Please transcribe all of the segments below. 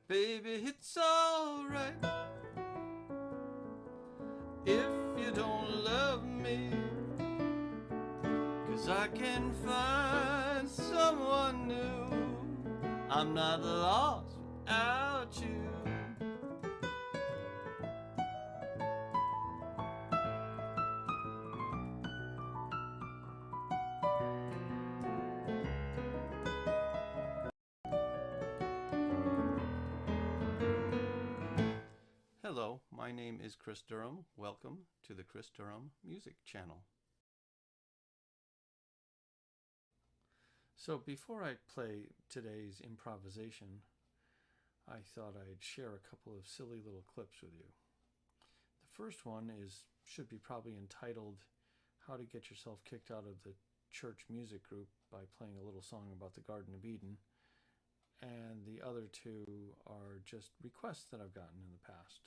Baby, it's alright if you don't love me, 'cause I can find someone new. I'm not lost without you. Hello, my name is Chris Durham. Welcome to the Chris Durham Music Channel. So before I play today's improvisation, I thought I'd share a couple of silly little clips with you. The first one should be probably entitled How to Get Yourself Kicked Out of the Church Music Group by Playing a Little Song About the Garden of Eden. And the other two are just requests that I've gotten in the past.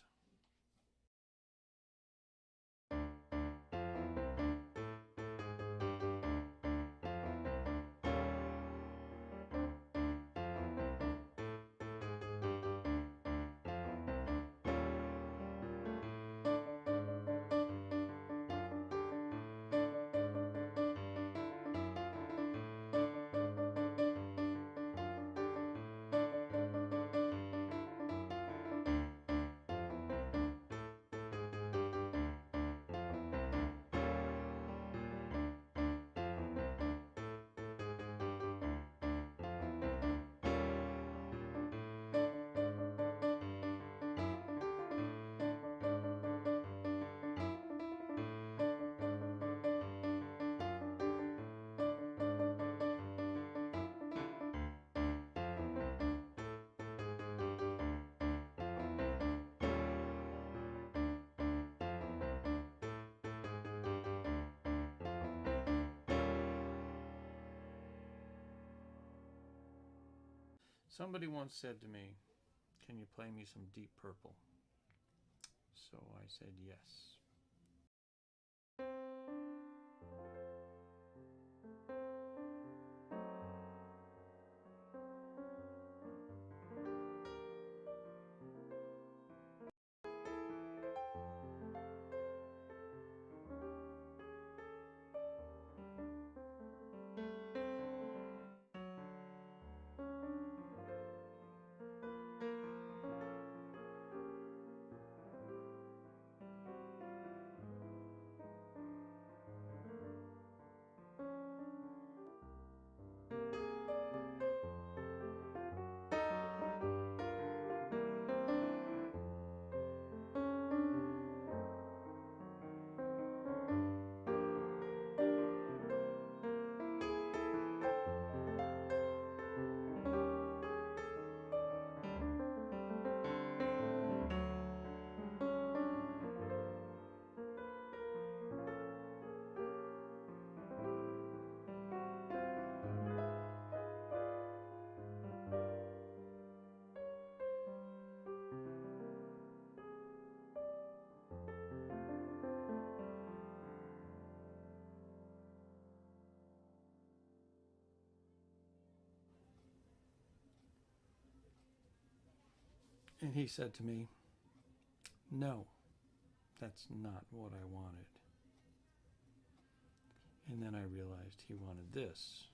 Somebody once said to me, "Can you play me some Deep Purple?" So I said yes. And he said to me, "No, that's not what I wanted." And then I realized he wanted this.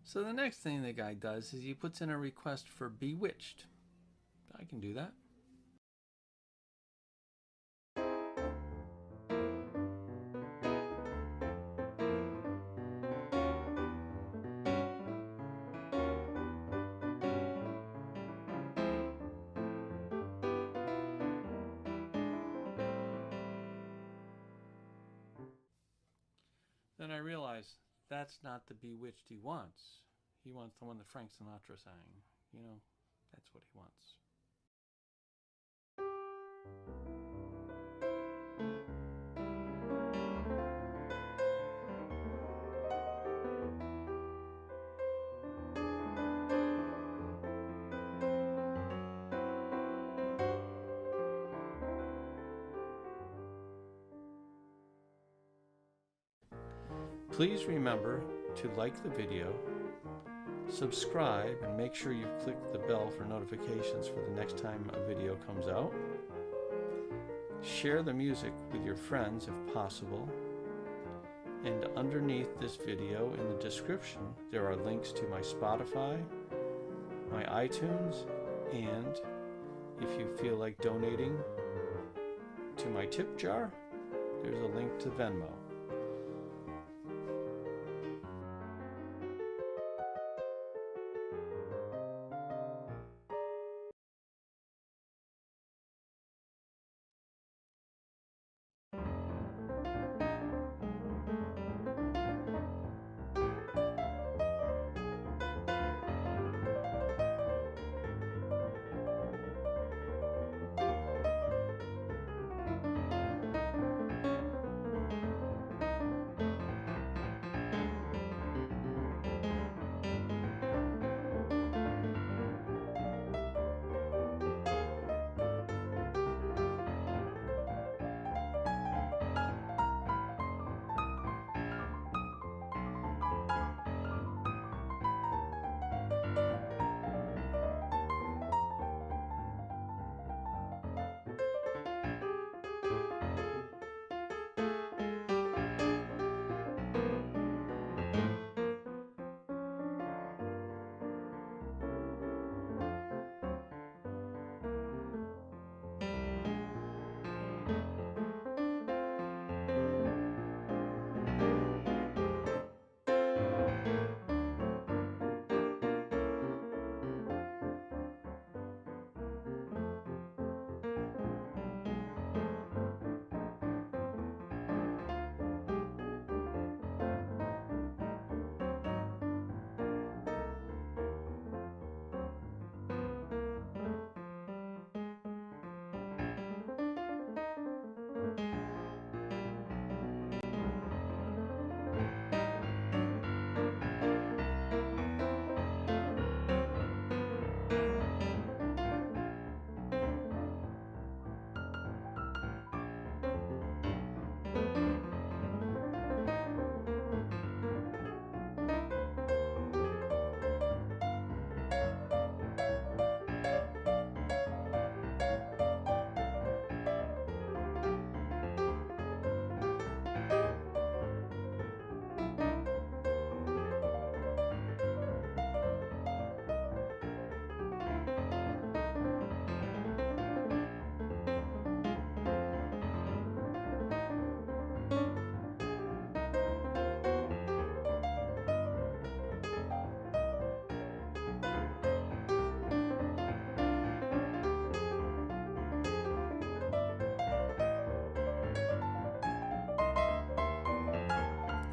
So the next thing the guy does is he puts in a request for Bewitched. I can do that. Then I realized that's not the Bewitched he wants. He wants the one that Frank Sinatra sang. You know, that's what he wants. Please remember to like the video, subscribe, and make sure you've clicked the bell for notifications for the next time a video comes out. Share the music with your friends if possible. And underneath this video in the description, there are links to my Spotify, my iTunes, and if you feel like donating to my tip jar, there's a link to Venmo.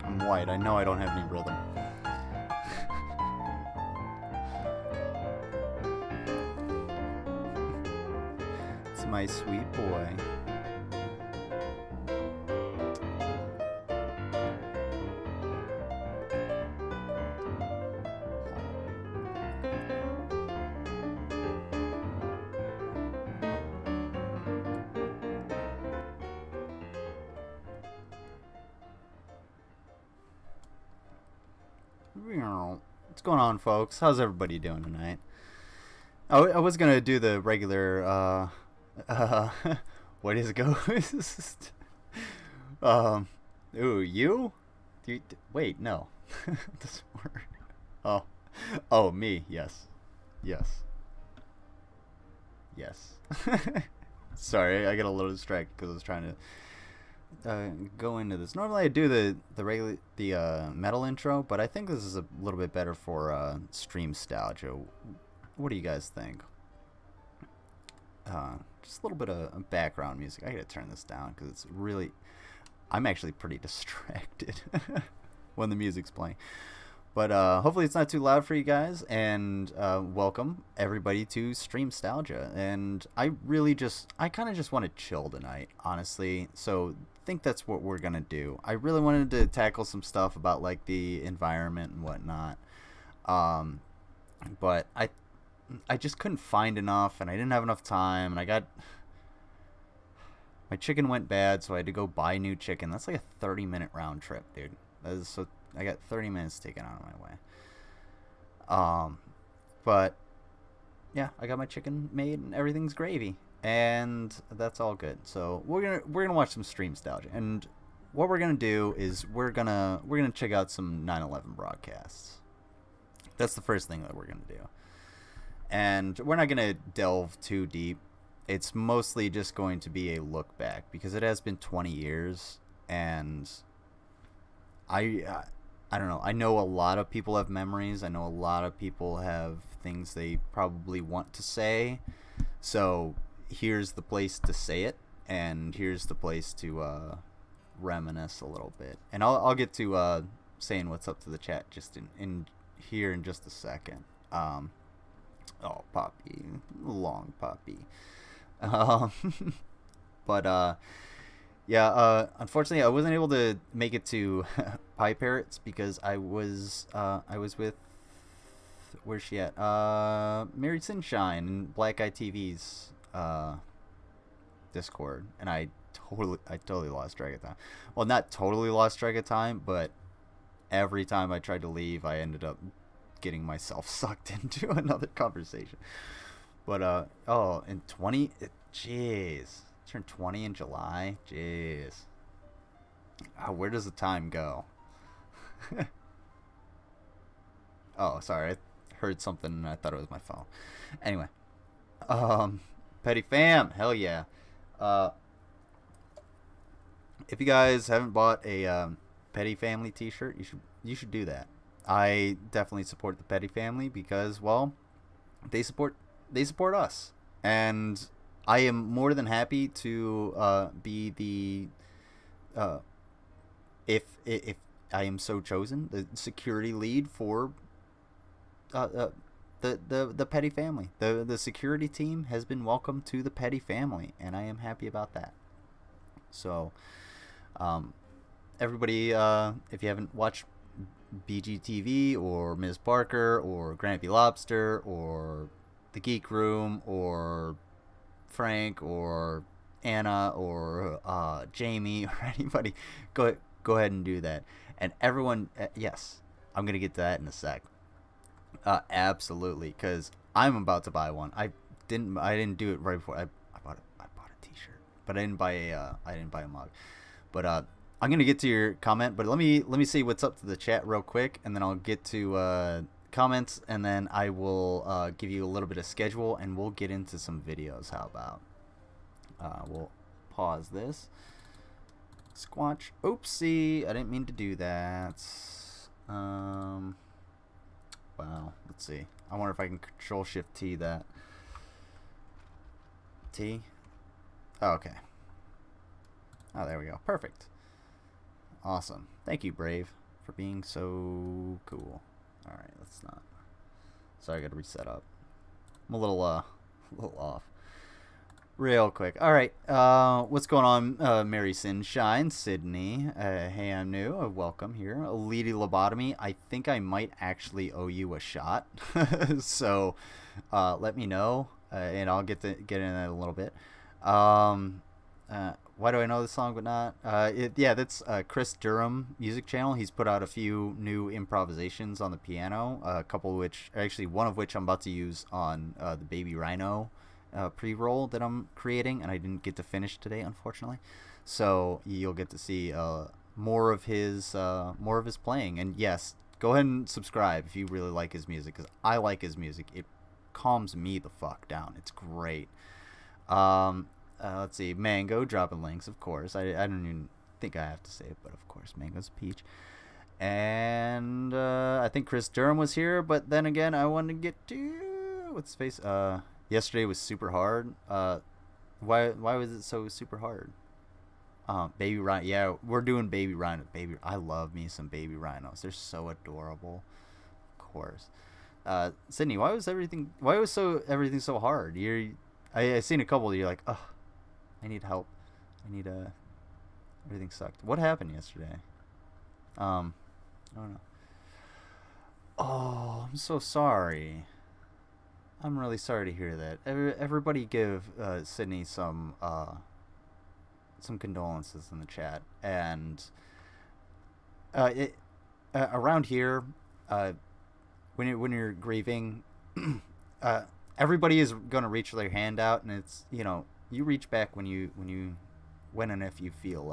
I'm white. I know I don't have any rhythm. It's my sweet boy. What's going on, folks? How's everybody doing tonight? I was gonna do the regular what is ghost? Ooh, you? Wait, no. This word. Oh, me. Yes. Sorry, I got a little distracted because I was trying to go into this. Normally I do the metal intro, but I think this is a little bit better for Streamstalgia. What do you guys think? Just a little bit of background music. I gotta turn this down because it's really, I'm actually pretty distracted when the music's playing. But hopefully it's not too loud for you guys, and welcome everybody to Streamstalgia. And I kind of just want to chill tonight, honestly. So I think that's what we're gonna do. I really wanted to tackle some stuff about like the environment and whatnot, but I just couldn't find enough, and I didn't have enough time, and my chicken went bad, so I had to go buy new chicken. That's like a 30-minute round trip, dude. So I got 30 minutes taken out of my way. But yeah, I got my chicken made and everything's gravy, and that's all good. So we're gonna watch some Streamstalgia, and what we're gonna do is we're gonna check out some 9/11 broadcasts. That's the first thing that we're gonna do, and we're not gonna delve too deep. It's mostly just going to be a look back because it has been 20 years, and I don't know. I know a lot of people have memories. I know a lot of people have things they probably want to say. So here's the place to say it, and here's the place to reminisce a little bit. And I'll get to saying what's up to the chat just in here in just a second. Oh, Poppy, long Poppy. But yeah, unfortunately, I wasn't able to make it to Pie Parrots because I was with, where's she at? Mary Sunshine and Black Eye TV's Discord, and I totally lost track of time. Well, not totally lost track of time, but every time I tried to leave, I ended up getting myself sucked into another conversation. But in 20, jeez. Turned 20 in July. Jeez. Oh, where does the time go? Oh, sorry. I heard something and I thought it was my phone. Anyway. Petty Fam. Hell yeah. If you guys haven't bought a Petty Family t-shirt, you should do that. I definitely support the Petty Family because, well, they support us. And I am more than happy to be the if I am so chosen, the security lead for the Petty Family. The security team has been welcomed to the Petty Family, and I am happy about that. So, everybody, if you haven't watched BGTV or Ms. Parker or Grampy Lobster or The Geek Room or Frank or Anna or Jamie or anybody, go ahead and do that. And everyone, yes, I'm gonna get to that in a sec. Absolutely, because I'm about to buy one. I didn't do it right before. I bought a t-shirt, but I didn't buy a mug. But I'm gonna get to your comment, but let me see what's up to the chat real quick, and then I'll get to comments, and then I will give you a little bit of schedule, and we'll get into some videos. How about we'll pause this. Squatch. Oopsie, I didn't mean to do that. Wow, let's see. I wonder if I can Control Shift T that. T. Oh, okay. Oh, there we go. Perfect. Awesome. Thank you, Brave, for being so cool. Alright, let's not. Sorry, I gotta reset up. I'm a little off. Real quick. Alright, what's going on, Mary Sunshine, Sydney? Hey, I'm new. Welcome here. Lady Lobotomy. I think I might actually owe you a shot. So, let me know, and I'll get in that a little bit. Why do I know this song but not? Yeah, that's Chris Durham music channel. He's put out a few new improvisations on the piano, a couple of which, actually one of which I'm about to use on the Baby Rhino pre-roll that I'm creating, and I didn't get to finish today, unfortunately. So you'll get to see more of his playing. And yes, go ahead and subscribe if you really like his music, because I like his music. It calms me the fuck down. It's great. Let's see, Mango dropping links, of course. I don't even think I have to say it, but of course, Mango's a peach. And I think Chris Durham was here, but then again, I wanted to get to what's his face. Yesterday was super hard. Why was it so super hard? Baby Rhino. Yeah, we're doing Baby Rhino. I love me some Baby Rhinos. They're so adorable. Of course. Sydney, why was everything so hard? I seen a couple. You're like, oh, I need help. Everything sucked. What happened yesterday? I don't know. Oh, I'm so sorry. I'm really sorry to hear that. Everybody give Sydney some condolences in the chat. And around here, when you're grieving, uh, everybody is going to reach their hand out, and it's, you reach back when and if you feel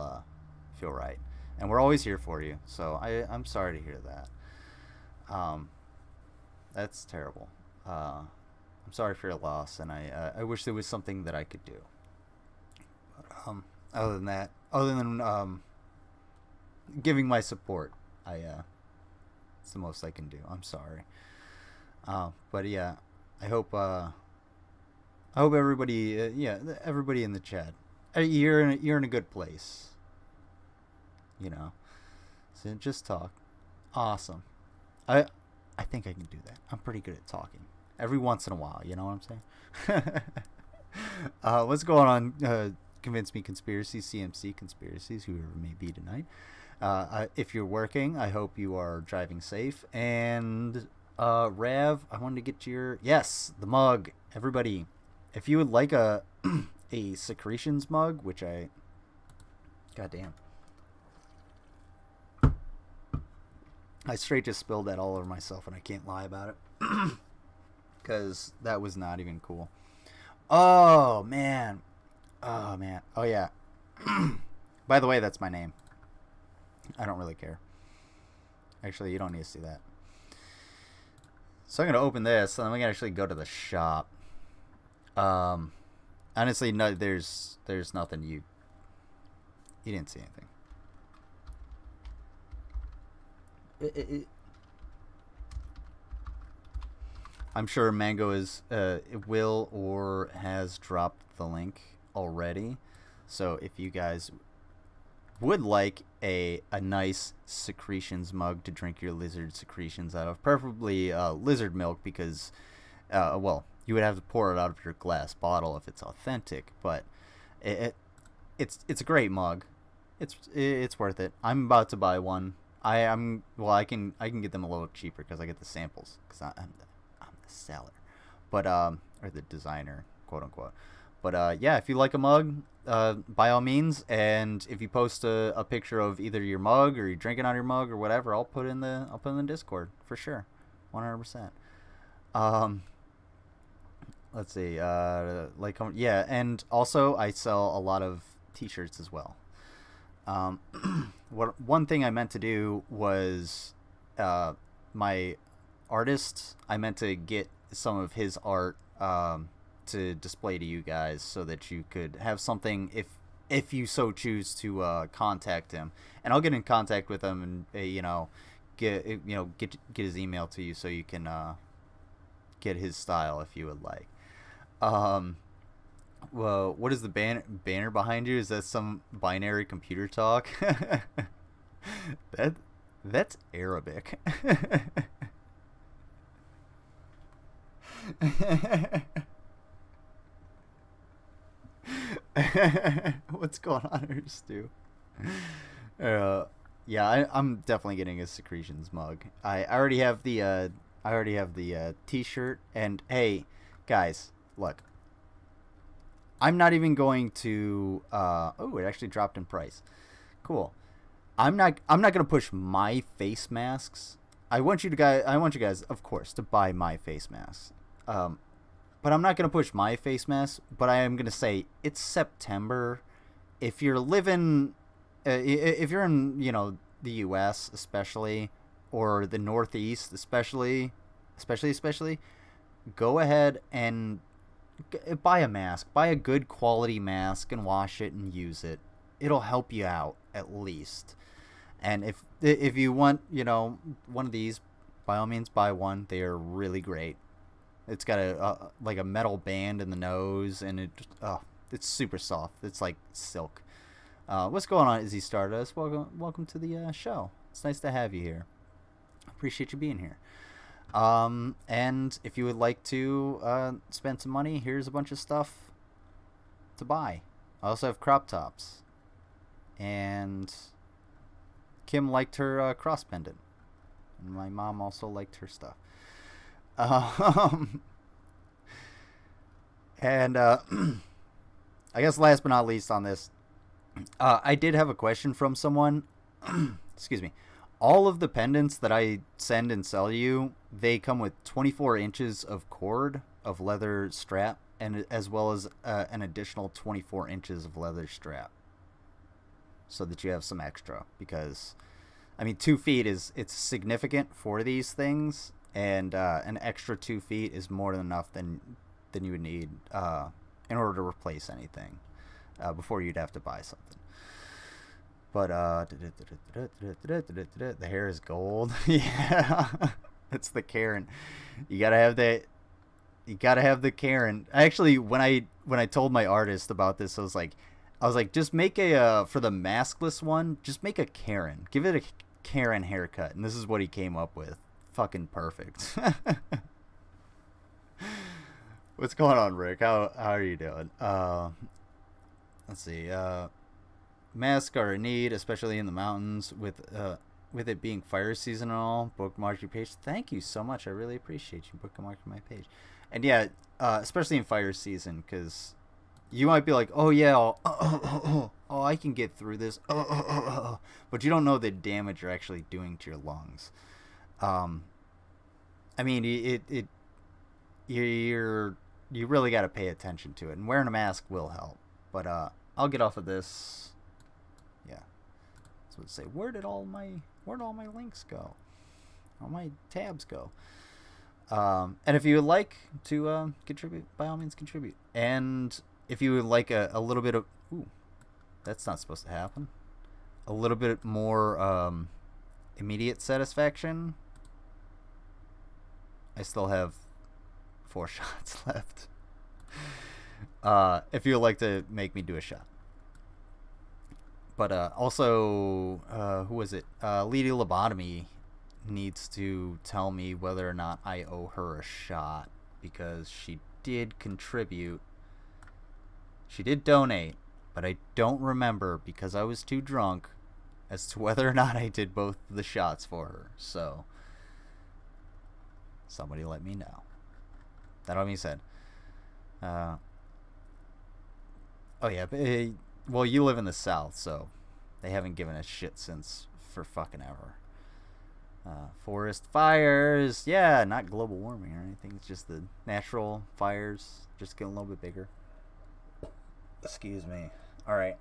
right, and we're always here for you. So I'm sorry to hear that. That's terrible. I'm sorry for your loss, and I wish there was something that I could do. But, other than giving my support, it's the most I can do. I'm sorry. But yeah, I hope everybody, everybody in the chat, you're in a good place. So just talk. Awesome. I think I can do that. I'm pretty good at talking. Every once in a while, you know what I'm saying? What's going on? Convince Me Conspiracies, CMC Conspiracies, whoever may be tonight. If you're working, I hope you are driving safe. And Rav, I wanted to get the mug. Everybody, if you would like a secretions mug, which goddamn, I straight just spilled that all over myself, and I can't lie about it. Because that was not even cool. Oh, man. Oh, yeah. By the way, that's my name. I don't really care. Actually, you don't need to see that. So I'm going to open this, and I'm going to actually go to the shop. Honestly, no, there's nothing. You didn't see anything. I'm sure Mango will or has dropped the link already. So if you guys would like a nice secretions mug to drink your lizard secretions out of, preferably lizard milk, because you would have to pour it out of your glass bottle if it's authentic. But it's a great mug. It's worth it. I'm about to buy one. I can get them a little cheaper because I get the samples, because I'm the seller, but or the designer, quote unquote. But yeah, if you like a mug, by all means. And if you post a picture of either your mug or you're drinking out of your mug or whatever, I'll put it in the Discord for sure, 100%. Let's see, and also I sell a lot of t-shirts as well. One thing I meant to do was my artist, I meant to get some of his art to display to you guys, so that you could have something if you so choose to contact him, and I'll get in contact with him and get his email to you, so you can get his style if you would like. Well, what is the banner behind you? Is that some binary computer talk? That's Arabic. What's going on here, Stu? Yeah, I'm definitely getting a secretions mug. I already have the t-shirt. And hey, guys, look, I'm not even going to it actually dropped in price. Cool. I'm not gonna push my face masks. I want you guys, of course, to buy my face masks. But I'm not gonna push my face masks. But I am gonna say it's September. If you're living, if you're in, the U.S. especially, or the Northeast especially, go ahead and buy a mask. Buy a good quality mask and wash it and use it. It'll help you out at least. And if you want, one of these, by all means buy one. They are really great. It's got a metal band in the nose, and it's super soft. It's like silk. What's going on, Izzy Stardust? Welcome to the show. It's nice to have you here. Appreciate you being here. And if you would like to spend some money, here's a bunch of stuff to buy. I also have crop tops. And Kim liked her cross pendant. And my mom also liked her stuff. And I guess last but not least on this, I did have a question from someone excuse me, all of the pendants that I send and sell you, they come with 24 inches of cord of leather strap, and as well as an additional 24 inches of leather strap, so that you have some extra. Because, I mean, 2 feet it's significant for these things, and an extra 2 feet is more than enough than you would need in order to replace anything before you'd have to buy something. But the hair is gold. Yeah, it's the Karen. You gotta have that. You gotta have the Karen. Actually, when I told my artist about this, I was like, just make a for the maskless one, just make a Karen. Give it a Karen haircut, and this is what he came up with. Fucking perfect. What's going on, Rick? How are you doing? Let's see. Masks are a need, especially in the mountains, with it being fire season and all. Bookmark your page. Thank you so much. I really appreciate you bookmarking my page. And yeah, especially in fire season, because you might be like, oh yeah, I can get through this, but you don't know the damage you're actually doing to your lungs. I mean, you really got to pay attention to it, and wearing a mask will help. But I'll get off of this. Yeah, so let's say, where'd all my links go? All my tabs go. And if you would like to contribute, by all means contribute. And if you would like a little bit of, that's not supposed to happen. A little bit more immediate satisfaction. I still have 4 shots left. If you would like to make me do a shot. But also, who was it? Lady Lobotomy needs to tell me whether or not I owe her a shot, because she did contribute. She did donate, but I don't remember, because I was too drunk, as to whether or not I did both the shots for her. So, somebody let me know. That all being said. Oh yeah, but, well, you live in the South, so they haven't given a shit since for fucking ever. Forest fires, yeah, not global warming or anything. It's just the natural fires just getting a little bit bigger. Excuse me. All right.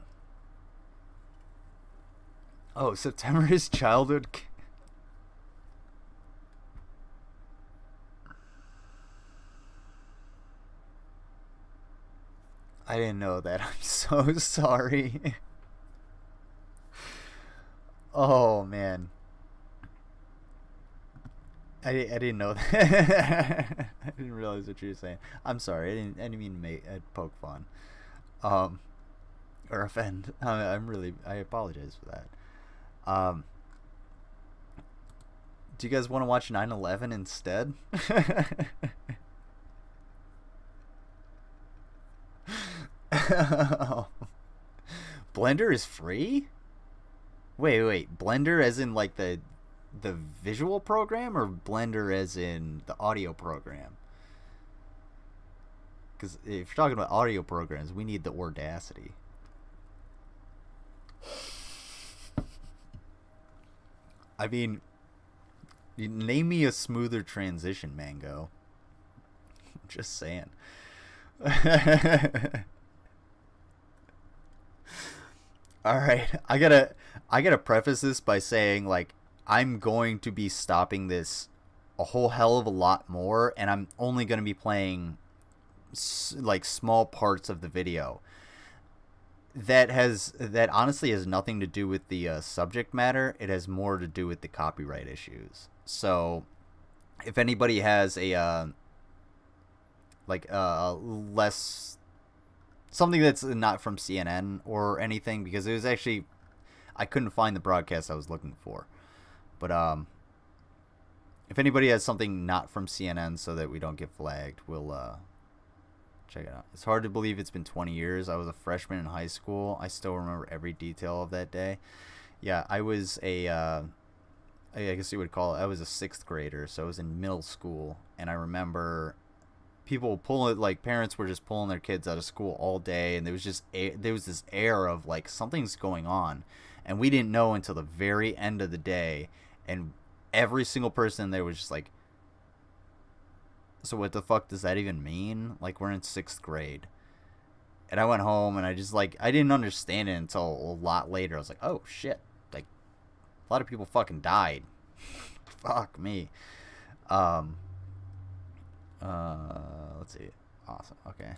Oh, September is childhood. I didn't know that. I'm so sorry. Oh man, I didn't know that. I didn't realize what you were saying. I'm sorry. I didn't mean to make poke fun, or offend. I apologize for that. Do you guys want to watch 9/11 instead? Blender is free? Wait. Blender as in like the visual program, or Blender as in the audio program? Because if you're talking about audio programs, we need the Audacity. I mean, name me a smoother transition, Mango. Just saying. All right, I gotta preface this by saying, like, I'm going to be stopping this a whole hell of a lot more, and I'm only going to be playing like small parts of the video. That honestly has nothing to do with the subject matter. It has more to do with the copyright issues. So, if anybody has a less something that's not from CNN or anything, because it was actually, I couldn't find the broadcast I was looking for. But if anybody has something not from CNN so that we don't get flagged, we'll check it out. It's hard to believe it's been 20 years. I was a freshman in high school. I still remember every detail of that day. Yeah, I was I guess you would call it, I was a 6th grader, so I was in middle school, and I remember people pulling, like, parents were just pulling their kids out of school all day, and there was this air of like something's going on, and we didn't know until the very end of the day, And every single person there was just like, so what the fuck does that even mean? Like, we're in 6th grade. And I went home and I just like, I didn't understand it until a lot later. I was like, oh shit, like a lot of people fucking died. Fuck me. Let's see. Awesome. Okay.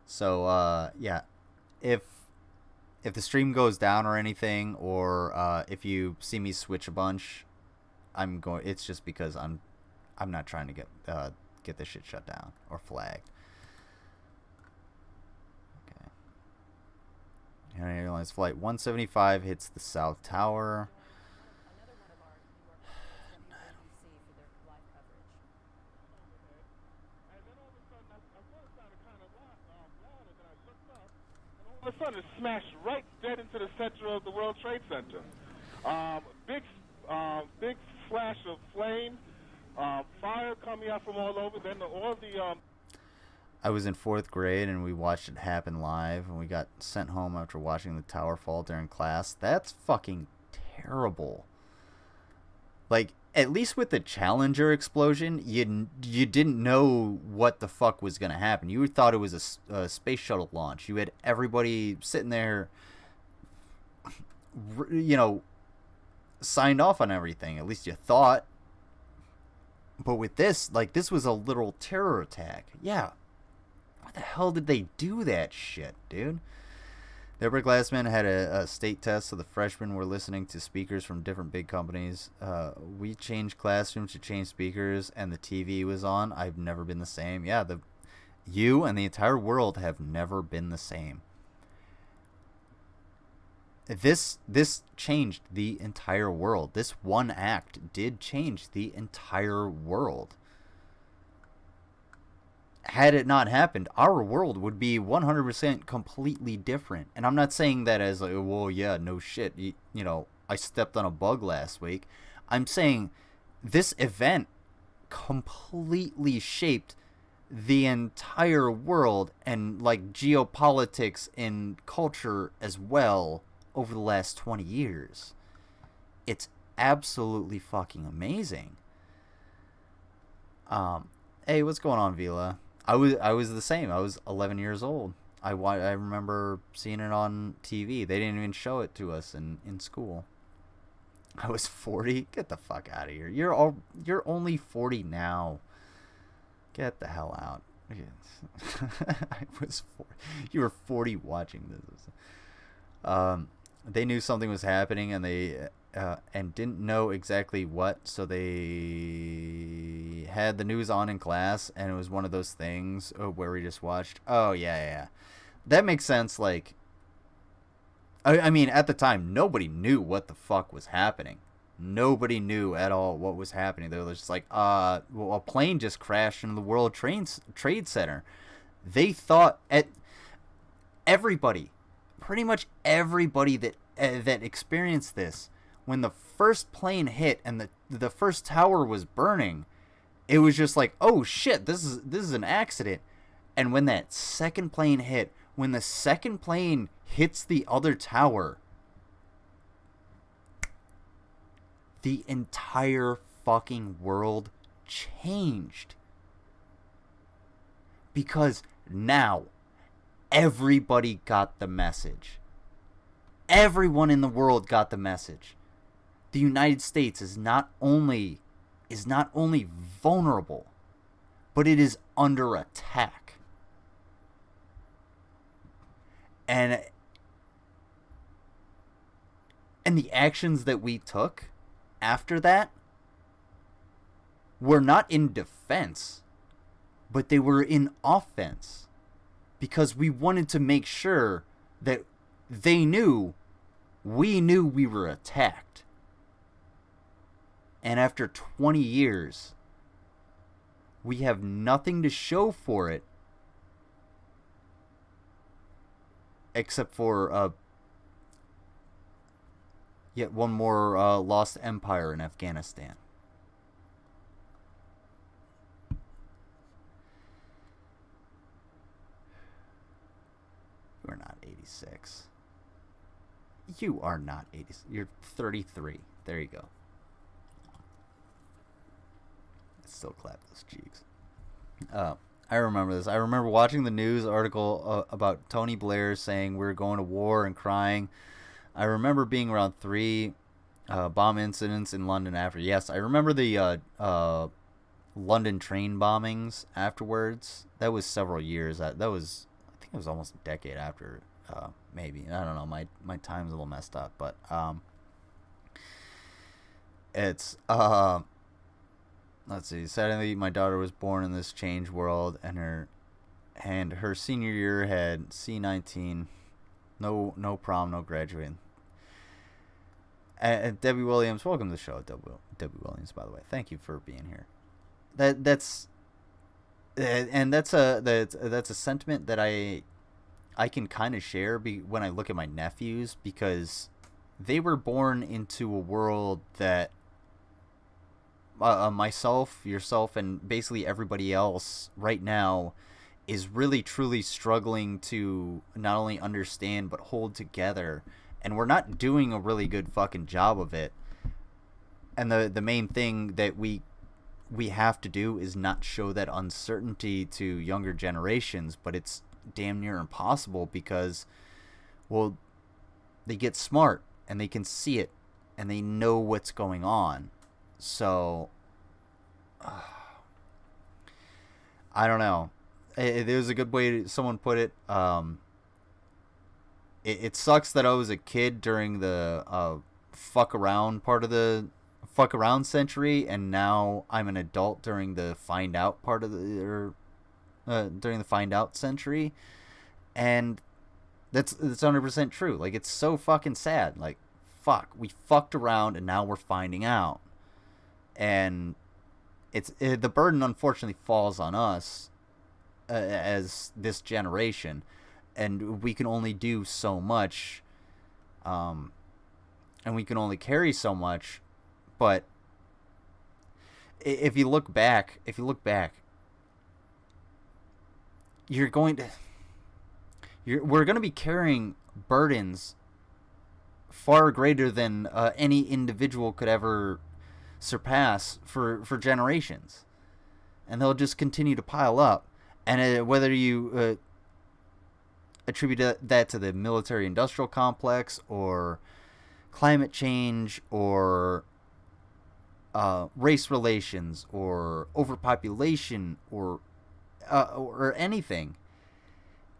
So yeah, if the stream goes down or anything, or if you see me switch a bunch, it's just because I'm not trying to get this shit shut down or flagged. Okay. United Airlines flight 175 hits the South Tower. All of a sudden, it smashed right dead into the center of the World Trade Center. Big flash of flame, fire coming out from all over. Then I was in 4th grade and we watched it happen live, and we got sent home after watching the tower fall during class. That's fucking terrible. Like, at least with the Challenger explosion, you didn't know what the fuck was going to happen. You thought it was a space shuttle launch. You had everybody sitting there, you know, signed off on everything. At least you thought. But with this, like, this was a literal terror attack. Yeah. What the hell did they do that shit, dude? Deborah Glassman had a state test, so the freshmen were listening to speakers from different big companies. We changed classrooms to change speakers, and the TV was on. I've never been the same. Yeah, you and the entire world have never been the same. This changed the entire world. This one act did change the entire world. Had it not happened, our world would be 100% completely different. And I'm not saying that as like, well, yeah, no shit. You know, I stepped on a bug last week. I'm saying this event completely shaped the entire world, and like geopolitics and culture as well, over the last 20 years. It's absolutely fucking amazing. Hey, what's going on, Vila? I was the same. I was 11 years old. I remember seeing it on TV. They didn't even show it to us in school. I was 40. Get the fuck out of here. You're only 40 now. Get the hell out. I was 40. You were 40 watching this. They knew something was happening, and they and didn't know exactly what, so they had the news on in class, and it was one of those things where we just watched. Oh yeah. That makes sense. Like, I mean, at the time, nobody knew what the fuck was happening. Nobody knew at all what was happening. They were just like, well, a plane just crashed into the World Trade Center. They thought everybody, pretty much everybody that experienced this, when the first plane hit and the first tower was burning, it was just like, oh shit, this is an accident. And when that second plane hit, when the second plane hits the other tower, the entire fucking world changed. Because now everybody got the message. Everyone in the world got the message. The United States is not only vulnerable, but it is under attack. And the actions that we took after that were not in defense, but they were in offense, because we wanted to make sure that they knew we were attacked. And after 20 years, we have nothing to show for it except for yet one more lost empire in Afghanistan. You're not 86. You are not 86. You're 33. There you go. Still clap those cheeks. I remember this. I remember watching the news article about Tony Blair saying we're going to war and crying. I remember being around 3 bomb incidents in London after. Yes, I remember the London train bombings afterwards. That was several years. That was, I think it was almost a decade after. Maybe, I don't know. My time's a little messed up, but it's let's see. Sadly, my daughter was born in this changed world, and her senior year had C-19. No prom, no graduating. And Debbie Williams, welcome to the show, Debbie Williams. By the way, thank you for being here. That's a sentiment that I can kind of share when I look at my nephews, because they were born into a world that myself, yourself, and basically everybody else right now is really truly struggling to not only understand but hold together, and we're not doing a really good fucking job of it. And the main thing that we have to do is not show that uncertainty to younger generations, but it's damn near impossible because, well, they get smart and they can see it and they know what's going on. So I don't know. There's a good way someone put it. It sucks that I was a kid during the fuck around part of the fuck around century, and now I'm an adult during the find out part of the during the find out century, and that's 100% true. Like, it's so fucking sad. Like, fuck, we fucked around and now we're finding out, and the burden unfortunately falls on us as this generation, and we can only do so much, and we can only carry so much. But if you look back, we're going to be carrying burdens far greater than any individual could ever surpass for generations, and they'll just continue to pile up. And whether you attribute that to the military-industrial complex, or climate change, or race relations, or overpopulation, or anything,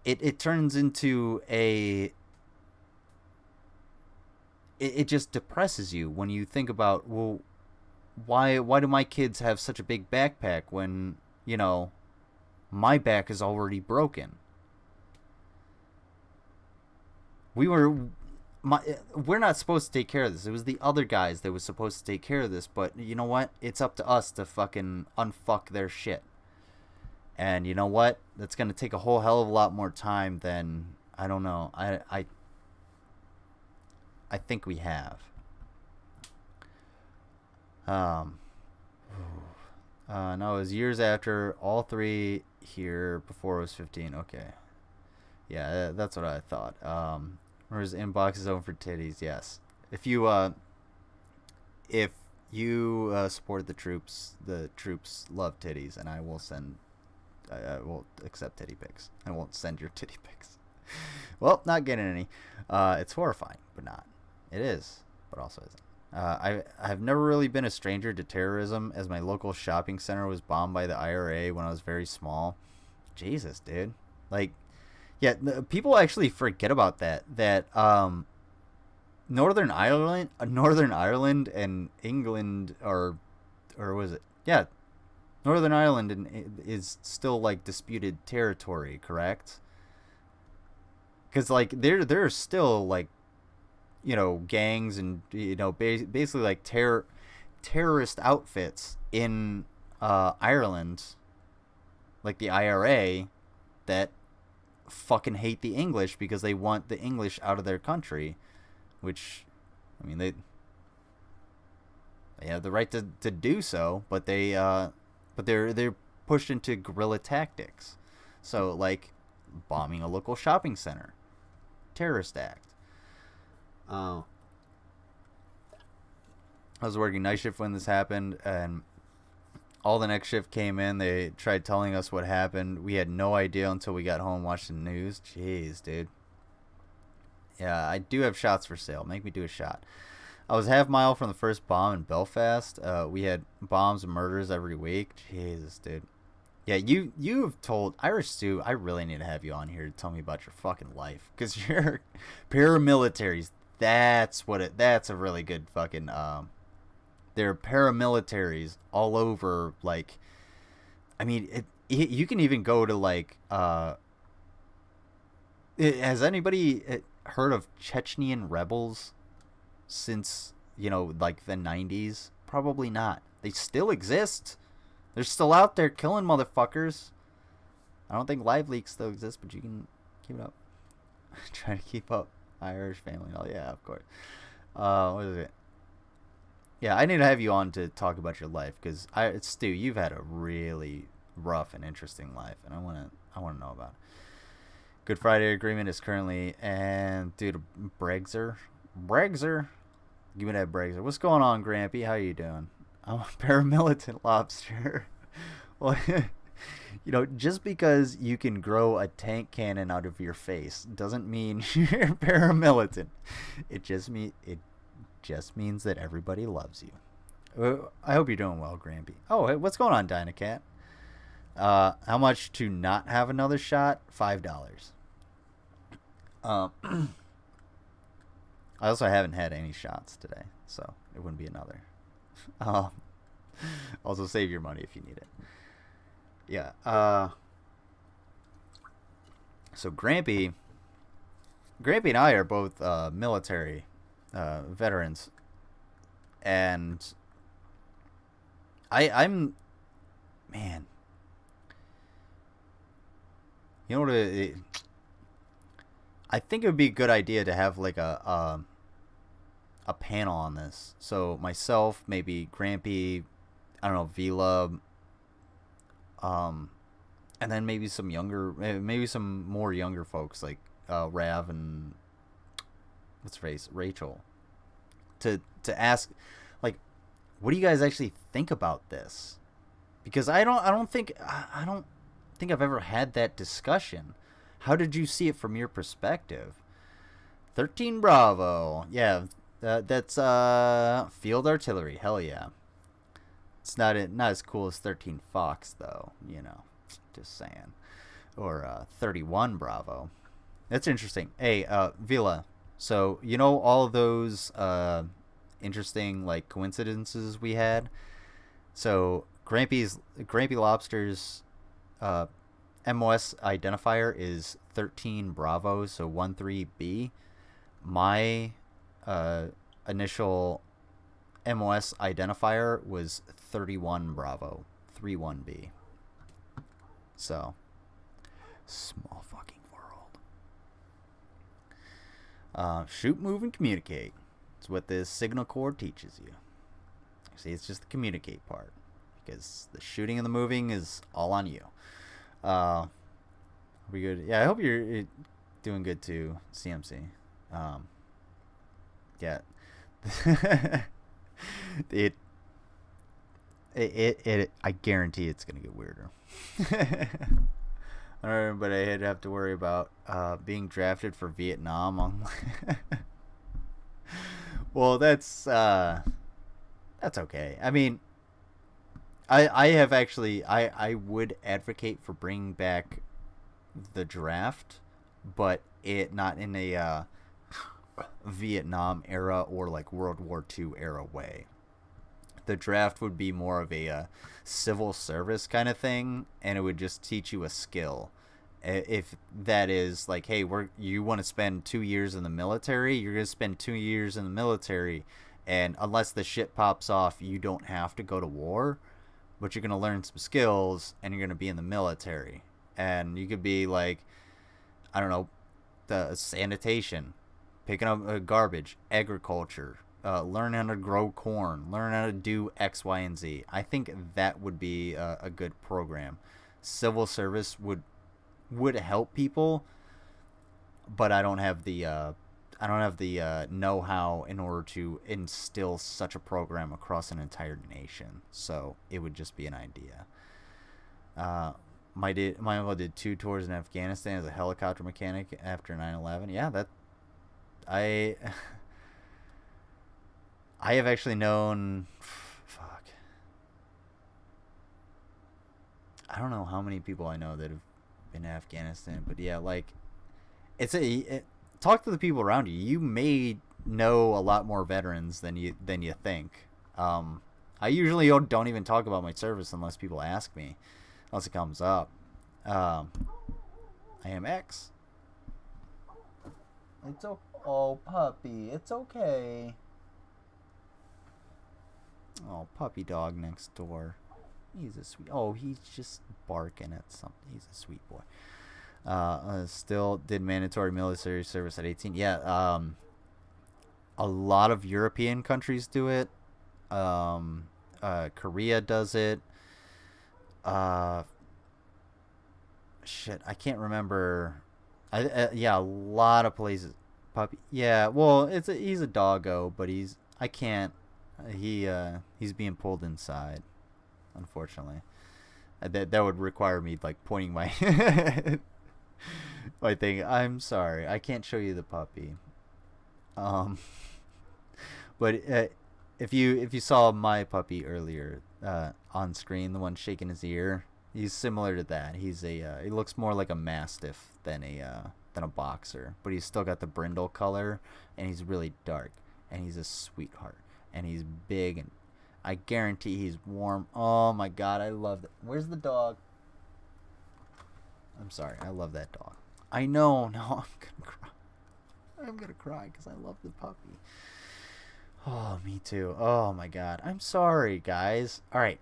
it turns into it just depresses you when you think about, well, why do my kids have such a big backpack when, you know, my back is already broken? We're not supposed to take care of this. It was the other guys that was supposed to take care of this, but you know what? It's up to us to fucking unfuck their shit. And you know what? That's going to take a whole hell of a lot more time than, I don't know. I think we have. No, it was years after all 3 here, before I was 15. Okay. Yeah, that's what I thought. Whereas inbox is open for titties, yes. If you support the troops love titties, and I will accept titty pics. I won't send your titty pics. Well, not getting any. It's horrifying, but not. It is, but also isn't. I've never really been a stranger to terrorism, as my local shopping center was bombed by the IRA when I was very small. Jesus, dude. Like, yeah, people actually forget about that. That Northern Ireland and England or was it? Yeah, Northern Ireland is still like disputed territory, correct? Because like there are still, like, you know, gangs and, you know, basically like terrorist outfits in Ireland, like the IRA, that fucking hate the English because they want the English out of their country, which, I mean, they have the right to do so, but they're pushed into guerrilla tactics. So, like, bombing a local shopping center, terrorist act. I was working night shift when this happened, and all the next shift came in. They tried telling us what happened. We had no idea until we got home, watched the news. Jeez, dude. Yeah, I do have shots for sale. Make me do a shot. I was half mile from the first bomb in Belfast. We had bombs and murders every week. Jesus, dude. Yeah, you've told Irish Stew. I really need to have you on here to tell me about your fucking life, because you're paramilitaries. That's a really good fucking. There are paramilitaries all over. Like, I mean, you can even go to like. Has anybody heard of Chechnyan rebels since, like the 90s? Probably not. They still exist. They're still out there killing motherfuckers. I don't think Live Leak still exists, but you can keep it up. Trying to keep up. Irish family. Oh, yeah, of course. What is it? Yeah, I need to have you on to talk about your life, because Stu, you've had a really rough and interesting life, and I want to know about it. Good Friday Agreement is currently, and dude, Bregzer, give me that Bregzer. What's going on, Grampy? How you doing? I'm a paramilitant lobster. Well, just because you can grow a tank cannon out of your face doesn't mean you're paramilitant. It just means that everybody loves you. I hope you're doing well, Grampy. Oh, hey, what's going on, Dynacat? How much to not have another shot? $5. I also haven't had any shots today, so it wouldn't be another. Also, save your money if you need it. Yeah. So Grampy and I are both military veterans, and I'm man. You know what? I think it would be a good idea to have like a panel on this. So myself, maybe Grampy, I don't know, V-Lub, and then maybe some more younger folks like Rav and what's her face, Rachel, to ask, like, what do you guys actually think about this? Because I don't think I've ever had that discussion. How did you see it from your perspective? 13 Bravo. Yeah, that's field artillery. Hell yeah. It's not as cool as 13 Fox though, just saying. Or 31 Bravo. That's interesting. Hey, Vila. So, all of those interesting like coincidences we had. So, Grampy Lobster's MOS identifier is 13 Bravo, so 13B. My initial MOS identifier was 31 Bravo, 31B. So, small fucking world. Shoot, move, and communicate. It's what this signal cord teaches you. See, it's just the communicate part, because the shooting and the moving is all on you. We good? Yeah, I hope you're doing good too, CMC. Yeah. I guarantee it's gonna get weirder. Alright, but I'd have to worry about being drafted for Vietnam. Well, that's okay. I mean, I have actually I would advocate for bringing back the draft, but it not in a Vietnam era or like World War II era way. The draft would be more of a civil service kind of thing, and it would just teach you a skill. If that is like, hey, you want to spend 2 years in the military, you're going to spend 2 years in the military, and unless the shit pops off, you don't have to go to war, but you're going to learn some skills, and you're going to be in the military. And you could be like, I don't know, the sanitation, picking up garbage, agriculture, learn how to grow corn, learn how to do X, Y, and Z. I think that would be a good program. Civil service would help people, but I don't have the know-how in order to instill such a program across an entire nation. So it would just be an idea. My uncle did 2 tours in Afghanistan as a helicopter mechanic after 9/11. Yeah, that I have actually known. Fuck. I don't know how many people I know that have been to Afghanistan, but yeah, like talk to the people around you. You may know a lot more veterans than you think. I usually don't even talk about my service unless people ask me, unless it comes up. I am X. Oh, puppy, it's okay. Oh, puppy dog next door. He's a sweet. Oh, he's just barking at something. He's a sweet boy. Still did mandatory military service at 18. Yeah. A lot of European countries do it. Korea does it. Shit, I can't remember. Yeah, a lot of places. Puppy. Yeah, well, he's a doggo, but he's being pulled inside, unfortunately. That would require me like pointing my my thing. I'm sorry, I can't show you the puppy. But if you saw my puppy earlier on screen, the one shaking his ear, he's similar to that. He looks more like a mastiff than a boxer, but he's still got the brindle color, and he's really dark, and he's a sweetheart, and he's big, and I guarantee he's warm. Oh my god, I love that. Where's the dog? I'm sorry, I love that dog. I know. No, I'm gonna cry because I love the puppy. Oh, me too. Oh my god, I'm sorry, guys. All right.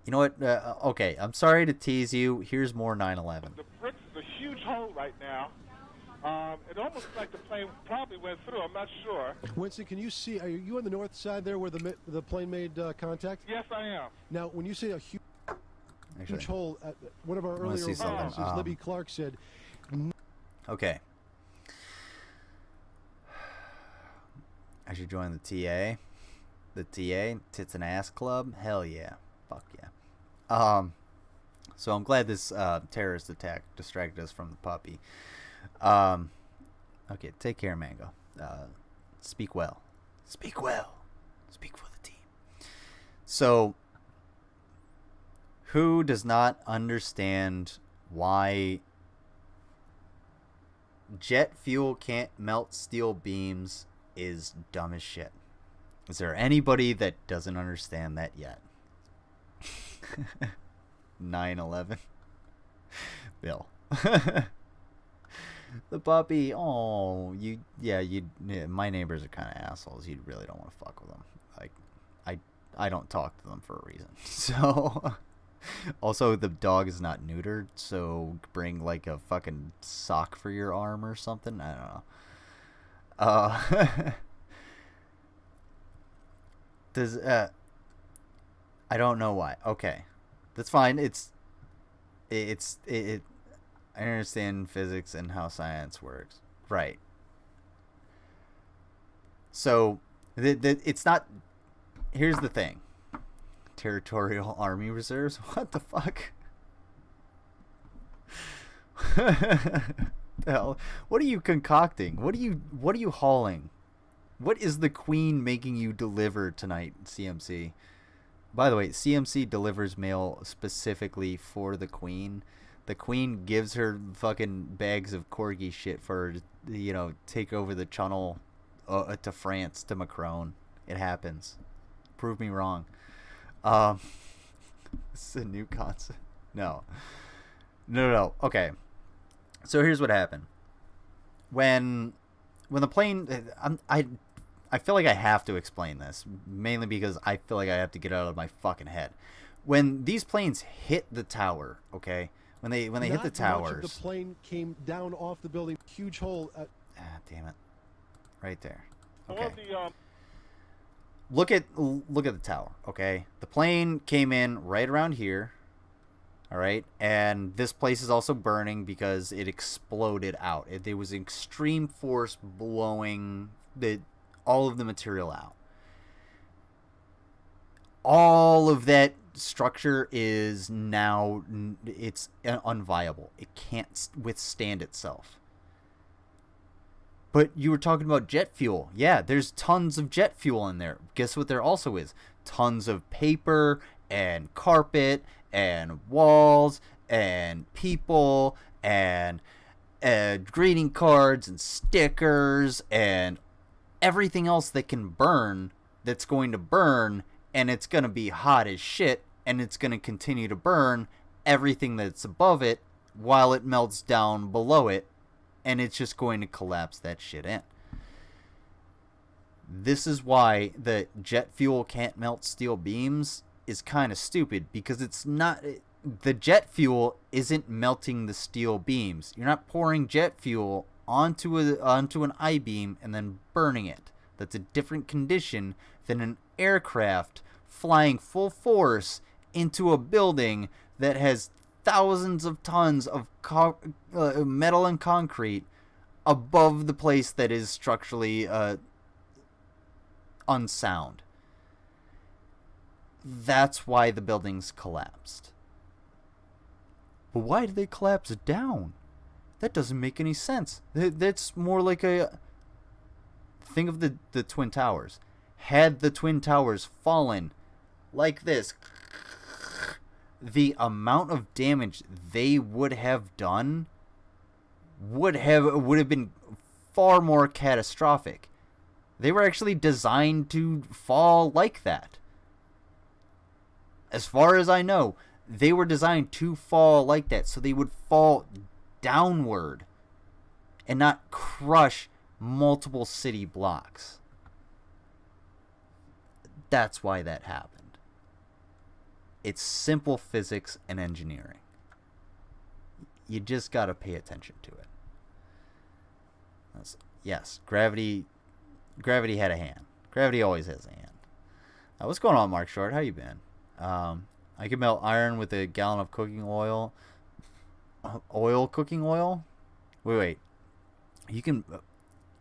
You know what? Okay, I'm sorry to tease you. Here's more 9/11. The bricks is a huge hole right now. It almost looks like the plane probably went through. I'm not sure. Winston, can you see? Are you on the north side there where the plane made contact? Yes, I am. Now, when you say a huge hole, one of our earlier witnesses, Libby Clark, said. Okay. I should join the TA. The TA, Tits and Ass Club. Hell yeah. Fuck yeah. So I'm glad this terrorist attack distracted us from the puppy. Okay, take care, Mango. Speak well. Speak well. Speak for the team. So, who does not understand why jet fuel can't melt steel beams is dumb as shit? Is there anybody that doesn't understand that yet? 9/11. Bill. The puppy. Oh, my neighbors are kind of assholes. You really don't want to fuck with them. Like, I don't talk to them for a reason. So, also the dog is not neutered. So bring like a fucking sock for your arm or something. I don't know. Does I don't know why. Okay, that's fine. I understand physics and how science works, right? So, it's not. Here's the thing. Territorial Army Reserves. What the fuck? Hell, what are you concocting? What are you hauling? What is the Queen making you deliver tonight, CMC? By the way, CMC delivers mail specifically for the Queen. The Queen gives her fucking bags of corgi shit for her to, take over the channel to France, to Macron. It happens. Prove me wrong. This is a new concept. No. Okay. So here's what happened. When the plane, I feel like I have to explain this, mainly because I feel like I have to get it out of my fucking head. When these planes hit the tower, okay, when they hit the towers, the plane came down off the building, huge hole. Damn it, right there. Okay. Or Look at the tower, okay? The plane came in right around here, All right, and this place is also burning because it exploded out. There was extreme force blowing all of the material out. All of that structure is now, it's unviable. It can't withstand itself. But you were talking about jet fuel. Yeah, there's tons of jet fuel in there. Guess what there also is? Tons of paper and carpet and walls and people and greeting cards and stickers and everything else that can burn, that's going to burn, and it's going to be hot as shit, and it's going to continue to burn everything that's above it while it melts down below it, and it's just going to collapse that shit in. This is why the jet fuel can't melt steel beams is kind of stupid, because it's not, the jet fuel isn't melting the steel beams. You're not pouring jet fuel onto an I-beam and then burning it. That's a different condition than an aircraft flying full force into a building that has thousands of tons of metal and concrete above the place that is structurally unsound. That's why the buildings collapsed. But why did they collapse down? That doesn't make any sense. That's more like a... Think of the Twin Towers. Had the Twin Towers fallen like this, the amount of damage they would have done would have been far more catastrophic. They were actually designed to fall like that. As far as I know, they were designed to fall like that, so they would fall downward and not crush multiple city blocks. That's why that happened. It's simple physics and engineering. You just gotta pay attention to it. Yes, gravity had a hand. Gravity always has a hand. What's going on, Mark Short? How you been? I can melt iron with a gallon of cooking oil. Cooking oil? Wait.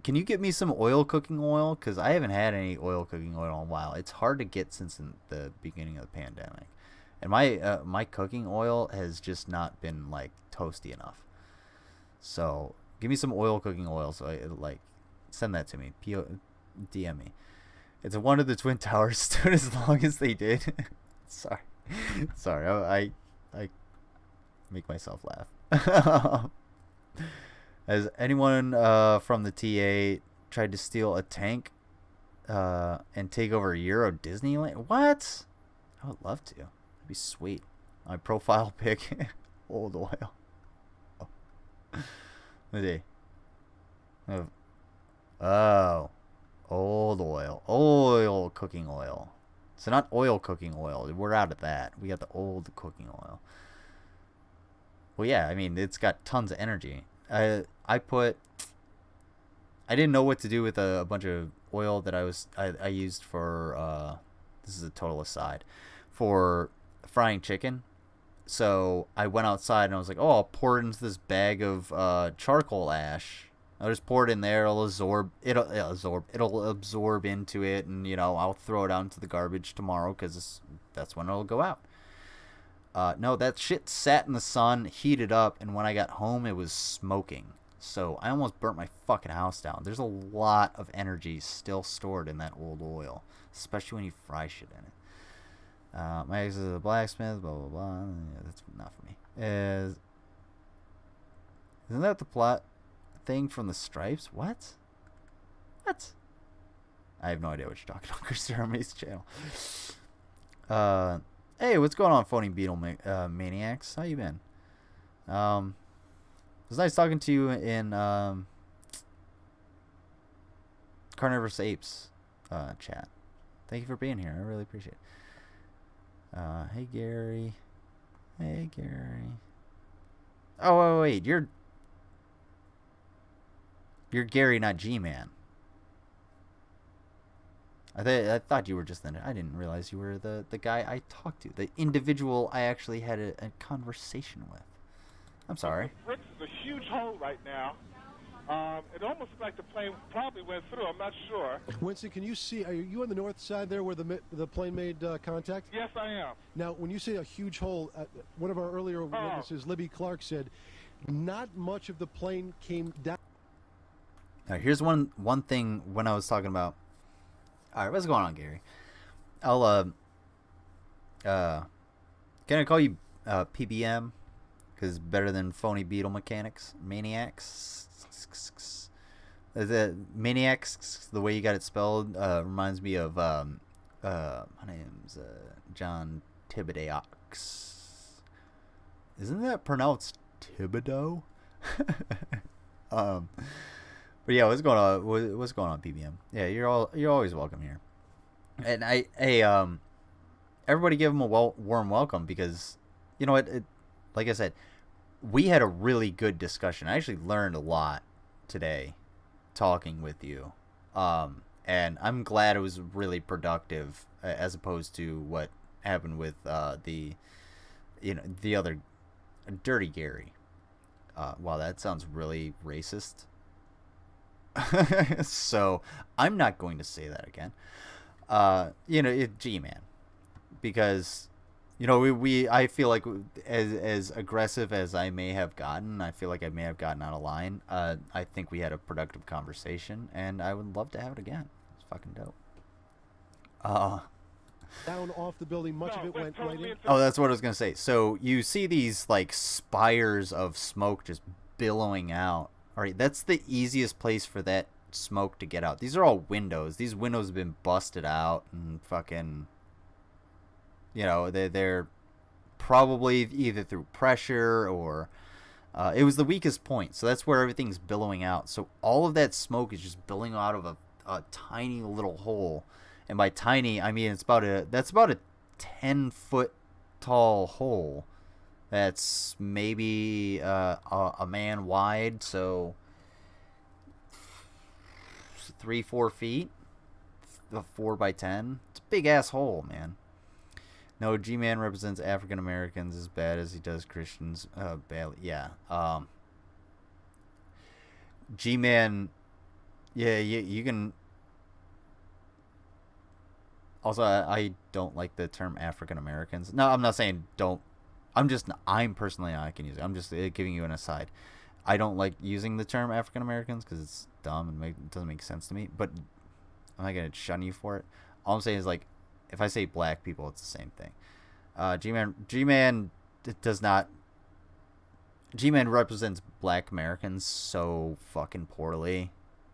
Can you get me some oil cooking oil? Because I haven't had any oil cooking oil in a while. It's hard to get since the beginning of the pandemic. And my cooking oil has just not been, like, toasty enough. So, give me some oil cooking oil. So, send that to me. DM me. It's a wonder the Twin Towers stood as long as they did. Sorry. I make myself laugh. Has anyone from the TA tried to steal a tank and take over Euro Disneyland? What? I would love to. That'd be sweet. My profile pic, old oil. Let's see. Oh, old oil. Oil cooking oil. So not oil cooking oil. We're out of that. We got the old cooking oil. Well, yeah, I mean, it's got tons of energy. I didn't know what to do with a bunch of oil that I used for, this is a total aside, for frying chicken. So I went outside and I was like, oh, I'll pour it into this bag of charcoal ash. I'll just pour it in there. It'll absorb into it, and I'll throw it out into the garbage tomorrow because that's when it'll go out. No, that shit sat in the sun, heated up, and when I got home, it was smoking. So I almost burnt my fucking house down. There's a lot of energy still stored in that old oil, especially when you fry shit in it. My ex is a blacksmith, blah, blah, blah. Yeah, that's not for me. Isn't that the plot thing from the Stripes? What? I have no idea what you're talking about, Chris Jeremy's channel. Hey, what's going on, Phony Beetle Maniacs? How you been? It was nice talking to you in Carnivorous Apes chat. Thank you for being here. I really appreciate it. Hey, Gary. Oh, wait. You're Gary, not G-Man. I thought you were just in it. I didn't realize you were the guy I talked to, the individual I actually had a conversation with. I'm sorry. The bricks is a huge hole right now. It almost looks like the plane probably went through. I'm not sure. Winston, can you see? Are you on the north side there where the plane made contact? Yes, I am. Now, when you say a huge hole, one of our earlier witnesses, Libby Clark, said not much of the plane came down. All right, here's one thing when I was talking about. All right, what's going on, Gary? I'll can I call you PBM? Because better than phony beetle mechanics, maniacs. The maniacs, the way you got it spelled, reminds me of my name's John Thibodeaux. Isn't that pronounced Thibodeau? But yeah, what's going on? What's going on, PBM? Yeah, you're always welcome here. And everybody give him a warm welcome, because you know what? Like I said, we had a really good discussion. I actually learned a lot today talking with you. And I'm glad it was really productive, as opposed to what happened with the other Dirty Gary. Wow, that sounds really racist. So I'm not going to say that again. G-Man, because I feel like as aggressive as I may have gotten, I feel like I may have gotten out of line. I think we had a productive conversation, and I would love to have it again. It's fucking dope. Down off the building, much of it went right in. Oh, that's what I was gonna say. So you see these like spires of smoke just billowing out. All right, that's the easiest place for that smoke to get out. These are all windows. These windows have been busted out and fucking. They're probably either through pressure or it was the weakest point. So that's where everything's billowing out. So all of that smoke is just billowing out of a tiny little hole. And by tiny, I mean that's about a 10-foot tall hole. That's maybe a man wide, so 3-4 feet, 4 by 10. It's a big ass hole, man. No, G-Man represents African Americans as bad as he does Christians badly. Yeah. G-Man, yeah, you can. Also, I don't like the term African Americans. No, I'm not saying don't. I'm personally not going to use it. I'm just giving you an aside. I don't like using the term African Americans because it's dumb and it doesn't make sense to me. But I'm not going to shun you for it. All I'm saying is, like, if I say black people, it's the same thing. G-Man does not. G-Man represents black Americans so fucking poorly,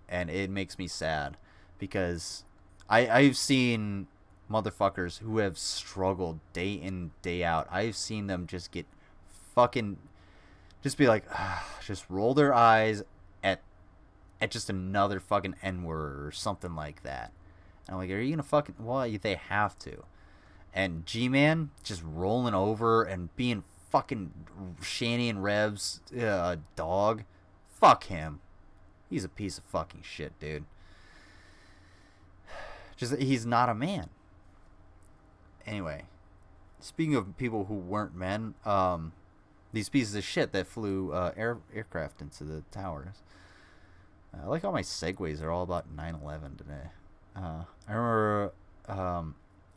and it makes me sad because I've seen motherfuckers who have struggled day in, day out. I've seen them just get fucking, just be like, just roll their eyes at just another fucking N-word or something like that. And I'm like, are you gonna fucking, well, they have to. And G-Man just rolling over and being fucking Shanny and Reb's dog. Fuck him. He's a piece of fucking shit, dude. Just, he's not a man. Anyway, speaking of people who weren't men, these pieces of shit that flew aircraft into the towers. I like how my segues are all about 9/11 today.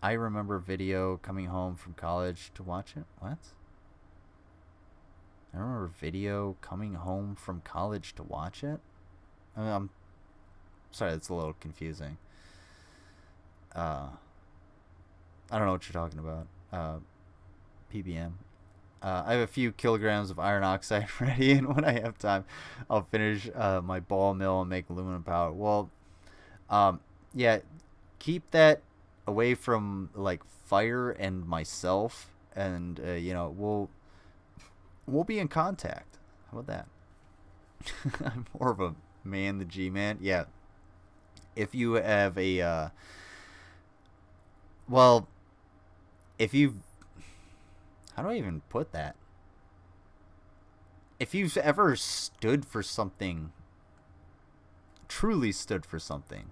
I remember video coming home from college to watch it. What? I remember video coming home from college to watch it. I'm sorry, that's a little confusing. I don't know what you're talking about. PBM. I have a few kilograms of iron oxide ready, and when I have time, I'll finish my ball mill and make aluminum powder. Well, yeah, keep that away from like fire and myself, and we'll be in contact. How about that? I'm more of a man, the G-Man. Yeah. If you have a if you've, how do I even put that? If you've ever stood for something, truly stood for something,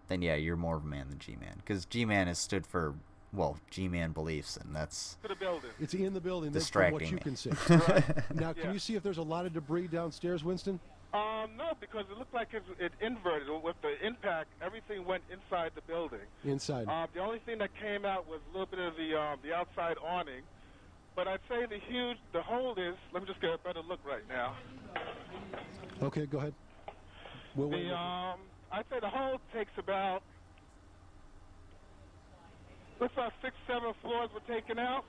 then yeah, you're more of a man than G-Man. Because G-Man has stood for, well, G-Man beliefs, and that's To the building. It's in the building. That's from distracting what you me. can see. Right. Now, can Yeah. you see if there's a lot of debris downstairs, Winston? No, because it looked like it inverted. With the impact, everything went inside the building. Inside. The only thing that came out was a little bit of the outside awning. But I'd say the hole is, let me just get a better look right now. Okay, go ahead. We'll wait. I'd say the hole takes about, looks like 6, 7 floors were taken out.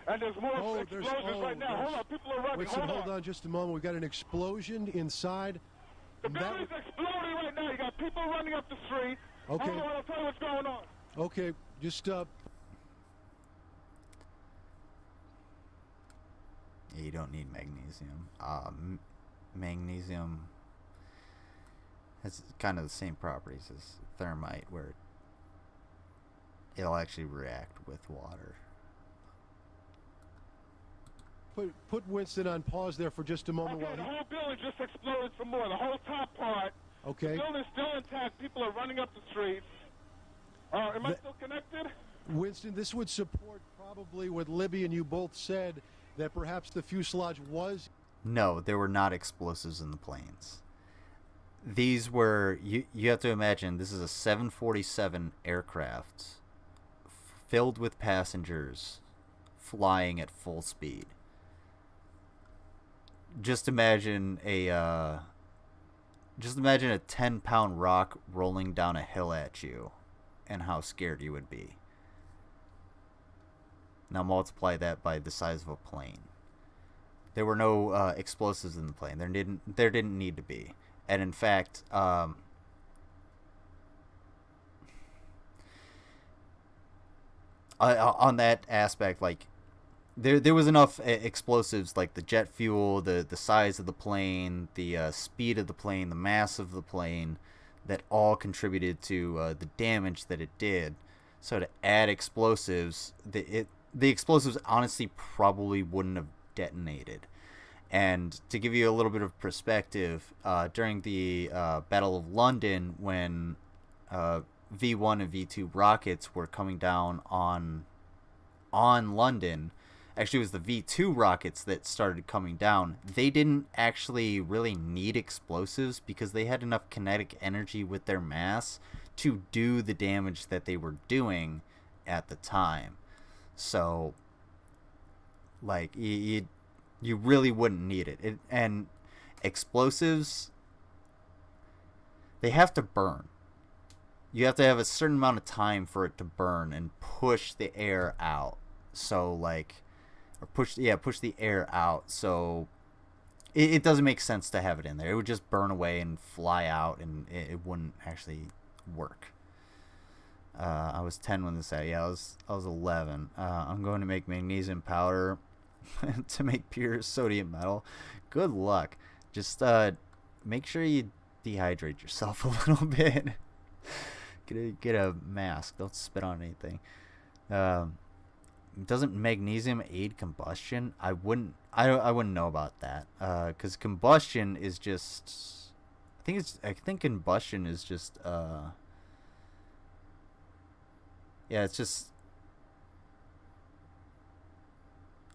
And there's more explosions right now. Hold on, people are running. Winston, hold on just a moment. We've got an explosion inside. The building's exploding right now. You got people running up the street. Okay. Hold on, I'll tell you what's going on. Okay, just Yeah, you don't need magnesium. Magnesium has kind of the same properties as thermite, where it'll actually react with water. put Winston on pause there for just a moment. Okay, the whole building just exploded some more. The whole top part. Okay. The building's still intact. People are running up the streets. Am I still connected? Winston, this would support probably what Libby and you both said, that perhaps the fuselage was... No, there were not explosives in the planes. These were, you have to imagine, this is a 747 aircraft filled with passengers flying at full speed. Just imagine a 10-pound rock rolling down a hill at you and how scared you would be. Now multiply that by the size of a plane. There were no explosives in the plane. There didn't need to be. And in fact, on that aspect, like there was enough explosives, like the jet fuel, the size of the plane, the speed of the plane, the mass of the plane, that all contributed to the damage that it did. So to add explosives, the explosives honestly probably wouldn't have detonated. And to give you a little bit of perspective, during the Battle of London, when V1 and V2 rockets were coming down on London, actually it was the V2 rockets that started coming down. They didn't actually really need explosives because they had enough kinetic energy with their mass to do the damage that they were doing at the time. So, like, you really wouldn't need it. And explosives, they have to burn. You have to have a certain amount of time for it to burn and push the air out. So, like, or push the air out. So it doesn't make sense to have it in there. It would just burn away and fly out, and it wouldn't actually work. I was 10 when this happened. Yeah, I was 11. I'm going to make magnesium powder to make pure sodium metal. Good luck. Just make sure you dehydrate yourself a little bit. Get a mask. Don't spit on anything. Doesn't magnesium aid combustion? I wouldn't know about that. Because combustion is just, I think combustion is just it's just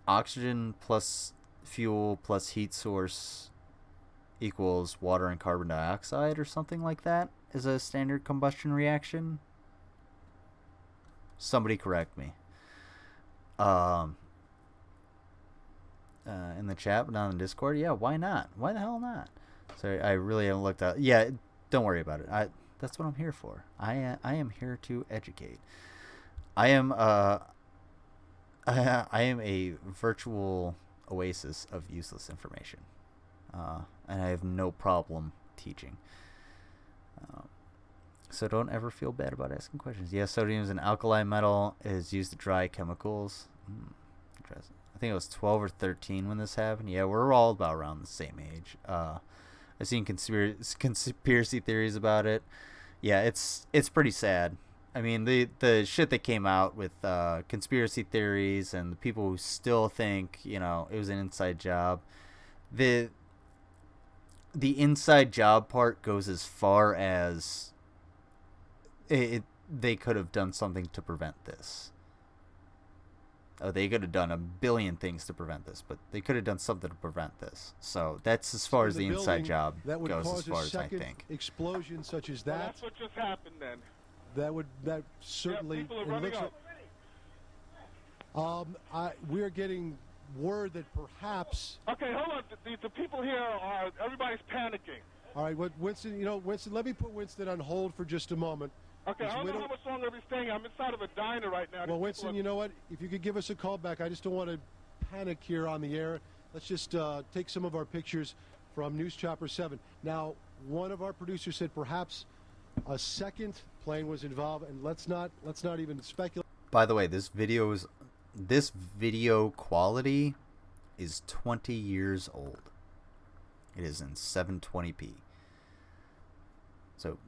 oxygen plus fuel plus heat source equals water and carbon dioxide or something like that is a standard combustion reaction. Somebody correct me. In the chat, but not in Discord. Yeah, why not? Why the hell not? Sorry, I really haven't looked at. Yeah, don't worry about it. That's what I'm here for. I am here to educate. I am a virtual oasis of useless information, and I have no problem teaching. So don't ever feel bad about asking questions. Yes, sodium is an alkali metal. It is used to dry chemicals. Interesting. I think it was 12 or 13 when this happened. Yeah, we're all about around the same age. I've seen conspiracy theories about it. Yeah, it's pretty sad. I mean, the shit that came out with conspiracy theories and the people who still think, it was an inside job. The inside job part goes as far as they could have done something to prevent this. They could have done a billion things to prevent this, but they could have done something to prevent this. So that's as far as the inside job goes, as far as I think. Explosion such as that. Well, that's what just happened then. That certainly. Yeah, people are running up. We're getting word that perhaps. Okay, hold on. The people here are, everybody's panicking. All right, Winston, Winston, let me put Winston on hold for just a moment. Okay, I don't know how much longer we're staying. I'm inside of a diner right now. Well, Winston, you know what? If you could give us a call back, I just don't want to panic here on the air. Let's just take some of our pictures from News Chopper 7. Now, one of our producers said perhaps a second plane was involved, and let's not even speculate. By the way, this video quality is 20 years old. It is in 720p. So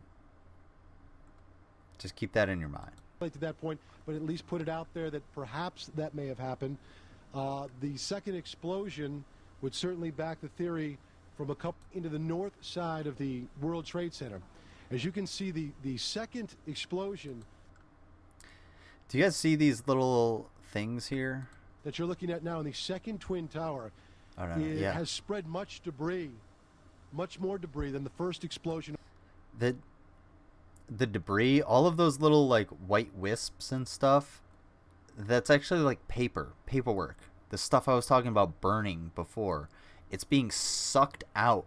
just keep that in your mind. To that point, but at least put it out there that perhaps that may have happened. The second explosion would certainly back the theory from a couple into the north side of the World Trade Center. As you can see, the second explosion. Do you guys see these little things here that you're looking at now in the second Twin Tower? Has spread much more debris than the first explosion. The debris, all of those little like white wisps and stuff, that's actually like paperwork. The stuff I was talking about burning before, it's being sucked out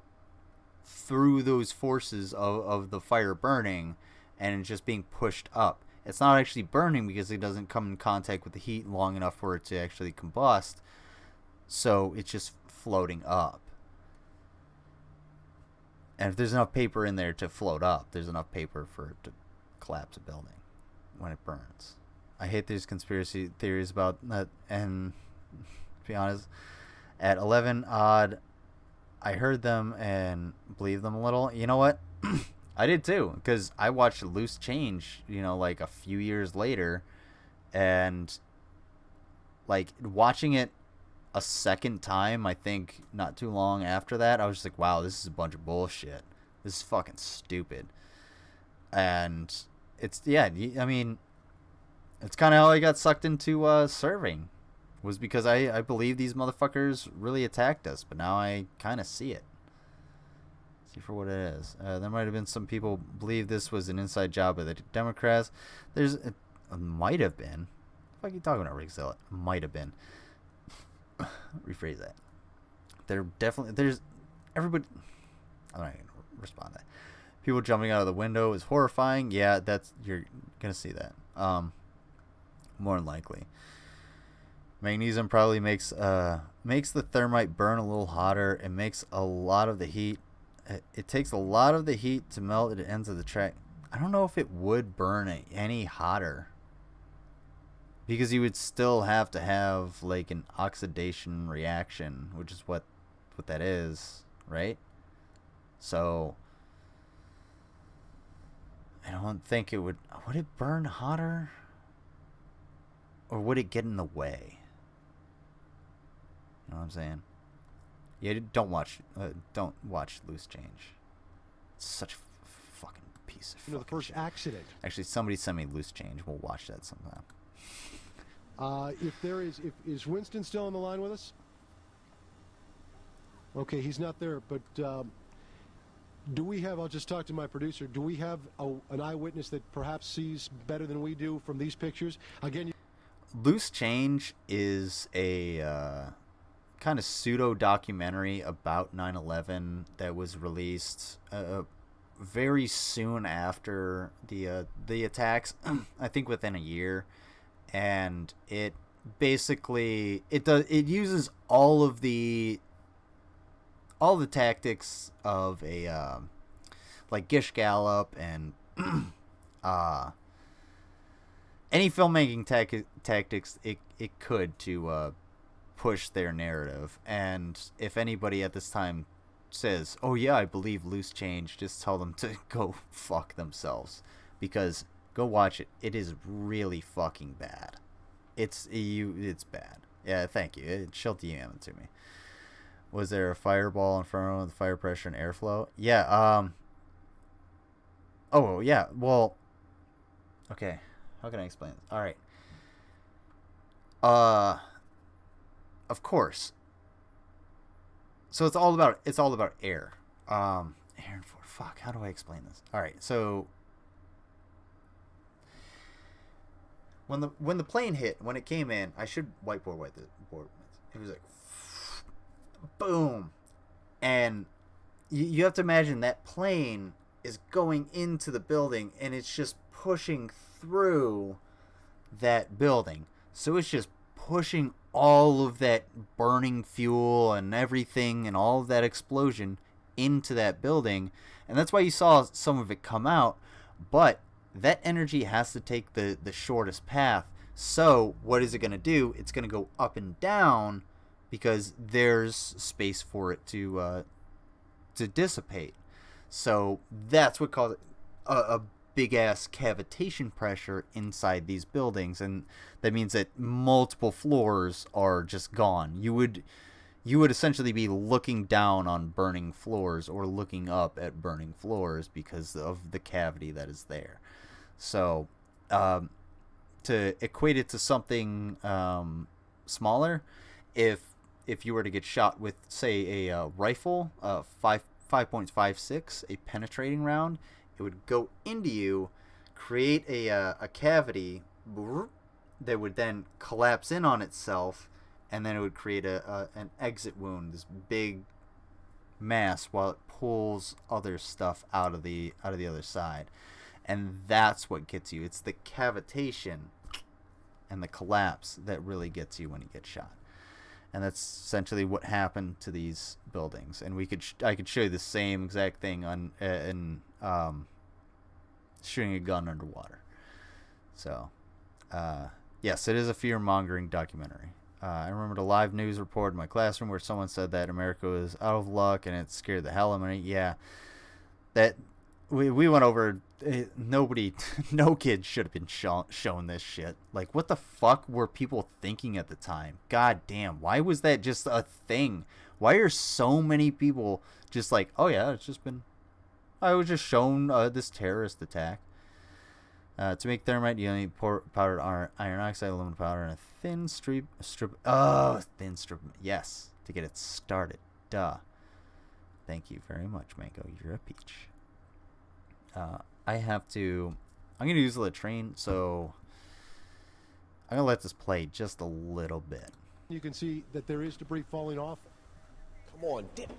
through those forces of the fire burning, and it's just being pushed up. It's not actually burning because it doesn't come in contact with the heat long enough for it to actually combust. So it's just floating up. And if there's enough paper in there to float up, there's enough paper for it to collapse a building when it burns. I hate these conspiracy theories about that. And to be honest, at 11 odd, I heard them and believed them a little. You know what? I did too, because I watched Loose Change, like a few years later, and like watching it a second time, I think not too long after that, I was just like, wow, this is a bunch of bullshit. This is fucking stupid. And it's, yeah, I mean, it's kind of how I got sucked into serving, was because I believe these motherfuckers really attacked us, but now I kind of see it. See for what it is. There might have been some people believe this was an inside job of the Democrats. It might have been. What the fuck are you talking about, Rick Zilla? Might have been. Rephrase that. There's everybody. I'm not gonna respond to that. People jumping out of the window is horrifying. Yeah, you're gonna see that. More than likely. Magnesium probably makes the thermite burn a little hotter. It makes a lot of the heat. It takes a lot of the heat to melt at the ends of the track. I don't know if it would burn any hotter, because you would still have to have like an oxidation reaction, which is what that is, right? So I don't think it would it burn hotter, or would it get in the way? You know what I'm saying? Yeah, don't watch Loose Change. It's such a fucking piece of the first shit. Accident. Actually, somebody send me Loose Change. We'll watch that sometime. Is Winston still on the line with us? Okay, he's not there, but do we have, I'll just talk to my producer, do we have an eyewitness that perhaps sees better than we do from these pictures? Again, Loose Change is a kind of pseudo-documentary about 9/11 that was released very soon after the attacks, I think within a year. And it basically it uses all the tactics of a like Gish Gallop and any filmmaking tactics it could to push their narrative. And if anybody at this time says, "Oh yeah, I believe Loose Change," just tell them to go fuck themselves, because go watch it. It is really fucking bad. It's bad. Yeah, thank you. She'll DM it to me. Was there a fireball in front of the fire pressure and airflow? Yeah. Oh yeah. Well, Okay, how can I explain this? All right. Of course. So it's all about air. Air and force. Fuck. How do I explain this? All right. So when the plane hit, when it came in, I should whiteboard the board. It was like boom, and you have to imagine that plane is going into the building, and it's just pushing through that building. So it's just pushing all of that burning fuel and everything and all of that explosion into that building. And that's why you saw some of it come out. But that energy has to take the shortest path. So what is it going to do? It's going to go up and down because there's space for it to dissipate. So that's what caused a big ass cavitation pressure inside these buildings, and that means that multiple floors are just gone. You would essentially be looking down on burning floors or looking up at burning floors because of the cavity that is there. So to equate it to something smaller, if you were to get shot with, say, a rifle, 5.56, a penetrating round, it would go into you, create a cavity that would then collapse in on itself, and then it would create an exit wound, this big mass, while it pulls other stuff out of the other side. And that's what gets you. It's the cavitation and the collapse that really gets you when you get shot. And that's essentially what happened to these buildings. And I could show you the same exact thing in shooting a gun underwater. So, yes, it is a fear-mongering documentary. I remembered a live news report in my classroom where someone said that America was out of luck and it scared the hell out of me. Yeah, that we went over. No kid should have been shown this shit. Like, what the fuck were people thinking at the time? God damn, why was that just a thing? Why are so many people just like, oh yeah, it's just been, I was just shown this terrorist attack. To make thermite, you need powdered iron oxide, aluminum powder, and a thin strip. Thin strip. Yes, to get it started. Duh. Thank you very much, Mango. You're a peach. I'm going to use the latrine, so I'm going to let this play just a little bit. You can see that there is debris falling off. Come on, dip.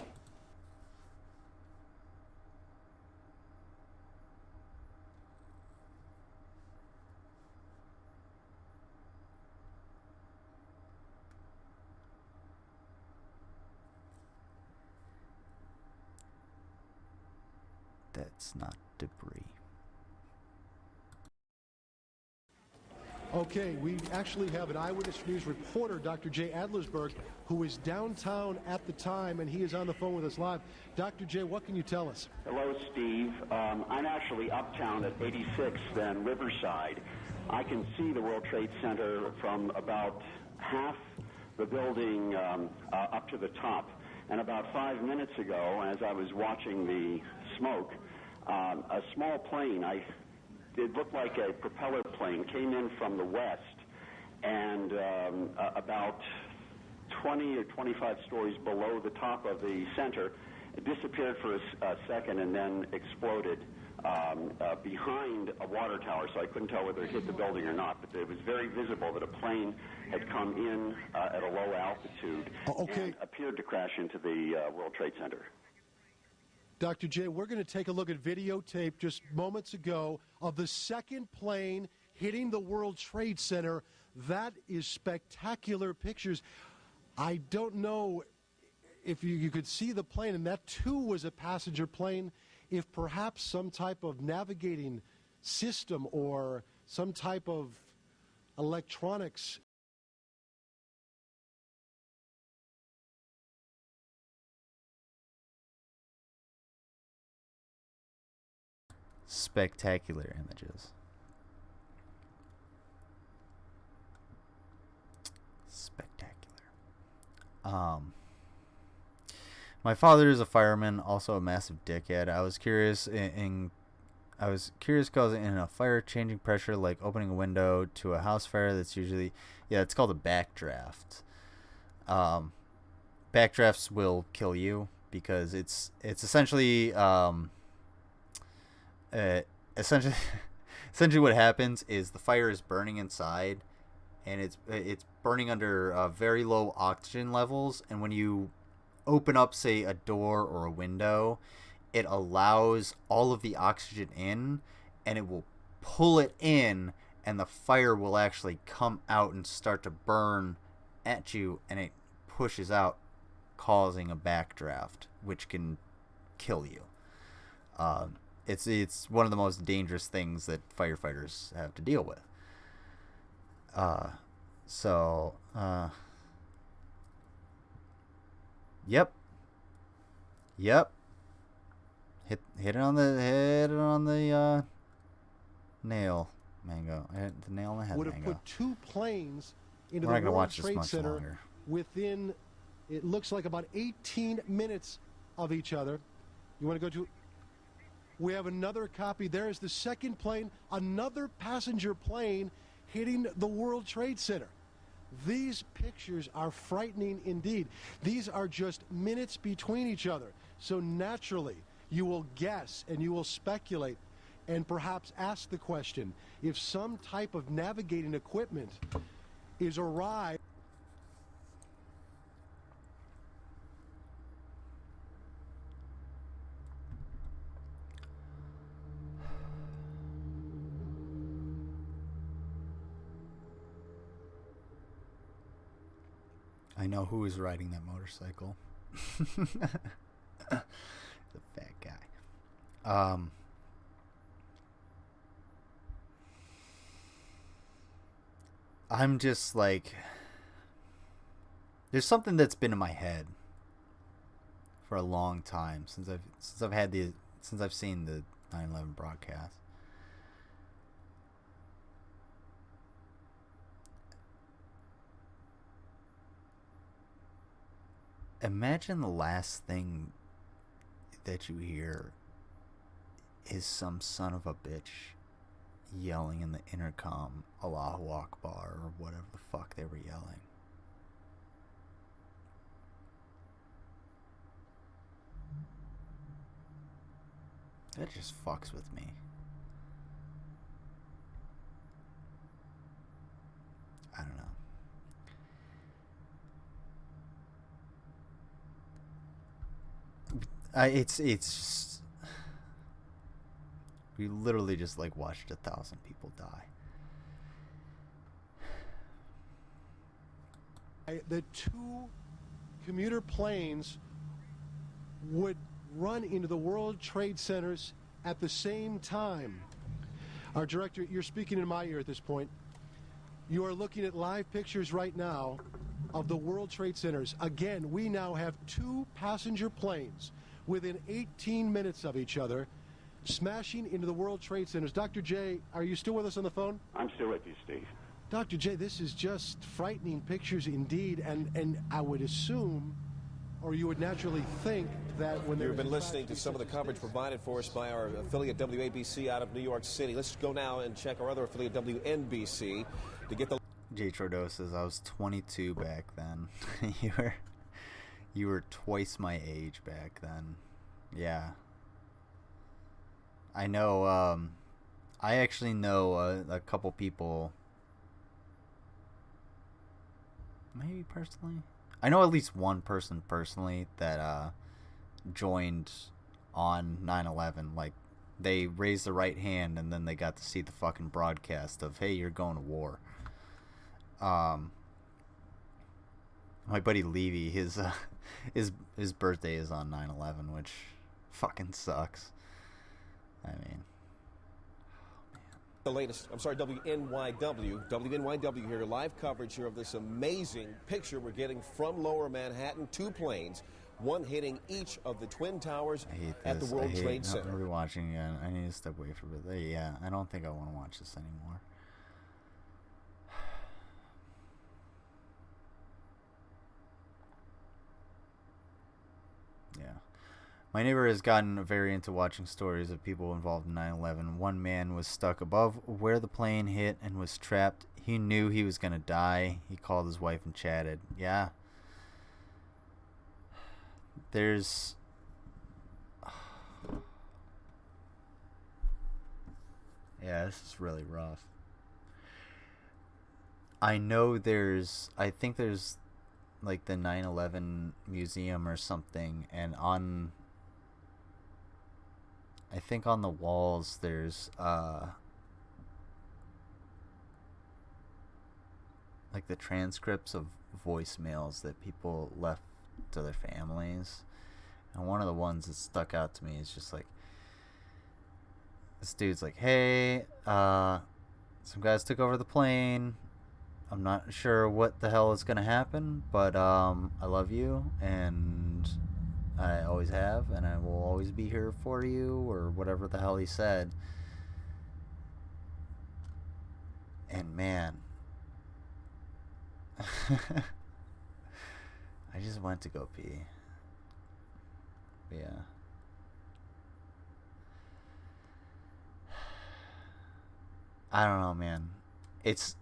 That's not debris. Okay, we actually have an Eyewitness News reporter, Dr. Jay Adlersberg, who is downtown at the time, and he is on the phone with us live. Dr. Jay, what can you tell us? Hello, Steve. I'm actually uptown at 86th and Riverside. I can see the World Trade Center from about half the building up to the top. And about 5 minutes ago, as I was watching the smoke, a small plane, it looked like a propeller plane, came in from the west, and about 20 or 25 stories below the top of the center, it disappeared for a second and then exploded behind a water tower, so I couldn't tell whether it hit the building or not, but it was very visible that a plane had come in at a low altitude and appeared to crash into the World Trade Center. Dr. J, we're going to take a look at videotape just moments ago of the second plane hitting the World Trade Center. That is spectacular pictures. I don't know if you could see the plane, and that too was a passenger plane, if perhaps some type of navigating system or some type of electronics Spectacular images. Spectacular. My father is a fireman, also a massive dickhead. I was curious in I was curious because in a fire, changing pressure like opening a window to a house fire, that's usually, yeah, it's called a backdraft. Backdrafts will kill you because it's essentially essentially essentially what happens is the fire is burning inside, and it's burning under very low oxygen levels, and when you open up, say, a door or a window, it allows all of the oxygen in, and it will pull it in, and the fire will actually come out and start to burn at you, and it pushes out, causing a backdraft, which can kill you. It's one of the most dangerous things that firefighters have to deal with. Yep. Hit it on the nail, Mango. Hit the nail on the head, would have Mango. put two planes into We're not the gonna World watch this Trade much Center longer. within, it looks like about 18 minutes of each other. You want to go to? We have another copy. There is the second plane, another passenger plane hitting the World Trade Center. These pictures are frightening indeed. These are just minutes between each other. So naturally, you will guess and you will speculate and perhaps ask the question, if some type of navigating equipment is awry. I know who is riding that motorcycle. The fat guy. I'm just like, there's something that's been in my head for a long time since I've seen the 9/11 broadcast. Imagine the last thing that you hear is some son of a bitch yelling in the intercom, Allahu Akbar, or whatever the fuck they were yelling. That just fucks with me. I don't know. It's just, we literally just like watched 1,000 people die. The two commuter planes would run into the World Trade Centers at the same time. Our director, you're speaking in my ear at this point. You are looking at live pictures right now of the World Trade Centers. Again, we now have two passenger planes within 18 minutes of each other smashing into the World Trade Centers. Dr. J, are you still with us on the phone? I'm still with you, Steve. Dr. J, this is just frightening pictures indeed, and I would assume, or you would naturally think, that when You've been listening to some of the coverage provided for us by our affiliate WABC out of New York City. Let's go now and check our other affiliate WNBC to get the... J. Trudeau says, I was 22 back then. You were twice my age back then. Yeah. I know, I actually know a couple people, maybe personally. I know at least one person personally that joined on 9/11. Like, they raised the right hand and then they got to see the fucking broadcast of, hey, you're going to war. My buddy Levy, his birthday is on 9/11, which fucking sucks. I mean, The latest, WNYW here, live coverage here of this amazing picture we're getting from Lower Manhattan. Two planes, one hitting each of the Twin Towers at the World Trade Center. I'm rewatching it. I need to step away from it. Yeah, I don't think I want to watch this anymore. Yeah. My neighbor has gotten very into watching stories of people involved in 9/11. One man was stuck above where the plane hit and was trapped. He knew he was going to die. He called his wife and chatted. Yeah. There's... Yeah, this is really rough. I know there's... I think there's like the 9/11 museum or something, and on... I think on the walls there's like the transcripts of voicemails that people left to their families. And one of the ones that stuck out to me is just like, this dude's like, hey, some guys took over the plane. I'm not sure what the hell is gonna happen, but I love you, and I always have, and I will always be here for you, or whatever the hell he said. And man, I just went to go pee. But yeah. I don't know, man. It's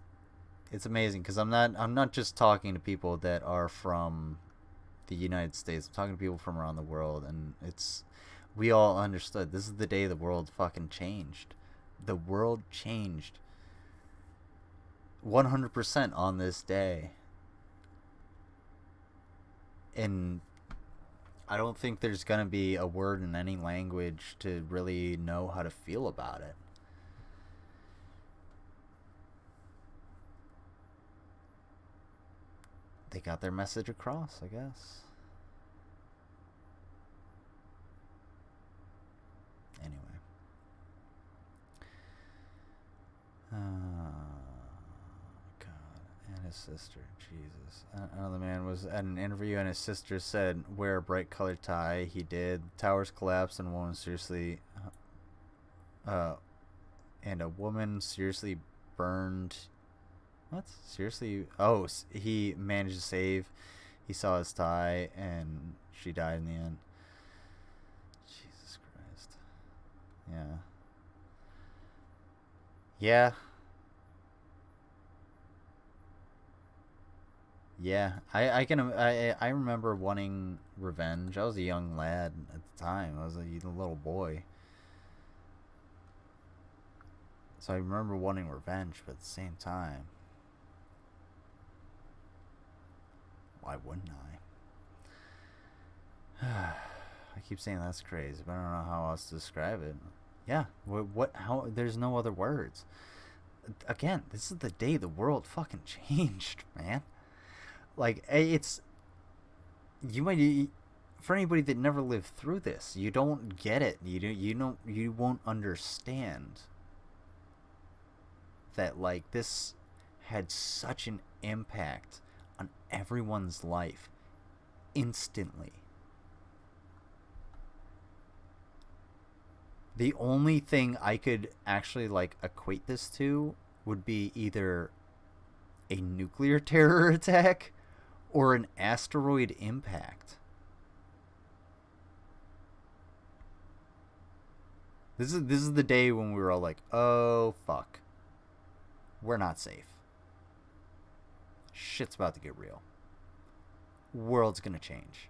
amazing because I'm not just talking to people that are from the United States. I'm talking to people from around the world, and we all understood this is the day the world fucking changed. The world changed 100% on this day. And I don't think there's gonna be a word in any language to really know how to feel about it. They got their message across, I guess. Anyway. God. And his sister. Jesus. Another man was at an interview and his sister said, wear a bright colored tie. He did. Towers collapsed and a woman seriously... and a woman seriously burned... What? Seriously? Oh, he managed to save. He saw his tie, and she died in the end. Jesus Christ. Yeah. Yeah. Yeah. I remember wanting revenge. I was a young lad at the time. I was a little boy. So I remember wanting revenge, but at the same time, why wouldn't I? I keep saying that's crazy, but I don't know how else to describe it. Yeah, how, there's no other words. Again, this is the day the world fucking changed, man. Like, it's... You might... For anybody that never lived through this, you don't get it. You won't understand that, like, this had such an impact on everyone's life instantly. The only thing I could actually like equate this to would be either a nuclear terror attack or an asteroid impact. This is the day when we were all like, oh fuck, we're not safe. Shit's about to get real. World's gonna change.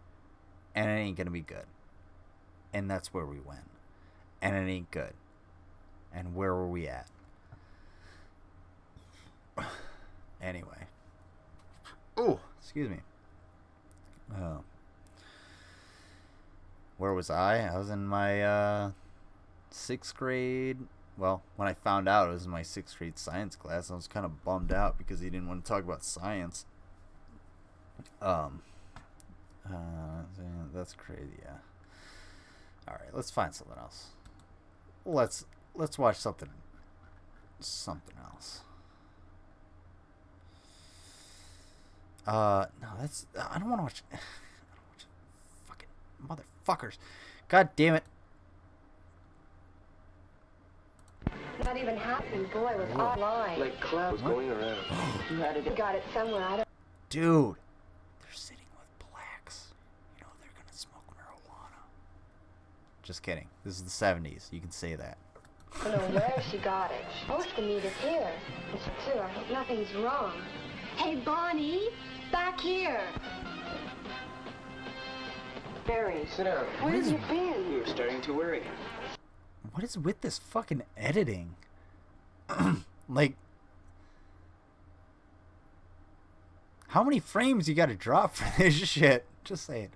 And it ain't gonna be good. And that's where we went. And it ain't good. And where were we at? Anyway. Oh, excuse me. Where was I? I was in my 6th grade. Well, when I found out it was in my 6th grade science class, I was kind of bummed out because he didn't want to talk about science. That's crazy, yeah. Alright, let's find something else. Let's watch something else. No, that's... I don't want to watch... Fucking motherfuckers. God damn it. Not even happening, boy, was online. Like clouds going around. You had it. Got it somewhere. I don't. Dude, they're sitting with blacks. You know they're gonna smoke marijuana. Just kidding. This is the 70s. You can say that. I don't know where she got it. Most of the meat is here. It's clear. I hope nothing's wrong. Hey, Bonnie, back here. Barry, sit down. Where have you been? We were starting to worry. What is with this fucking editing? Like, how many frames you gotta drop for this shit? Just saying.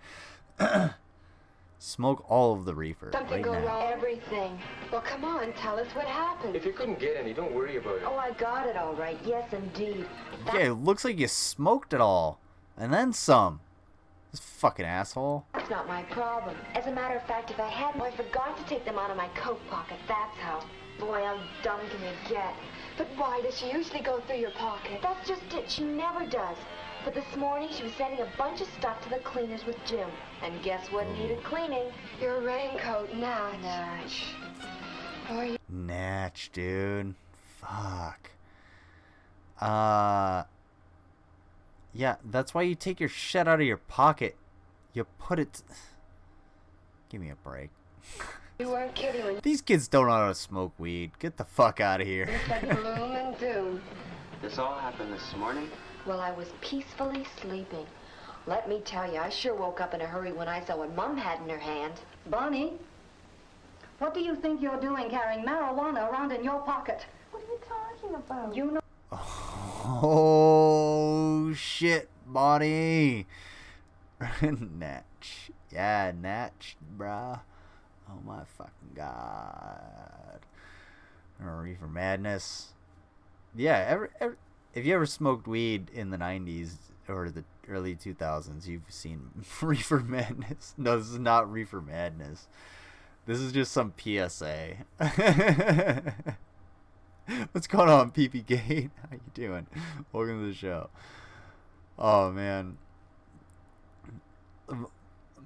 Smoke all of the reefer Something right go now. wrong? Everything. Well, come on, tell us what happened. If you couldn't get any, don't worry about it. Oh, I got it all right. Yes, indeed. Yeah, it looks like you smoked it all. And then some. This fucking asshole. That's not my problem. As a matter of fact, if I hadn't, I forgot to take them out of my coat pocket. That's how. Boy, how dumb can you get? But why does she usually go through your pocket? That's just it. She never does. But this morning, she was sending a bunch of stuff to the cleaners with Jim. And guess what needed cleaning? Your raincoat, Natch. Natch. Oh, you... Natch, dude. Fuck. Yeah, that's why you take your shit out of your pocket. You put it... Give me a break. You weren't kidding when These kids don't know how to smoke weed. Get the fuck out of here. you said gloom and doom. This all happened this morning? Well, I was peacefully sleeping. Let me tell you, I sure woke up in a hurry when I saw what Mom had in her hand. Bonnie, what do you think you're doing carrying marijuana around in your pocket? What are you talking about? You know... Oh, shit, Bonnie. Natch. Yeah, Natch, bruh. Oh, my fucking God. Reefer Madness. Yeah, if you ever smoked weed in the 90s or the early 2000s, you've seen Reefer Madness. No, this is not Reefer Madness. This is just some PSA. What's going on, PP Gate? How you doing? Welcome to the show. Oh, man.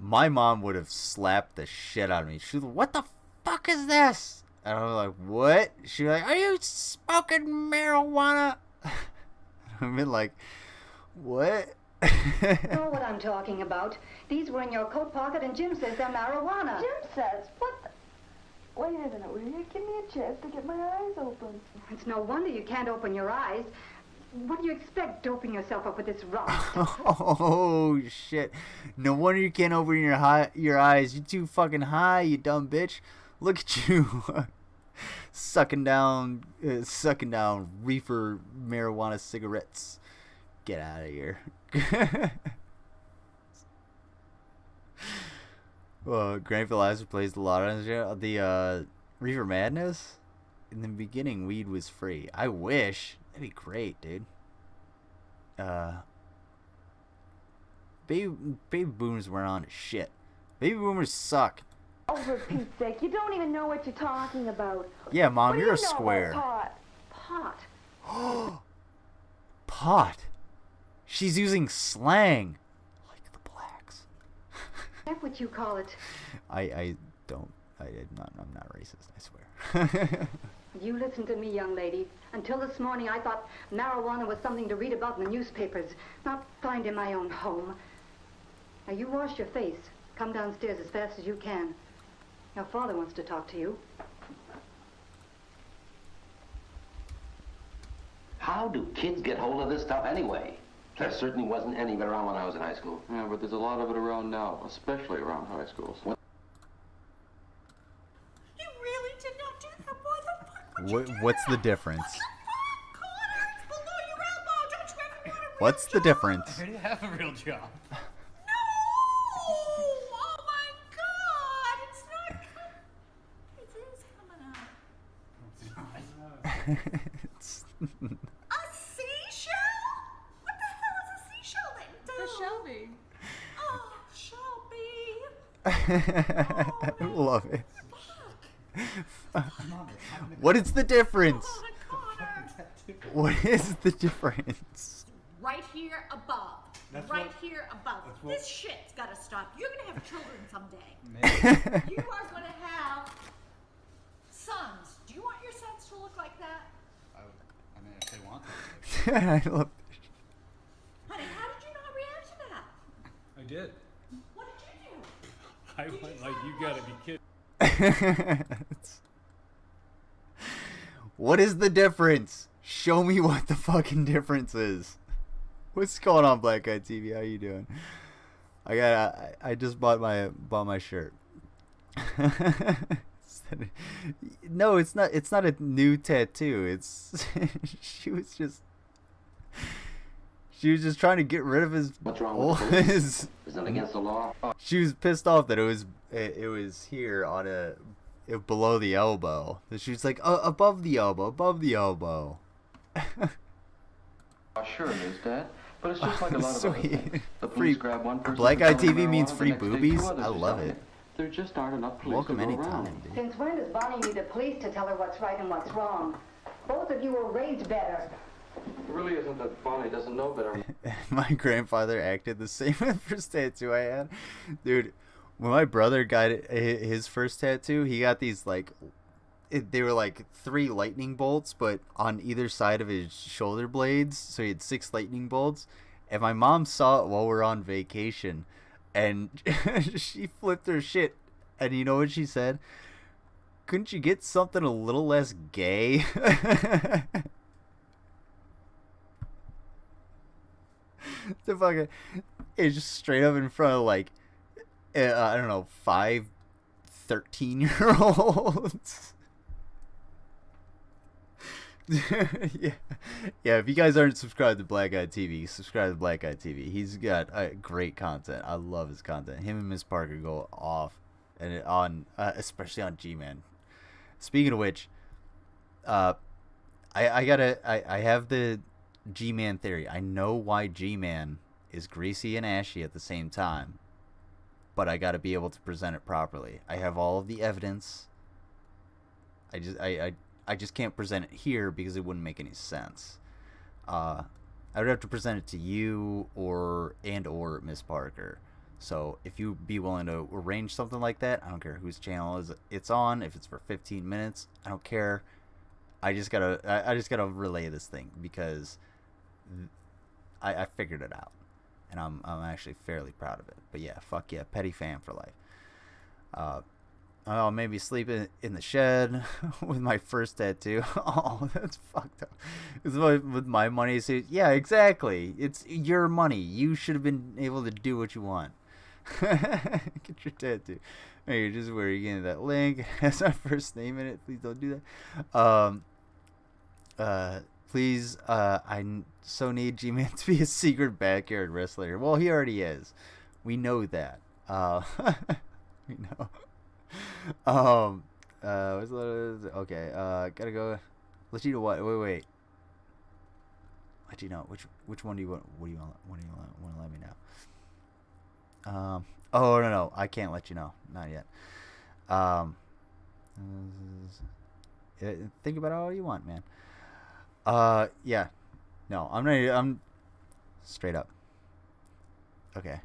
My mom would have slapped the shit out of me. She was like, what the fuck is this? And I was like, what? She was like, are you smoking marijuana? I've been like, what? You know what I'm talking about. These were in your coat pocket, and Jim says they're marijuana. Jim says, what the... Wait a minute, will you give me a chance to get my eyes open? It's no wonder you can't open your eyes. What do you expect, doping yourself up with this rust? Oh, shit. No wonder you can't open your eyes. You're too fucking high, you dumb bitch. Look at you. sucking down reefer marijuana cigarettes. Get out of here. Grand Philosopher plays the lot on the Reefer Madness. In the beginning, weed was free. I wish. That'd be great, dude. Baby boomers weren't on to shit. Baby boomers suck. Oh, for Pete's sake, you don't even know what you're talking about. Yeah, Mom, What do you're a you know square. about pot? Pot. Pot. She's using slang. Like the blacks. That's what you call it. I'm not racist, I swear. You listen to me, young lady. Until this morning, I thought marijuana was something to read about in the newspapers, not find in my own home. Now, you wash your face. Come downstairs as fast as you can. Your father wants to talk to you. How do kids get hold of this stuff anyway? There certainly wasn't any around when I was in high school. Yeah, but there's a lot of it around now, especially around high schools. You really did not do that. Why the fuck would you do What's that? the difference? What the fuck? Connor, it's below your elbow. Don't you ever want a real What's the job? difference? I already have a real job. No! Oh my god! It's not coming. It is coming out. It's A seashell? What the hell is a seashell that does? A Shelby. Oh, Shelby. I love it. What is the difference? Oh, Connor. What is the difference? Right here above. That's right what- here above. that's what- This shit's gotta stop. You're gonna have children someday. You are gonna have sons. Do you want your sons to look like that? I mean, if they want to. I love this. Honey, how did you not react to that? I did. What did you do? I went like, you gotta be kidding. What is the difference? Show me what the fucking difference is. What's going on, Black Guy TV? How you doing? I just bought my shirt. No, it's not a new tattoo. It's she was just trying to get rid of his. What's wrong with his? Is that against the law? She was pissed off that it was here on below the elbow. She was like, above the elbow. Sure it is, Dad. But it's just like a lot of other things. The police grab one person. Black Guy for selling TV means marijuana, free the next day boobies. two others I are love selling it. There just aren't enough police Welcome to go anytime, around. dude. Since when does Bonnie need the police to tell her what's right and what's wrong? Both of you were raised better. It really isn't that Bonnie doesn't know better. My grandfather acted the same with the first tattoo I had. Dude, when my brother got his first tattoo, he got these they were like 3 lightning bolts, but on either side of his shoulder blades. So he had 6 lightning bolts. And my mom saw it while we were on vacation. And she flipped her shit. And you know what she said? Couldn't you get something a little less gay? The fucking, it's just straight up in front of I don't know, 5 13-year-olds. yeah, if you guys aren't subscribed to Black Guy TV, subscribe to Black Guy TV. He's got great content. I love his content. Him and Miss Parker go off, and especially on G-Man. Speaking of which, I have the G-Man theory. I know why G-Man is greasy and ashy at the same time, but I gotta be able to present it properly. I have all of the evidence. I just can't present it here because it wouldn't make any sense. I would have to present it to you or Miss Parker. So if you'd be willing to arrange something like that, I don't care whose channel it's on. If it's for 15 minutes, I don't care. I just gotta relay this thing because I figured it out, and I'm actually fairly proud of it. But yeah, fuck yeah, petty fan for life. I'll maybe sleep in the shed with my first tattoo. Oh, that's fucked up. It's with my money. So yeah, exactly. It's your money. You should have been able to do what you want. Get your tattoo. Hey, just where you getting that link? It has my first name in it. Please don't do that. Please, I so need G-Man to be a secret backyard wrestler. Well, he already is. We know that. We know. Okay, gotta go. Let you know what? Wait. Let you know which one do you want? What do you want to let me know? Oh no, I can't let you know. Not yet. Think about it all you want, man. Yeah. No, I'm not. I'm straight up. Okay.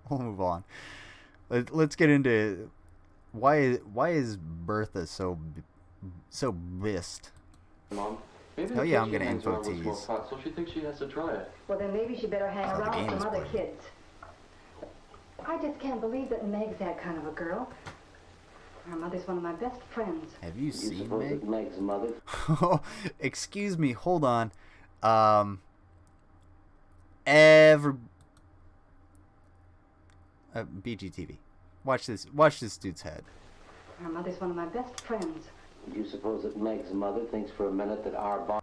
We'll move on. Let's get into why is Bertha so pissed? Mom, maybe oh yeah, I'm gonna info tease. So she thinks she has to try it. Well, then maybe she better hang around with some other kids. I just can't believe that Meg's that kind of a girl. Her mother's one of my best friends. Have you seen Meg? Meg's mother? Excuse me, hold on. BGTV. Watch this dude's head. Her mother's one of my best friends. Do you suppose that Meg's mother thinks for a minute that our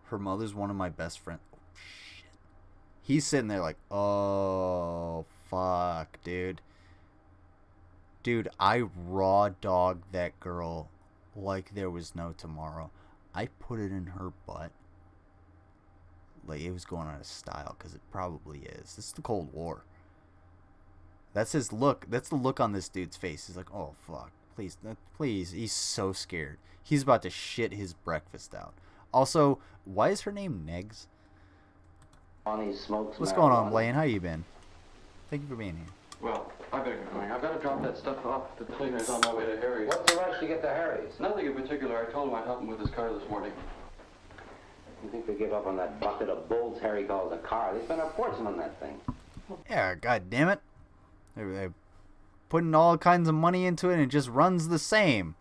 Her mother's one of my best friends. Oh, shit. He's sitting there like, oh, fuck, dude. Dude, I raw dogged that girl like there was no tomorrow. I put it in her butt. Like, it was going out of style, because it probably is. This is the Cold War. That's his look. That's the look on this dude's face. He's like, oh, fuck. Please, please. He's so scared. He's about to shit his breakfast out. Also, why is her name Negs? What's going on, Blaine? How you been? Thank you for being here. Well, I better get going. I've got to drop that stuff off to the cleaners on my way to Harry's. What's the rush to get to Harry's? Nothing in particular. I told him I'd help him with his car this morning. You think they give up on that bucket of bulls Harry calls a car? They spent a fortune on that thing. Yeah, god damn it. They putting all kinds of money into it and it just runs the same.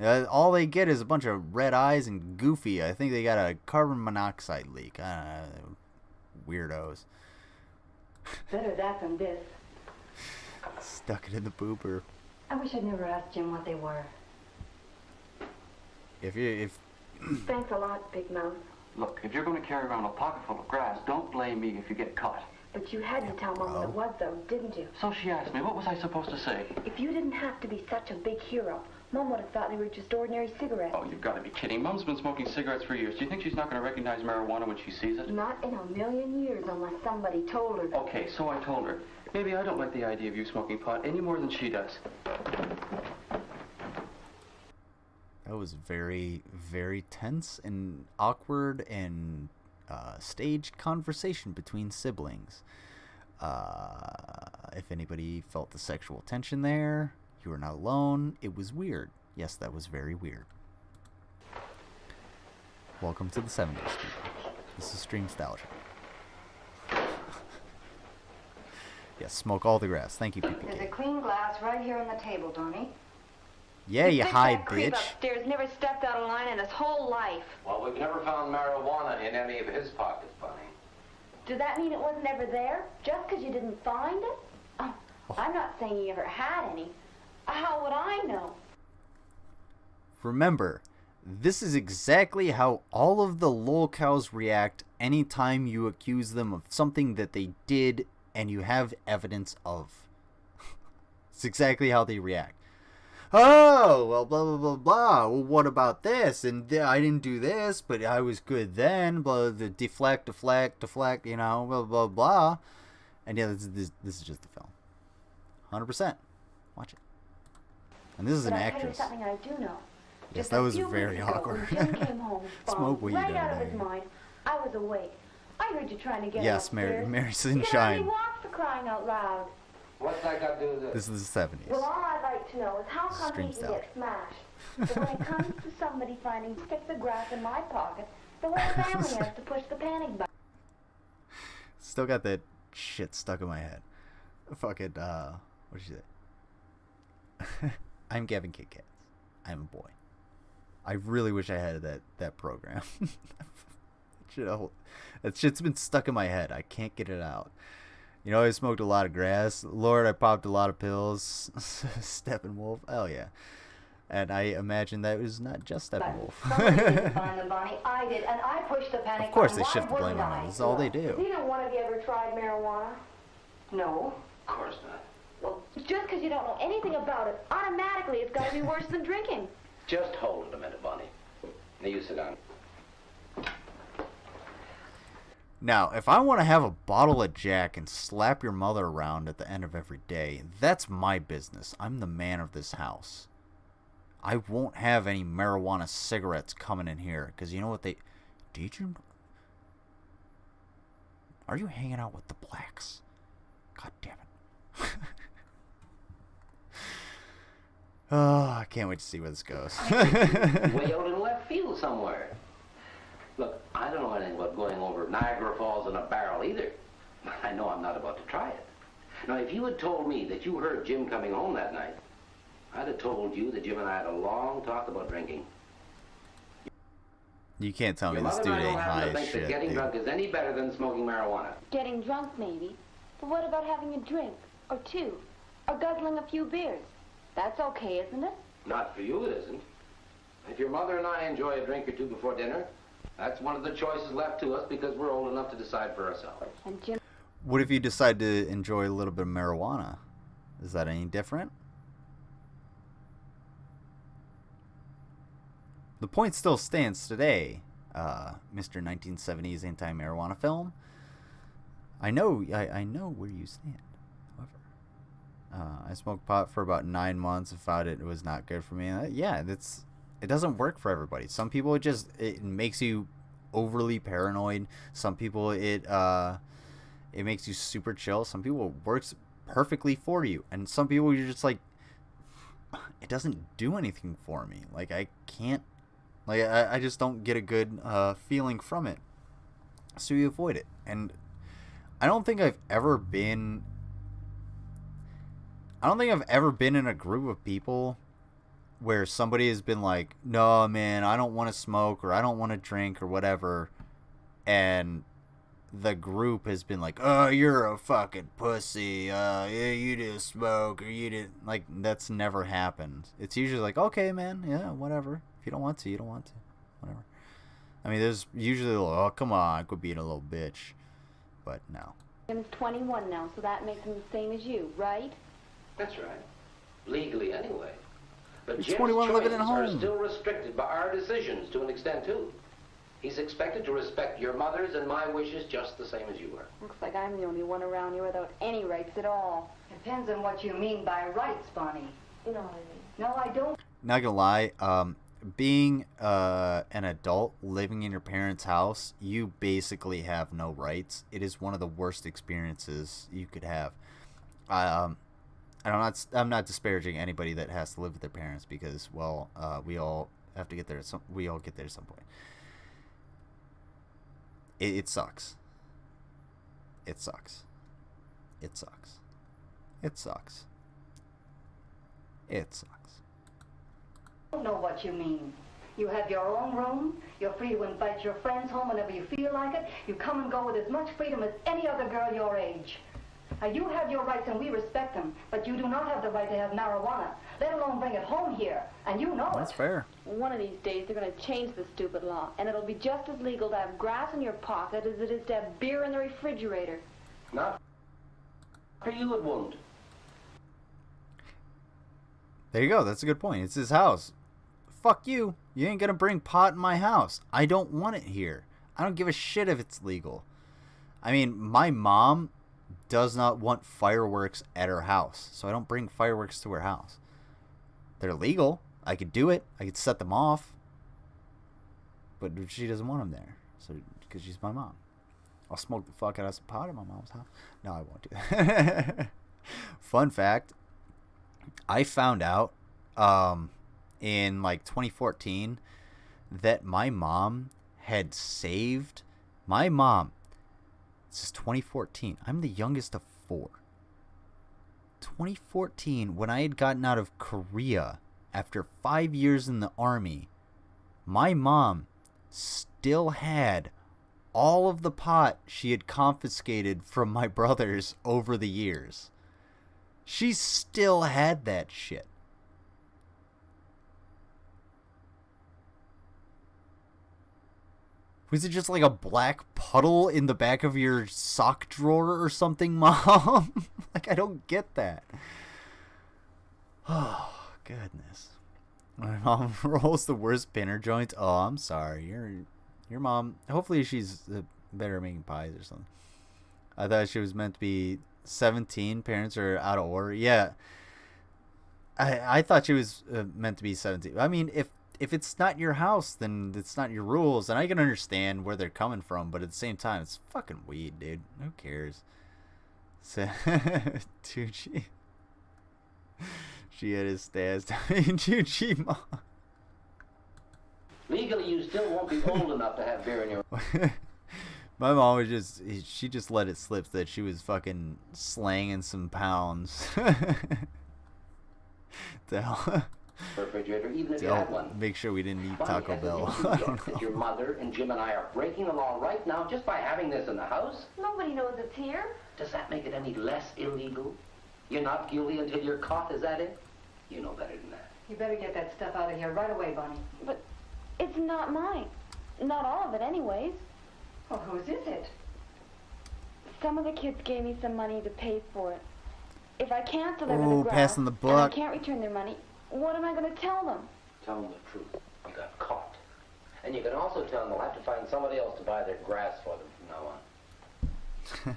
All they get is a bunch of red eyes and goofy. I think they got a carbon monoxide leak. Weirdos. Better that than this. Stuck it in the pooper. I wish I'd never asked Jim what they were. If Thanks a lot, Big Mouth. Look, if you're going to carry around a pocket full of grass, don't blame me if you get caught. But you had to tell Mom what it was, though, didn't you? So she asked me, what was I supposed to say? If you didn't have to be such a big hero, Mom would have thought they were just ordinary cigarettes. Oh, you've got to be kidding. Mom's been smoking cigarettes for years. Do you think she's not going to recognize marijuana when she sees it? Not in a million years, unless somebody told her. Okay, so I told her. Maybe I don't like the idea of you smoking pot any more than she does. That was very, very tense and awkward and staged conversation between siblings. If anybody felt the sexual tension there, you were not alone. It was weird. Yes, that was very weird. Welcome to the 70s, people. This is Streamstalgia. Yes, smoke all the grass. Thank you, people. There's a clean glass right here on the table, Donnie. Yeah, you high Creep bitch. upstairs never stepped out of line in his whole life. Well, we've never found marijuana in any of his pockets, Bunny. Does that mean it wasn't ever there? Just because you didn't find it? Oh, I'm not saying he ever had any. How would I know? Remember, this is exactly how all of the lolcows react anytime you accuse them of something that they did and you have evidence of. It's exactly how they react. Oh, well, blah, blah, blah, blah. Well, what about this? And I didn't do this, but I was good then. Blah, the deflect, you know, blah, blah, blah. And yeah, this is just the film. 100%. Watch it. And this is an actress. I'll tell you something I do know. Yes, that was very awkward. Jim came home, Smoke weed right every out of day. his mind. I was awake. I heard you trying to get Yes, him Mary upstairs. Sunshine. He walks for crying out loud. What's that got to do with This is the 70s. Well, all I'd like to know is how come he can Streamstalgia. get smashed? But when it comes to somebody finding sticks of grass in my pocket, the whole family has to push the panic button. Still got that shit stuck in my head. Fucking, what did you say? I'm Gavin Kit Kats. I'm a boy. I really wish I had that program. That shit's been stuck in my head. I can't get it out. You know, I smoked a lot of grass. Lord, I popped a lot of pills. Steppenwolf. Oh, yeah. And I imagine that was not just Steppenwolf. Somebody didn't find them, Bonnie. I did, and I pushed the panic Of course, button. they shift the Why blame wouldn't on I? me. That's all they do. Has either one of you ever tried marijuana? No. Of course not. Well, just because you don't know anything about it, automatically it's got to be worse than drinking. Just hold it a minute, Bunny. Now you sit down. Now, if I want to have a bottle of Jack and slap your mother around at the end of every day, that's my business. I'm the man of this house. I won't have any marijuana cigarettes coming in here, because you know what they... Did you... Are you hanging out with the blacks? God damn it. Oh, I can't wait to see where this goes. Way out in left field somewhere. Look, I don't know anything about going over Niagara Falls in a barrel either. I know I'm not about to try it. Now, if you had told me that you heard Jim coming home that night, I'd have told you that Jim and I had a long talk about drinking. You can't tell me Your this mother dude and I ain't don't happen high to as think that shit, getting dude. drunk is any better than smoking marijuana. Getting drunk, maybe. But what about having a drink, or two, or guzzling a few beers? That's okay, isn't it? Not for you, it isn't. If your mother and I enjoy a drink or two before dinner, that's one of the choices left to us because we're old enough to decide for ourselves. And Jim... What if you decide to enjoy a little bit of marijuana? Is that any different? The point still stands today, Mr. 1970s anti-marijuana film. I know where you stand. However, I smoked pot for about 9 months and found it was not good for me. Yeah, it doesn't work for everybody. Some people it makes you overly paranoid. Some people it makes you super chill. Some people it works perfectly for you, and some people you're just like, it doesn't do anything for me. Like I can't, like I just don't get a good feeling from it. So you avoid it. And I don't think I've ever been I don't think I've ever been in a group of people where somebody has been like, no, man, I don't want to smoke or I don't want to drink or whatever. And the group has been like, oh, you're a fucking pussy. Yeah, you didn't smoke or you didn't. Like, that's never happened. It's usually like, okay, man, yeah, whatever. If you don't want to, you don't want to. Whatever. I mean, there's usually, oh, come on, quit being a little bitch. But no. I'm 21 now, so that makes him the same as you, right? That's right. Legally, anyway. But He's Jim's 21 living at choices home. are still restricted by our decisions to an extent, too. He's expected to respect your mother's and my wishes just the same as you are. Looks like I'm the only one around here without any rights at all. Depends on what you mean by rights, Bonnie. You know what I mean? No, I don't. Not gonna lie, being an adult living in your parents' house, you basically have no rights. It is one of the worst experiences you could have. I'm not disparaging anybody that has to live with their parents because, well, we all have to get there. We all get there at some point. It sucks. It sucks. It sucks. It sucks. It sucks. I don't know what you mean. You have your own room. You're free to invite your friends home whenever you feel like it. You come and go with as much freedom as any other girl your age. Now, you have your rights and we respect them, but you do not have the right to have marijuana, let alone bring it home here, and you know That's fair. One of these days, they're going to change the stupid law, and it'll be just as legal to have grass in your pocket as it is to have beer in the refrigerator. Not for you, it won't. There you go. That's a good point. It's his house. Fuck you. You ain't gonna bring pot in my house. I don't want it here. I don't give a shit if it's legal. I mean, my mom does not want fireworks at her house, so I don't bring fireworks to her house. They're legal. I could do it. I could set them off. But she doesn't want them there, so because she's my mom. I'll smoke the fuck out of some pot at my mom's house. No, I won't do that. Fun fact. I found out in like 2014 that my mom had saved my mom. This is 2014. I'm the youngest of 4. 2014, when I had gotten out of Korea after 5 years in the army, my mom still had all of the pot she had confiscated from my brothers over the years. She still had that shit. Was it just like a black puddle in the back of your sock drawer or something, Mom? Like, I don't get that. Oh, goodness. My mom rolls the worst pinner joints. Oh, I'm sorry. Your mom, hopefully she's better at making pies or something. I thought she was meant to be 17. Parents are out of order. Yeah. I thought she was meant to be 17. I mean, if it's not your house, then it's not your rules. And I can understand where they're coming from, but at the same time, it's fucking weed, dude. Who cares? So, Tucci. She had his stats. Tucci, Mom. Legally, you still won't be old enough to have beer in your... My mom was she just let it slip that she was fucking slanging some pounds. To hell. Refrigerator, even if you had one. Make sure we didn't eat Bonnie, Taco Bell. I don't know. That your mother and Jim and I are breaking the law right now just by having this in the house? Nobody knows it's here. Does that make it any less illegal? You're not guilty until you're caught, is that it? You know better than that. You better get that stuff out of here right away, Bonnie. But it's not mine. Not all of it, anyways. Well, whose is it? Some of the kids gave me some money to pay for it. If I can't deliver the grass, passing the and buck. I can't return their money, what am I going to tell them? Tell them the truth. You got caught. And you can also tell them they'll have to find somebody else to buy their grass for them from now on.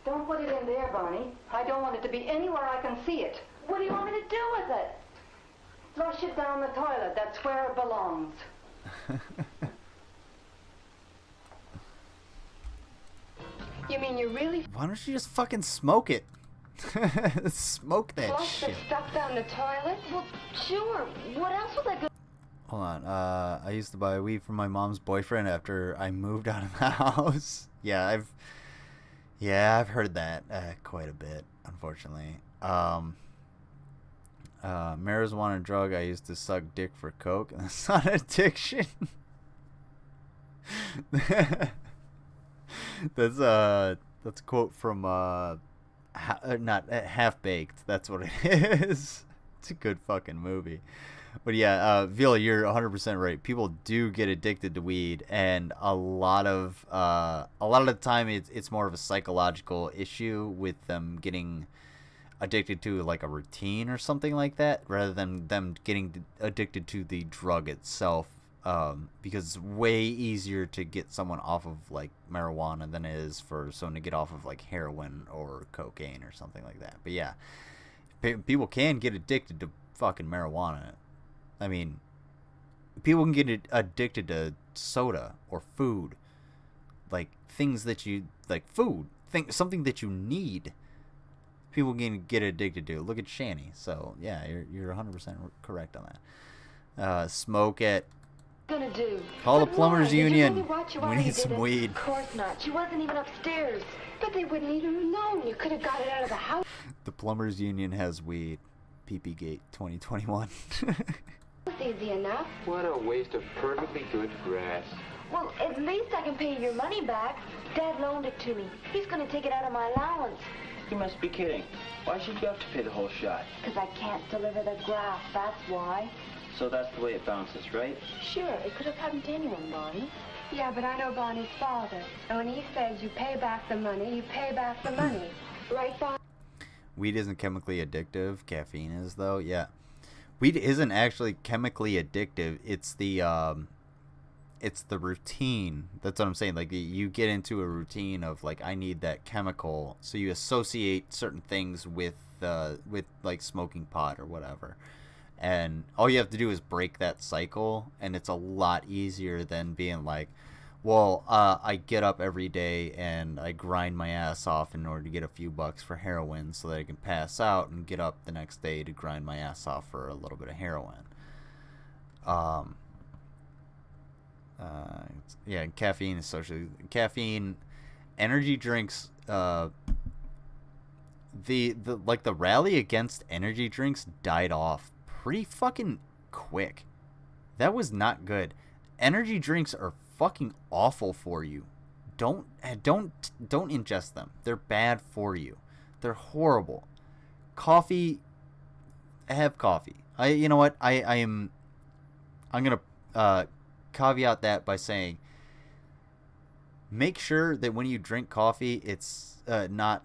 Don't put it in there, Bonnie. I don't want it to be anywhere I can see it. What do you want me to do with it? Flush it down the toilet. That's where it belongs. You mean you really... Why don't you just fucking smoke it? Smoke that flush shit. the stuff down the toilet? Well, sure. What else was I going... hold on. I used to buy weed from my mom's boyfriend after I moved out of the house. Yeah, I've heard that quite a bit, unfortunately. Marijuana drug. I used to suck dick for coke, and that's not addiction. That's a quote from not Half Baked. That's what it is. It's a good fucking movie. But yeah, Vila, you're 100% right. People do get addicted to weed, and a lot of the time it's more of a psychological issue with them getting addicted to like a routine or something like that, rather than them getting addicted to the drug itself. Because it's way easier to get someone off of like marijuana than it is for someone to get off of like heroin or cocaine or something like that. But yeah, people can get addicted to fucking marijuana. I mean, people can get addicted to soda or food, like things that you like, something that you need. People can get addicted to. Look at Shani. So yeah, you're 100% correct on that. Smoke at. Gonna do? Call the But plumbers why? Did you union. really watch her We while you need did some it? weed. Of course not. She wasn't even upstairs. But they wouldn't even have known. You could have got it out of the house. The plumbers union has weed. PP Gate 2021. It's easy enough. What a waste of perfectly good grass. Well, at least I can pay you your money back. Dad loaned it to me. He's gonna take it out of my allowance. You must be kidding. Why should you have to pay the whole shot? Because I can't deliver the grass, that's why. So that's the way it bounces, right? Sure, it could have happened to anyone, Bonnie. Yeah, but I know Bonnie's father. And when he says you pay back the money, you pay back the money. Right, Bonnie? Weed isn't chemically addictive. Caffeine is, though. Yeah. Weed isn't actually chemically addictive. It's the routine. That's what I'm saying. Like, you get into a routine of, like, I need that chemical. So you associate certain things with like, smoking pot or whatever. And all you have to do is break that cycle, and it's a lot easier than being like, well, I get up every day and I grind my ass off in order to get a few bucks for heroin so that I can pass out and get up the next day to grind my ass off for a little bit of heroin. Yeah, caffeine is socially... Caffeine, energy drinks, the rally against energy drinks died off pretty fucking quick. That was not good. Energy drinks are fucking awful for you. Don't ingest them. They're bad for you. They're horrible. Coffee, have coffee. You know what? I'm gonna caveat that by saying, make sure that when you drink coffee, it's not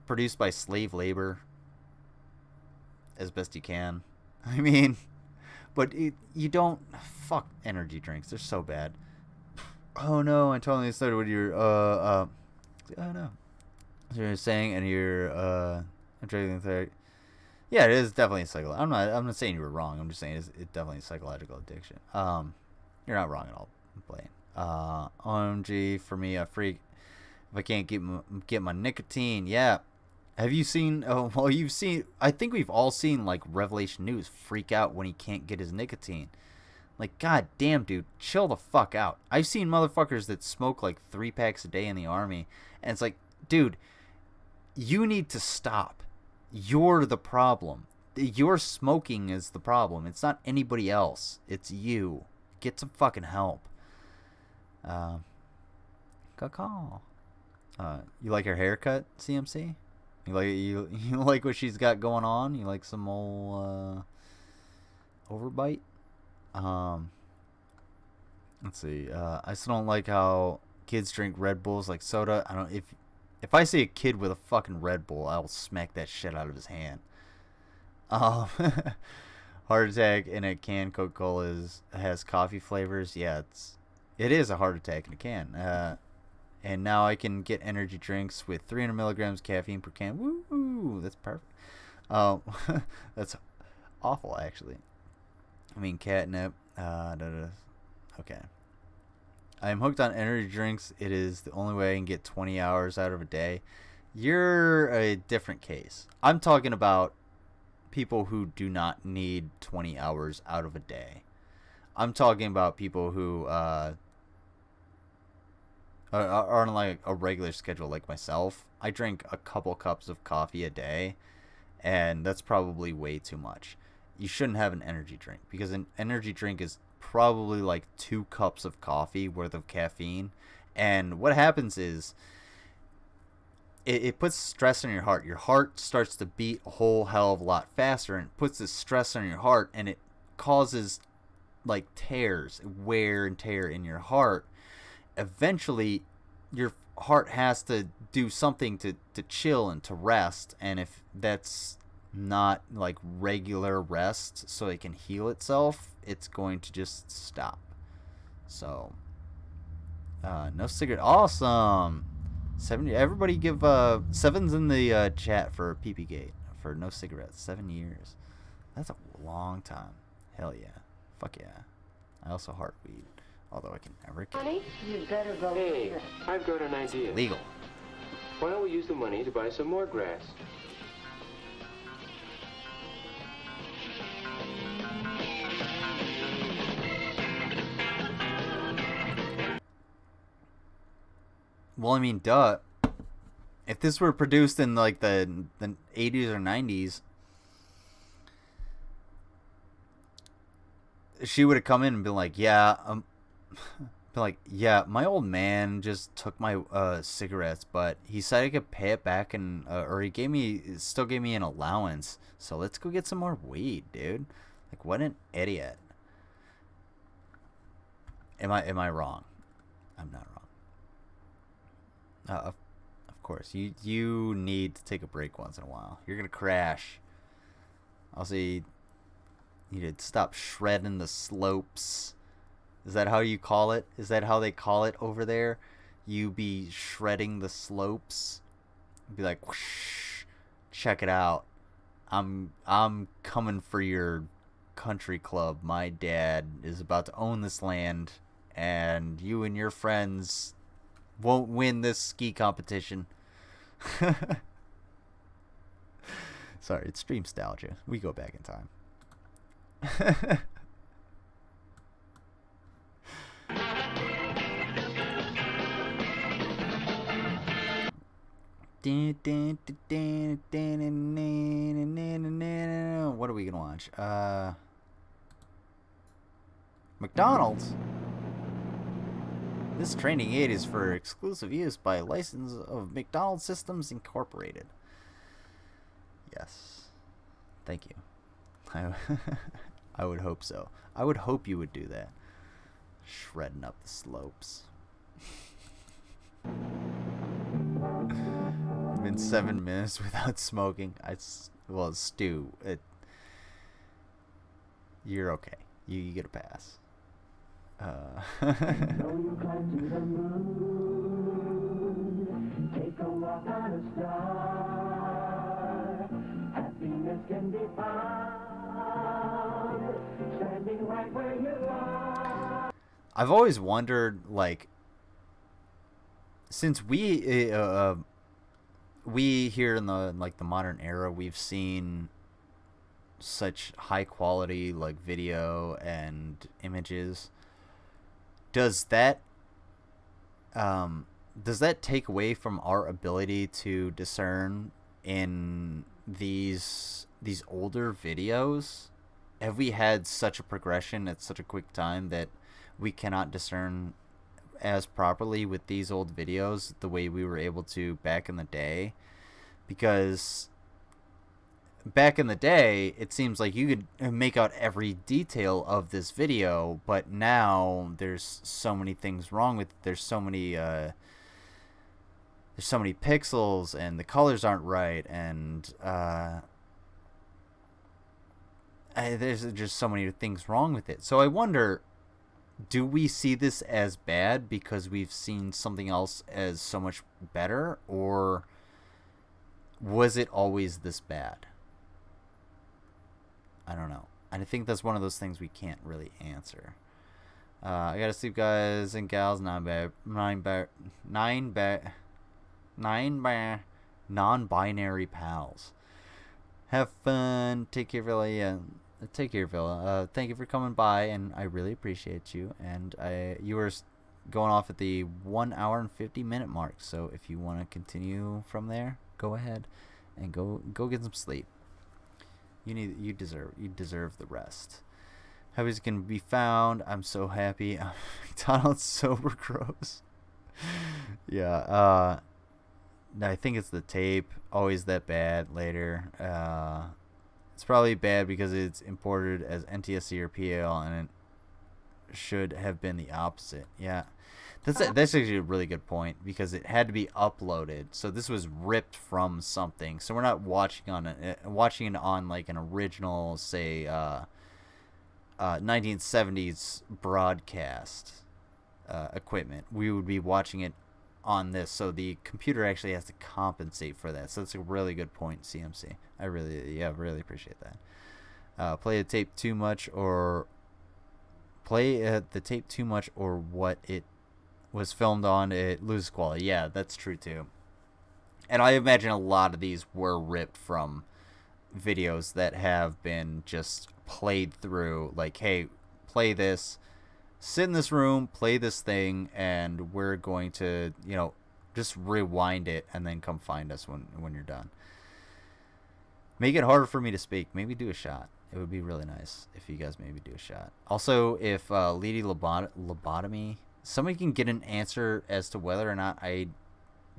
produced by slave labor as best you can. I mean, but you don't... Fuck energy drinks. They're so bad. Oh no, I totally started with your, oh no. So you're saying, and you're, I'm trying to think. Yeah, it is definitely a psychological... I'm not saying you were wrong. I'm just saying it's definitely a psychological addiction. You're not wrong at all. I'm playing. OMG, for me, a freak. If I can't get my nicotine, yeah. Have you seen... Oh, well, you've seen... I think we've all seen, like, Revelation News freak out when he can't get his nicotine. Like, god damn, dude, chill the fuck out. I've seen motherfuckers that smoke, like, 3 packs a day in the Army, and it's like, dude, you need to stop. You're the problem. Your smoking is the problem. It's not anybody else. It's you. Get some fucking help. Caw. You like her haircut, CMC? You like what she's got going on? You like some old overbite? Let's see. I still don't like how kids drink Red Bulls like soda. I don't. If I see a kid with a fucking Red Bull, I will smack that shit out of his hand. Heart attack in a can. Coca-Cola has coffee flavors. Yeah, it is a heart attack in a can. And now I can get energy drinks with 300 milligrams caffeine per can. Woo! That's perfect. That's awful, actually. I mean, catnip. Okay. I am hooked on energy drinks. It is the only way I can get 20 hours out of a day. You're a different case. I'm talking about people who do not need 20 hours out of a day. I'm talking about people who are on like a regular schedule like myself. I drink a couple cups of coffee a day, and that's probably way too much. You shouldn't have an energy drink, because an energy drink is probably like 2 cups of coffee worth of caffeine. And what happens is it puts stress on your heart. Your heart starts to beat a whole hell of a lot faster, and it puts this stress on your heart, and it causes like tears, wear and tear in your heart. Eventually your heart has to do something to chill and to rest, and if that's not like regular rest so it can heal itself, it's going to just stop. So no cigarette. Awesome. 70. Everybody give 7s in the chat for PP Gate for no cigarettes. 7 years. That's a long time. Hell yeah. Fuck yeah. I also heart weed, although I can never get Honey, you better go. Hey, I've got an idea. Legal. Why don't we use the money to buy some more grass? Well, I mean, duh. If this were produced in like the 80s or 90s, she would have come in and been like, yeah, my old man just took my cigarettes, but he said I could pay it back, and or he still gave me an allowance, so let's go get some more weed, dude. Like, what an idiot. Am I wrong? I'm not wrong. Of course, you need to take a break once in a while. You're gonna crash. Also, you need to stop shredding the slopes. Is that how you call it? Is that how they call it over there? You be shredding the slopes. Be like, whoosh, check it out. I'm coming for your country club. My dad is about to own this land, and you and your friends won't win this ski competition. Sorry, it's Streamstalgia. We go back in time. What are we gonna watch? McDonald's. This training aid is for exclusive use by license of McDonald's Systems Incorporated. Yes. Thank you. I would hope so. I would hope you would do that. Shredding up the slopes. Been 7 minutes without smoking. Well, Stu, you're okay. You get a pass. Take a walk on a star. Happiness can be found standing right where you are. I've always wondered, like, since we here in the modern era, we've seen such high quality like video and images. Does that take away from our ability to discern in these older videos? Have we had such a progression at such a quick time that we cannot discern as properly with these old videos the way we were able to back in the day? Because back in the day, it seems like you could make out every detail of this video, but now there's so many things wrong with it. There's so many pixels, and the colors aren't right, and there's just so many things wrong with it. So I wonder, do we see this as bad because we've seen something else as so much better, or was it always this bad? I don't know. And I think that's one of those things we can't really answer. I gotta sleep, guys and gals. Non-binary pals. Have fun. Take care, really. take care, Villa. Thank you for coming by, and I really appreciate you. And you were going off at the 1 hour and 50-minute mark. So if you want to continue from there, go ahead and go get some sleep. You deserve the rest. How is it gonna be found? I'm so happy. McDonald's sober gross. Yeah. I think it's the tape. Always that bad later. It's probably bad because it's imported as NTSC or PAL, and it should have been the opposite. Yeah. That's actually a really good point, because it had to be uploaded. So this was ripped from something. So we're not watching it on like an original, say, 1970s broadcast equipment. We would be watching it on this, so the computer actually has to compensate for that. So that's a really good point, CMC. I really appreciate that. Play the tape too much, or what it was filmed on, it loses quality. Yeah, that's true too. And I imagine a lot of these were ripped from videos that have been just played through, like, hey, play this, sit in this room, play this thing, and we're going to, just rewind it and then come find us when you're done. Make it harder for me to speak. Maybe do a shot. It would be really nice if you guys maybe do a shot. Also, if Lady Lobotomy, somebody can get an answer as to whether or not I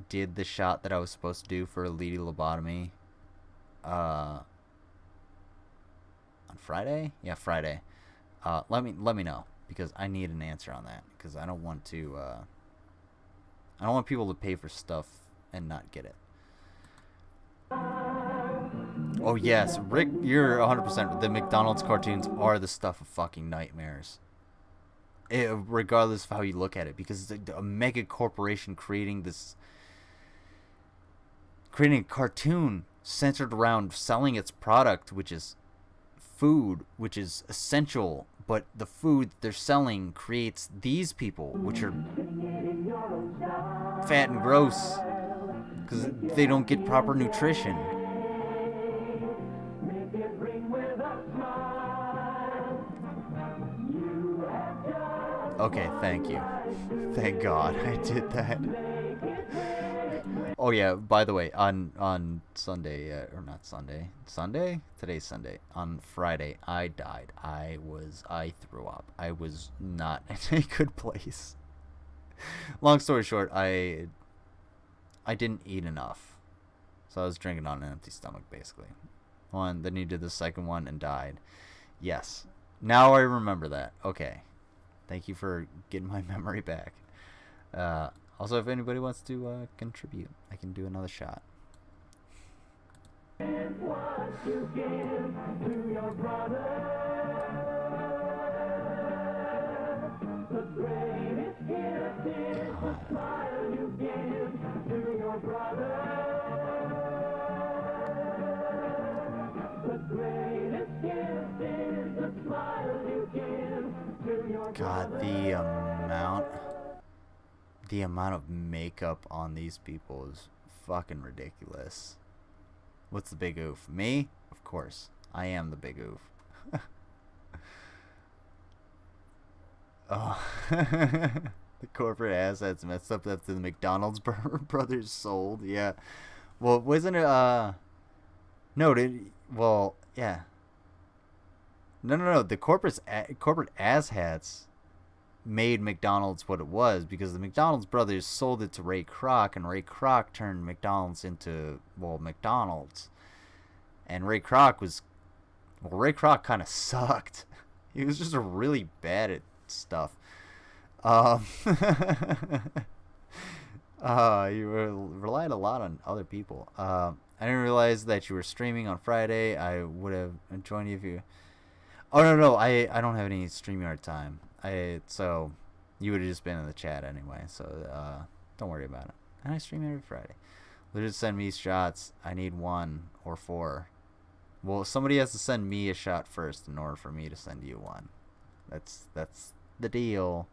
did the shot that I was supposed to do for Lady Lobotomy on Friday? Yeah, Friday. Let me know, because I need an answer on that, because I don't want people to pay for stuff and not get it. Oh yes, Rick, you're 100%. The McDonald's cartoons are the stuff of fucking nightmares. Regardless of how you look at it, because it's a mega corporation creating a cartoon centered around selling its product, which is food, which is essential, but the food they're selling creates these people, which are fat and gross because they don't get proper nutrition. Okay, thank you. Thank God I did that. Oh yeah, by the way, on Sunday, or not Sunday, today's Sunday, on Friday, I died. I threw up. I was not in a good place. Long story short, I didn't eat enough, so I was drinking on an empty stomach, basically. Then you did the second one and died. Yes, now I remember that. Okay, thank you for getting my memory back. Also, if anybody wants to contribute, I can do another shot. What you give to your brother, the greatest gift is the smile you give to your brother. The greatest gift is the smile you give to your brother. God, the amount of makeup on these people is fucking ridiculous. What's the big oof? Me? Of course. I am the big oof. Oh. The corporate assets messed up after the McDonald's brothers sold. Yeah. Well, wasn't it, yeah. No. The corporate asshats made McDonald's what it was, because the McDonald's brothers sold it to Ray Kroc, and Ray Kroc turned McDonald's into, McDonald's. And Ray Kroc kind of sucked. He was just really bad at stuff. You relied a lot on other people. I didn't realize that you were streaming on Friday. I would have joined you if you... Oh, no, I don't have any StreamYard time. So you would have just been in the chat anyway, so don't worry about it. And I stream every Friday. They'll just send me shots. I need 1 or 4. Well, somebody has to send me a shot first in order for me to send you one. That's the deal.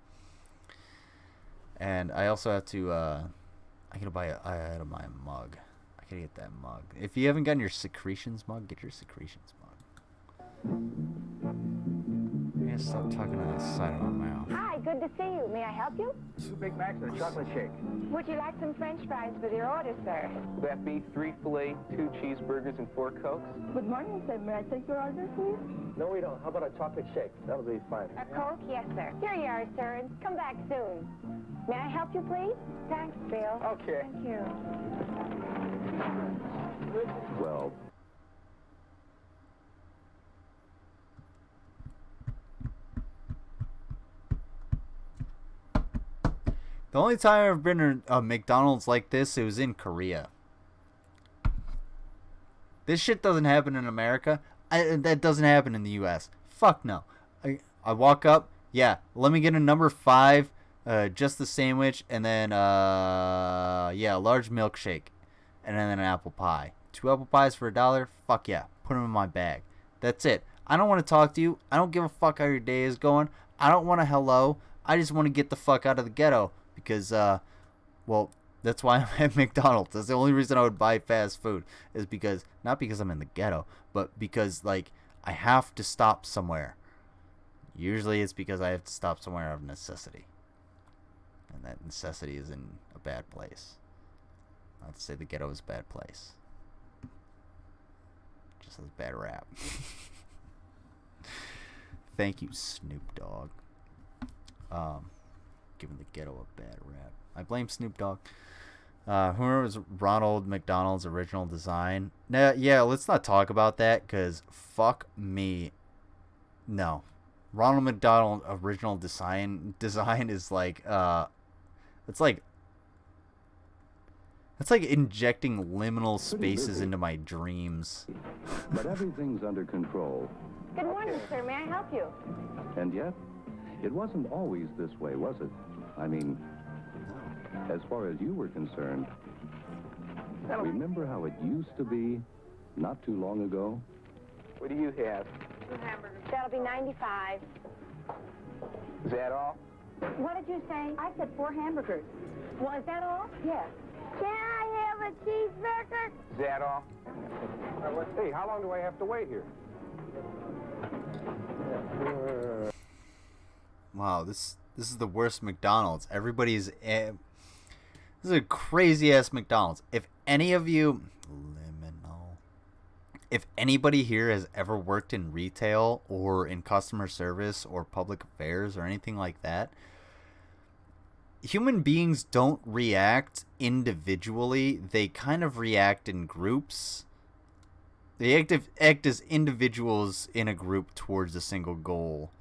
And I also have to I had to buy a mug. I gotta get that mug. If you haven't gotten your secretions mug, get your secretions mug. I gotta stop talking on the side of my mouth. Hi, good to see you. May I help you? 2 Big Macs and a chocolate shake. Would you like some French fries with your order, sir? Will that be 3 filet, 2 cheeseburgers, and 4 Cokes? Good morning, sir. May I take your order, please? No, we don't. How about a chocolate shake? That'll be fine. A Coke? Yes, sir. Here you are, sir, and come back soon. May I help you, please? Thanks, Bill. Okay. Thank you. 12. The only time I've been to a McDonald's like this, it was in Korea. This shit doesn't happen in America. That doesn't happen in the U.S. Fuck no. I walk up, yeah, let me get a number 5, just the sandwich, and then, yeah, a large milkshake, and then an apple pie. 2 apple pies for $1? Fuck yeah. Put them in my bag. That's it. I don't want to talk to you. I don't give a fuck how your day is going. I don't want a hello. I just want to get the fuck out of the ghetto. Because, well, that's why I'm at McDonald's. That's the only reason I would buy fast food. Is because, not because I'm in the ghetto, but because, like, I have to stop somewhere. Usually it's because I have to stop somewhere out of necessity. And that necessity is in a bad place. Not to say the ghetto is a bad place. Just has a bad rap. Thank you, Snoop Dogg. Giving the ghetto a bad rap. I blame Snoop Dogg. Who remembers Ronald McDonald's original design? Yeah, let's not talk about that, because fuck me. No. Ronald McDonald original design is like, it's like injecting liminal spaces into my dreams. But everything's under control. Good morning, sir. May I help you? And yet, it wasn't always this way, was it? I mean, as far as you were concerned, remember how it used to be not too long ago? What do you have? 2 hamburgers. That'll be $95. Is that all? What did you say? I said 4 hamburgers. Well, is that all? Yes. Can I have a cheeseburger? Is that all? Hey, how long do I have to wait here? Wow, this is the worst McDonald's. Everybody's... this is a crazy-ass McDonald's. If any of you... Liminal. If anybody here has ever worked in retail or in customer service or public affairs or anything like that, human beings don't react individually. They kind of react in groups. They act as individuals in a group towards a single goal.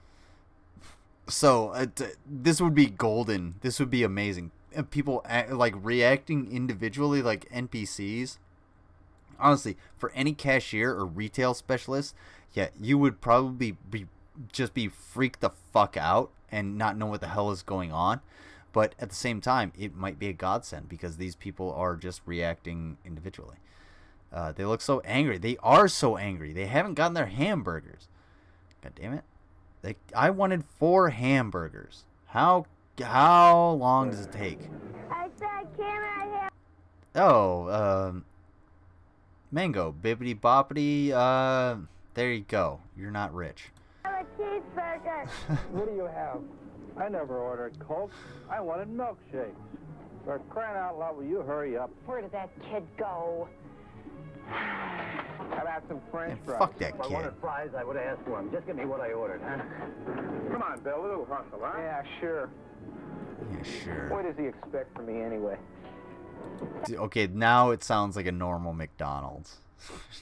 So this would be golden. This would be amazing. People like reacting individually like NPCs. Honestly, for any cashier or retail specialist, yeah, you would probably be freaked the fuck out and not know what the hell is going on. But at the same time, it might be a godsend because these people are just reacting individually. They look so angry. They are so angry. They haven't gotten their hamburgers. God damn it. I wanted 4 hamburgers. How long does it take? I said, can I have... Oh, mango, bibbity boppity, there you go. You're not rich. a cheeseburger? What do you have? I never ordered Coke. I wanted milkshakes. For crying out loud, will you hurry up? Where did that kid go? I've had some French fries. Fuck that If I kid. wanted fries, I would have asked for them. Just give me what I ordered, huh? Come on, Bill, a little hustle, huh? Yeah, sure. Yeah, sure. What does he expect from me anyway? Okay, now it sounds like a normal McDonald's.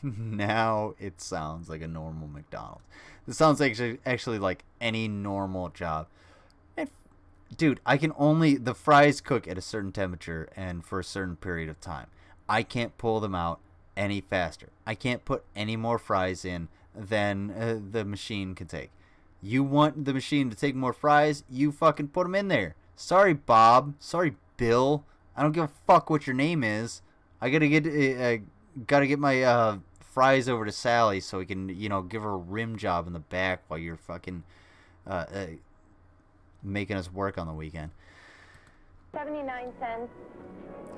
Now it sounds like a normal McDonald's. This sounds actually like any normal job. And, dude, the fries cook at a certain temperature and for a certain period of time. I can't pull them out any faster. I can't put any more fries in than the machine can take. You want the machine to take more fries? You fucking put them in there. Sorry, Bob. Sorry, Bill. I don't give a fuck what your name is. I gotta get my fries over to Sally so we can, give her a rim job in the back while you're fucking making us work on the weekend. 79 cents.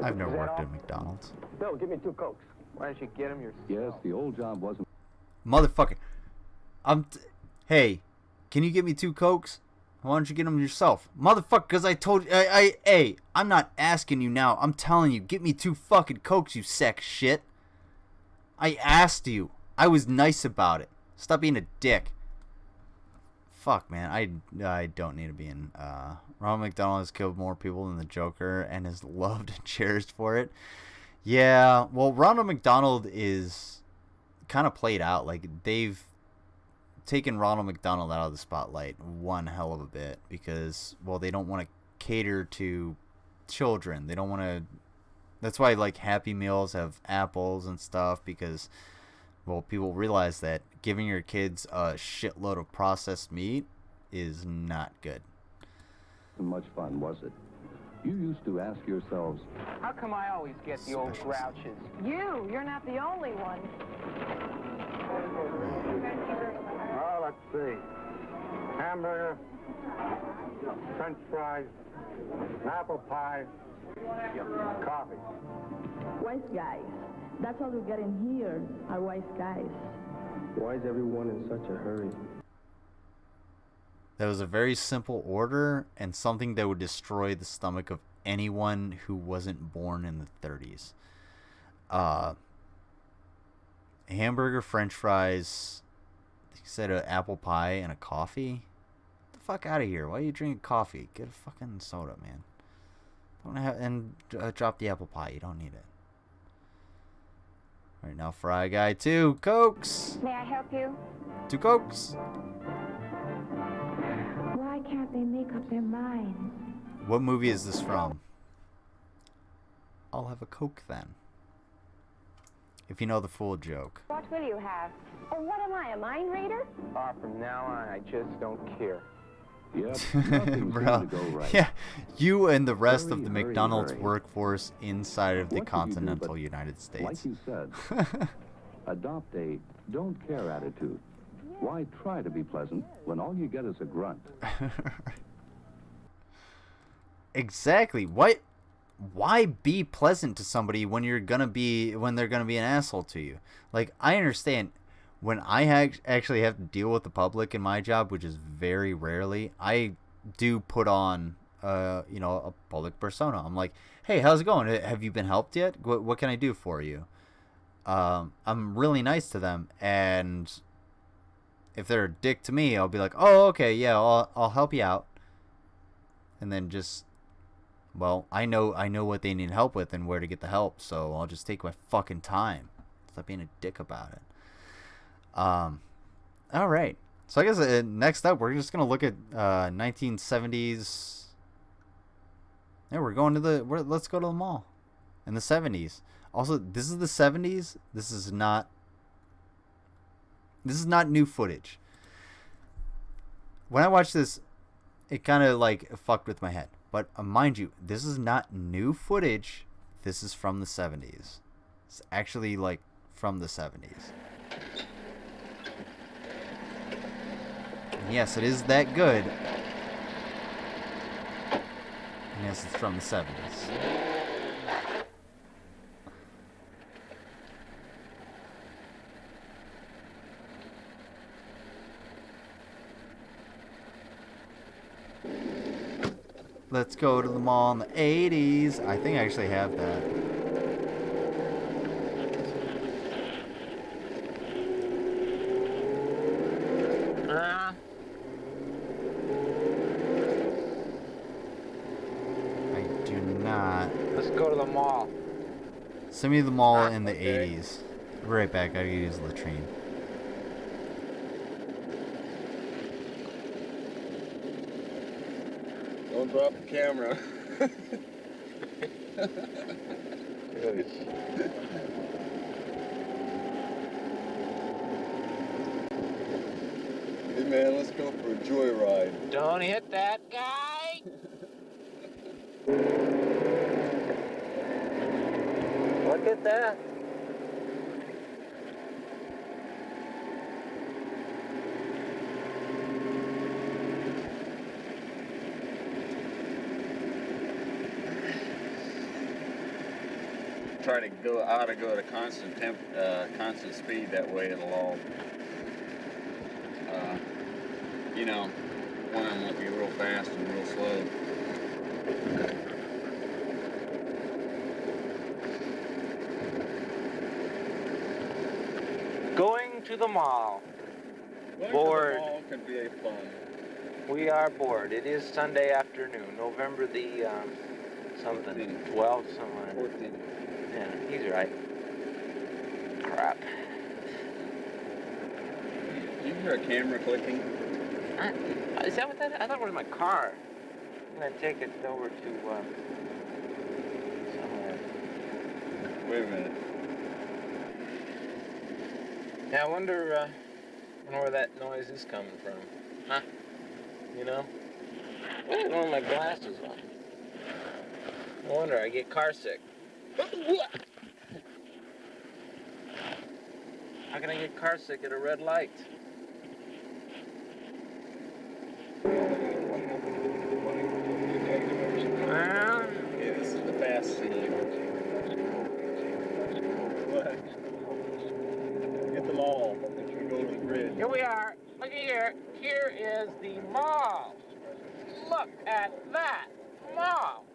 I've never worked at McDonald's. Bill, give me 2 Cokes. Why don't you get them yourself? Yes, the old job wasn't... Motherfucker. Hey, can you get me 2 Cokes? Why don't you get them yourself? Motherfucker, because I told you... Hey, I'm not asking you now. I'm telling you, get me 2 fucking Cokes, you sack of shit. I asked you. I was nice about it. Stop being a dick. Fuck, man. I don't need to be in... Ronald McDonald has killed more people than the Joker and is loved and cherished for it. Yeah, well, Ronald McDonald is kind of played out. Like, they've taken Ronald McDonald out of the spotlight one hell of a bit because, well, they don't want to cater to children. They don't want to... That's why, like, Happy Meals have apples and stuff because, well, people realize that giving your kids a shitload of processed meat is not good. Much fun, was it? You used to ask yourselves, How come I always get the old grouches? You're not the only one. Oh, let's see. Hamburger, French fries, an apple pie, coffee. Wise guys. That's all we got in here, are wise guys. Why is everyone in such a hurry? That was a very simple order and something that would destroy the stomach of anyone who wasn't born in the 30s. Hamburger, French fries, he said an apple pie, and a coffee? Get the fuck out of here. Why are you drinking coffee? Get a fucking soda, man. Don't have... And drop the apple pie. You don't need it. Right now, Fry Guy 2 Cokes. May I help you? 2 Cokes. Why can't they make up their minds? What movie is this from? I'll have a Coke then. If you know the full joke. What will you have? Oh, what am I, a mind reader? From now on, I just don't care. Yep, nothing Bro, seemed to go right. yeah, you and the rest of the Hurry, McDonald's hurry. workforce inside of the What could you do continental but, United States. Like you said, adopt a don't care attitude. Why try to be pleasant when all you get is a grunt? Exactly. Why be pleasant to somebody when they're gonna be an asshole to you? Like, I understand when I actually have to deal with the public in my job, which is very rarely, I do put on a public persona. I'm like, hey, how's it going? Have you been helped yet? What can I do for you? I'm really nice to them, and if they're a dick to me, I'll be like, oh, okay, yeah, I'll help you out. And then just, well, I know what they need help with and where to get the help, so I'll just take my fucking time. Stop being a dick about it. All right. So I guess next up, we're just gonna look at 1970s. Yeah, let's go to the mall in the 70s. Also, this is the 70s. This is not new footage. When I watched this, it kind of like fucked with my head. But mind you, this is not new footage. This is from the 70s. It's actually like from the 70s. And yes, it is that good. And yes, it's from the 70s. Let's go to the mall in the 80s. I think I actually have that. I do not. Let's go to the mall. Send me the mall in the 80s. I'll be right back. I gotta use the latrine. Don't drop the camera. Hey man, let's go for a joyride. Don't hit that guy. Look at that. Try to go at a constant constant speed, that way it'll all you know, one of them might be real fast and real slow. Going to the mall. Bored. Going to the mall could be fun. We are bored. It is Sunday afternoon, November the something, 12th, something. 14th. Yeah, he's right. Crap. Did you hear a camera clicking? Is that what that is? I thought it was my car. I'm going to take it over to somewhere. Wait a minute. Yeah, I wonder where that noise is coming from. Huh? You know? I got one of my glasses on. No wonder I get car sick. How can I get car sick at a red light? Yeah, this is the fast scene. What? Get them all if you go to the bridge. Here we are. Look at here. Here is the mall. Look at that mall.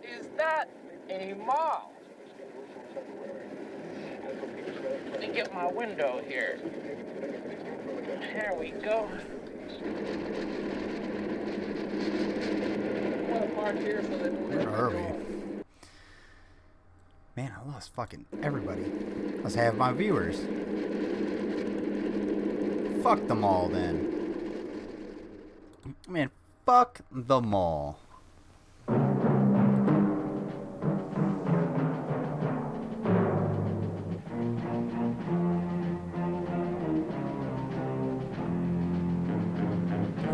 Is that a mall? Let me get my window here. There we go. Where are we? Man, I lost fucking everybody. Let's have my viewers. Fuck them all then. Man, fuck them all. Who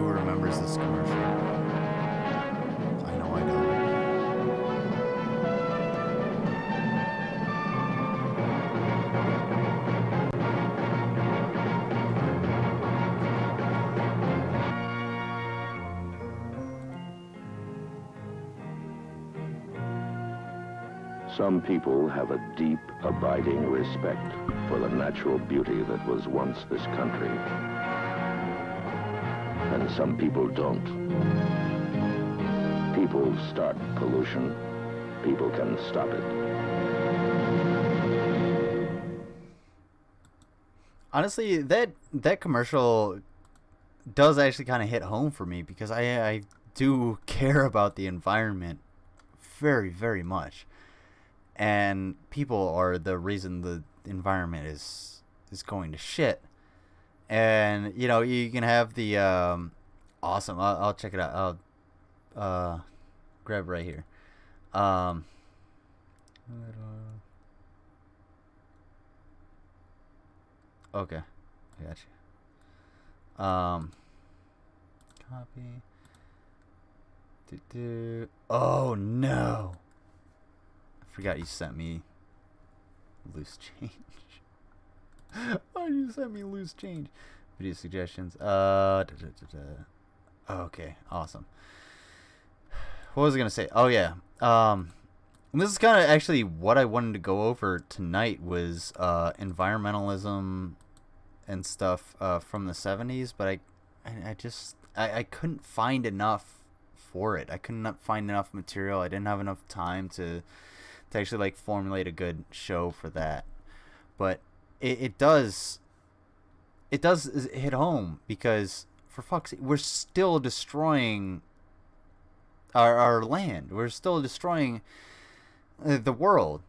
remembers this commercial? I know I don't. Some people have a deep, abiding respect for the natural beauty that was once this country. And some people don't. People start pollution. People can stop it. Honestly, that commercial does actually kind of hit home for me because I do care about the environment very, very much. And people are the reason the environment is going to shit. And, you know, you can have the awesome. I'll check it out. I'll grab right here. Okay, I got you. Copy. Oh no! I forgot you sent me loose change. Oh, you sent me loose change. Video suggestions. Okay, awesome. What was I gonna say? Oh yeah. And this is kind of actually what I wanted to go over tonight was environmentalism and stuff from the 70s, but I couldn't find enough for it. I couldn't find enough material. I didn't have enough time to actually like formulate a good show for that. But it does hit home because for fuck's sake, we're still destroying our land. We're still destroying the world.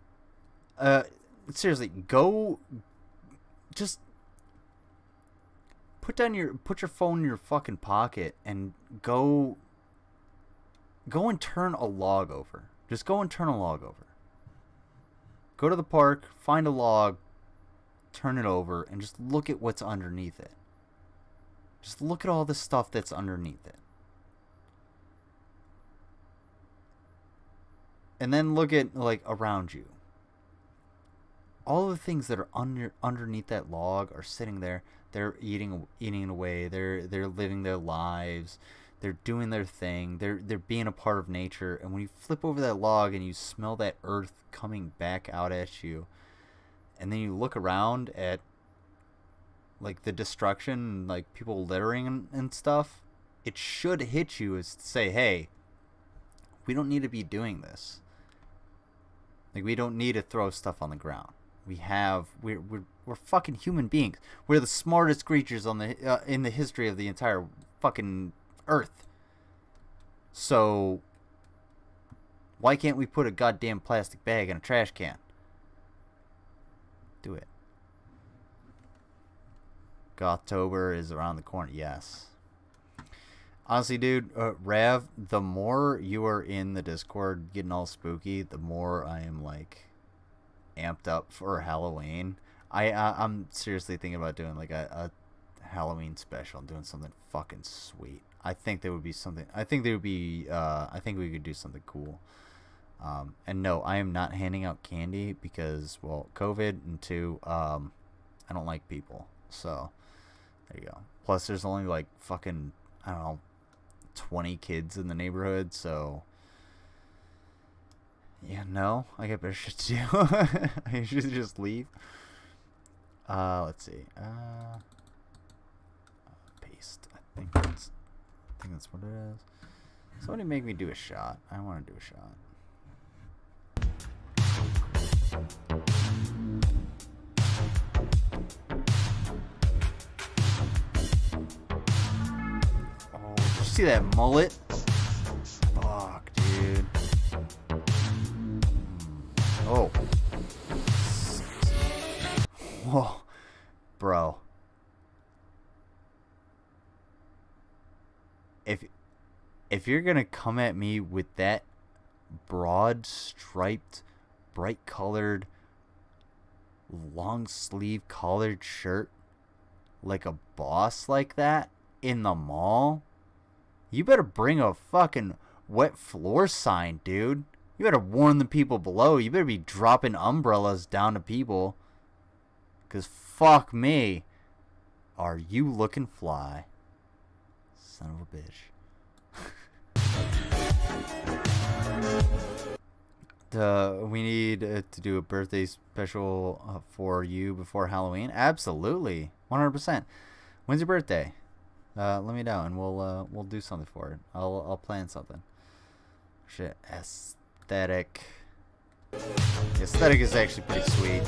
Seriously, go just put your phone in your fucking pocket and go and turn a log over. Just go and turn a log over. Go to the park, find a log, turn it over, and just look at what's underneath it. Just look at all the stuff that's underneath it. And then look at, like, around you. All the things that are underneath that log are sitting there. They're eating away. They're living their lives. They're doing their thing. They're being a part of nature. And when you flip over that log and you smell that earth coming back out at you, and then you look around at like the destruction, like people littering and stuff, it should hit you is to say, hey, we don't need to be doing this. Like, we don't need to throw stuff on the ground. We're fucking human beings. We're the smartest creatures on the in the history of the entire fucking earth. So why can't we put a goddamn plastic bag in a trash can? Do it. Gothtober is around the corner. Yes. Honestly, dude, Rav, the more you are in the Discord getting all spooky, the more I am, like, amped up for Halloween. I'm seriously thinking about doing, like, a Halloween special and doing something fucking sweet. I think there would be something. I think we could do something cool. And no, I am not handing out candy because, well, COVID, and two, I don't like people. So, there you go. Plus, there's only, like, fucking, I don't know, 20 kids in the neighborhood, so yeah, no, I got better shit to do. I should just leave. Let's see. Paste. I think that's what it is. Somebody make me do a shot. I want to do a shot. See that mullet? Fuck, dude. Oh. Whoa. Bro. If you're gonna come at me with that broad striped, bright colored, long sleeve collared shirt like a boss like that in the mall, you better bring a fucking wet floor sign, dude. You better warn the people below. You better be dropping umbrellas down to people. 'Cause fuck me, are you looking fly? Son of a bitch. We need to do a birthday special for you before Halloween. Absolutely, 100%. When's your birthday? Let me know and we'll do something for it. I'll plan something. Shit, aesthetic. The aesthetic is actually pretty sweet.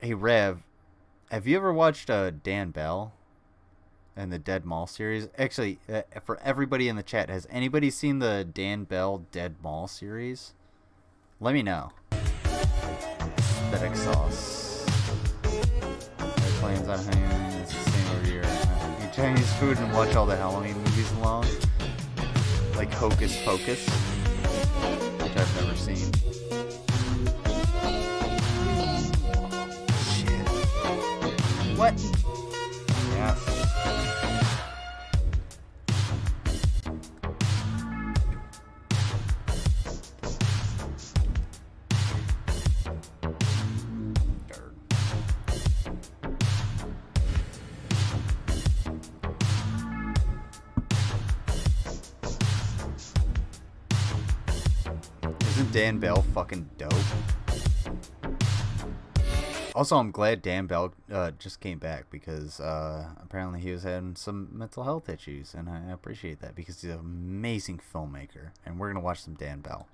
Hey Rev, have you ever watched Dan Bell and the Dead Mall series? Actually, for everybody in the chat, has anybody seen the Dan Bell Dead Mall series? Let me know. Aesthetic sauce. Claims on Halloween. It's the same over here. Eat Chinese food and watch all the Halloween movies along. Like Hocus Pocus, which I've never seen. Shit. What? Yeah. Dan Bell fucking dope. Also, I'm glad Dan Bell just came back because apparently he was having some mental health issues, and I appreciate that because he's an amazing filmmaker, and we're gonna watch some Dan Bell.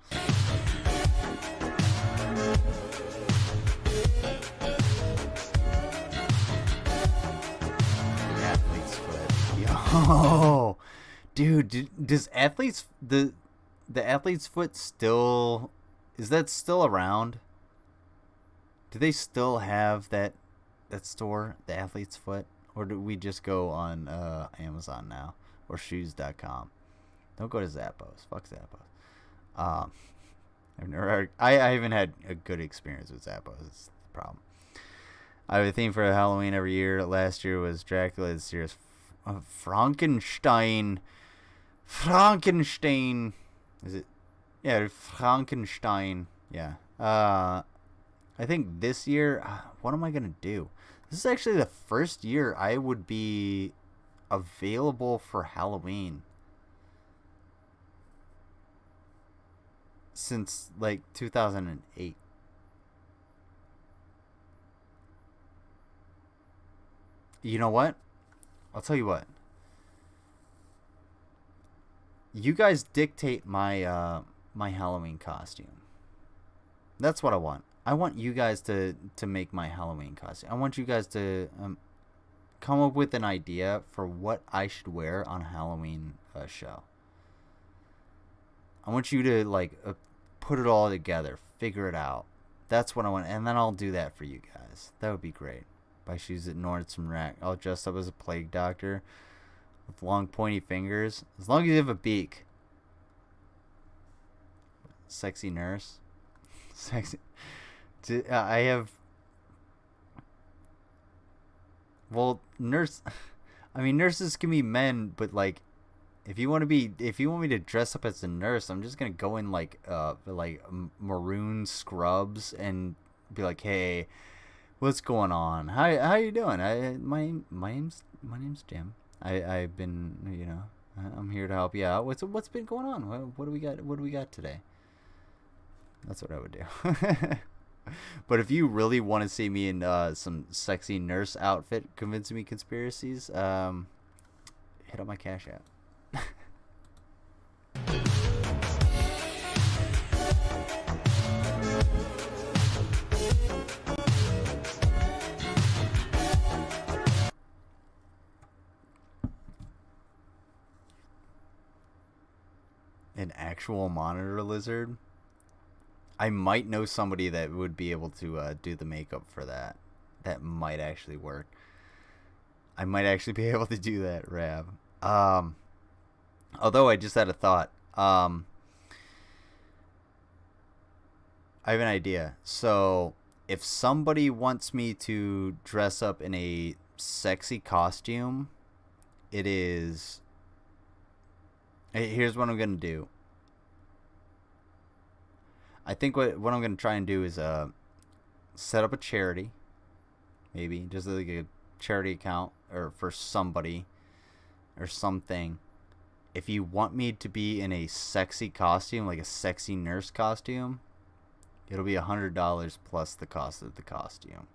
Athlete's foot. Yo, dude, does the athlete's foot still, is that still around? Do they still have that store, the athlete's foot, or do we just go on Amazon now or shoes.com? Don't go to Zappos. Fuck Zappos. I haven't had a good experience with Zappos. It's the problem. I have a theme for Halloween every year. Last year was Dracula. This year is Frankenstein. Is it? Yeah, Frankenstein. Yeah. I think this year, what am I going to do? This is actually the first year I would be available for Halloween since, like, 2008. You know what? I'll tell you what. You guys dictate my my Halloween costume. That's what I want. I want you guys to make my Halloween costume. I want you guys to come up with an idea for what I should wear on a Halloween show. I want you to like put it all together, figure it out. That's what I want, and then I'll do that for you guys. That would be great. Buy shoes at Nordstrom Rack. I'll dress up as a plague doctor with long pointy fingers, as long as you have a beak. Sexy nurse. Sexy. I have. Well, nurse. I mean, nurses can be men, but like, if you want me to dress up as a nurse, I'm just gonna go in like maroon scrubs and be like, hey, what's going on? How you doing? My name's Jim. I've been, you know, I'm here to help you out. What's been going on? What do we got today? That's what I would do. But if you really want to see me in some sexy nurse outfit convincing me conspiracies, hit up my Cash App. An actual monitor lizard? I might know somebody that would be able to do the makeup for that. That might actually work. I might actually be able to do that, Rav. Although I just had a thought. I have an idea. So, if somebody wants me to dress up in a sexy costume, it is... Here's what I'm going to do. I think what I'm going to try and do is set up a charity. Maybe. Just like a charity account or for somebody or something. If you want me to be in a sexy costume, like a sexy nurse costume, it'll be $100 plus the cost of the costume.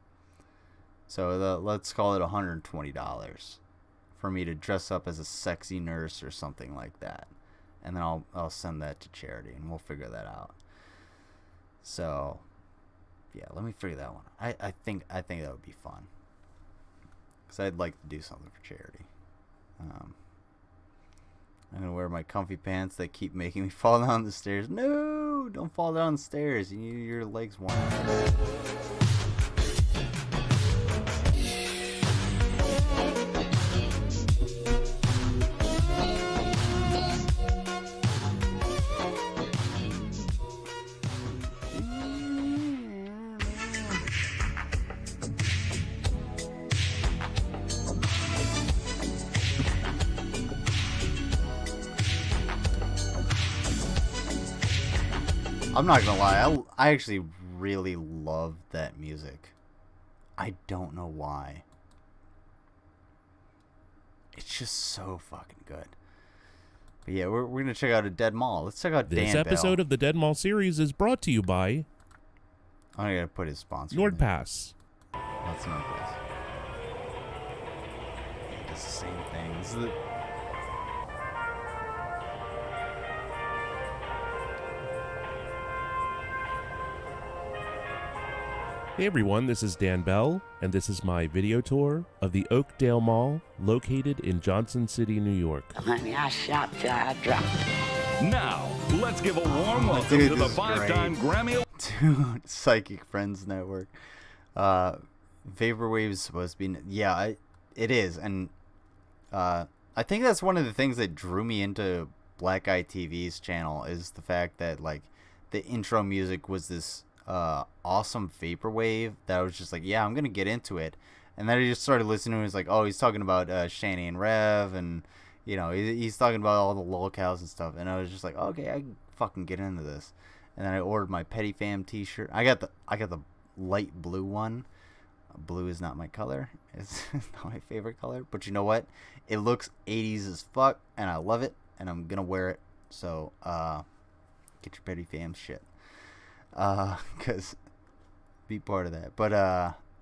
So let's call it $120 for me to dress up as a sexy nurse or something like that. And then I'll send that to charity and we'll figure that out. So, yeah, let me figure that one. I think that would be fun. Because I'd like to do something for charity. I'm going to wear my comfy pants that keep making me fall down the stairs. No, don't fall down the stairs. You need your legs warm. I'm not gonna lie, I actually really love that music. I don't know why. It's just so fucking good. But yeah, we're gonna check out a Dead Mall. Let's check out Dan This episode of the Dead Mall series is brought to you by... I'm gonna put his sponsor. NordPass. That's NordPass. It's the same thing. This is the... Hey everyone, this is Dan Bell, and this is my video tour of the Oakdale Mall, located in Johnson City, New York. Honey, I shot till I dropped. Now, let's give a warm welcome to the five-time Grammy... Dude, Psychic Friends Network. Vaporwave is supposed to be... Yeah, it is, and I think that's one of the things that drew me into Black Eye TV's channel, is the fact that, like, the intro music was this... awesome vaporwave that I was just like, yeah, I'm gonna get into it. And then I just started listening to him. He's like, oh, he's talking about Shani and Rev, and you know, he's talking about all the lolcows and stuff. And I was just like, okay, I can fucking get into this. And then I ordered my Petty Fam t-shirt. I got the light blue one. Blue is not my color. It's not my favorite color, but you know what, it looks 80s as fuck and I love it, and I'm gonna wear it. So get your Petty Fam shit. Because be part of that. But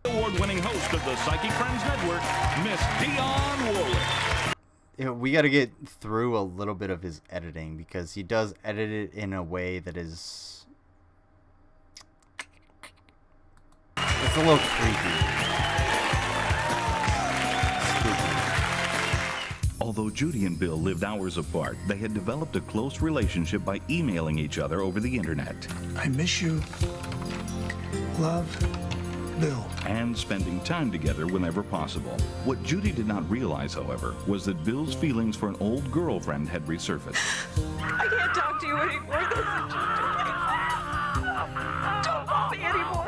Award-winning host of the Psychic Friends Network, Miss Dionne Warwick. We got to get through a little bit of his editing because he does edit it in a way that is... It's a little creepy. Although Judy and Bill lived hours apart, they had developed a close relationship by emailing each other over the internet. I miss you. Love, Bill. And spending time together whenever possible. What Judy did not realize, however, was that Bill's feelings for an old girlfriend had resurfaced. I can't talk to you anymore. This is just painful. Don't call me anymore.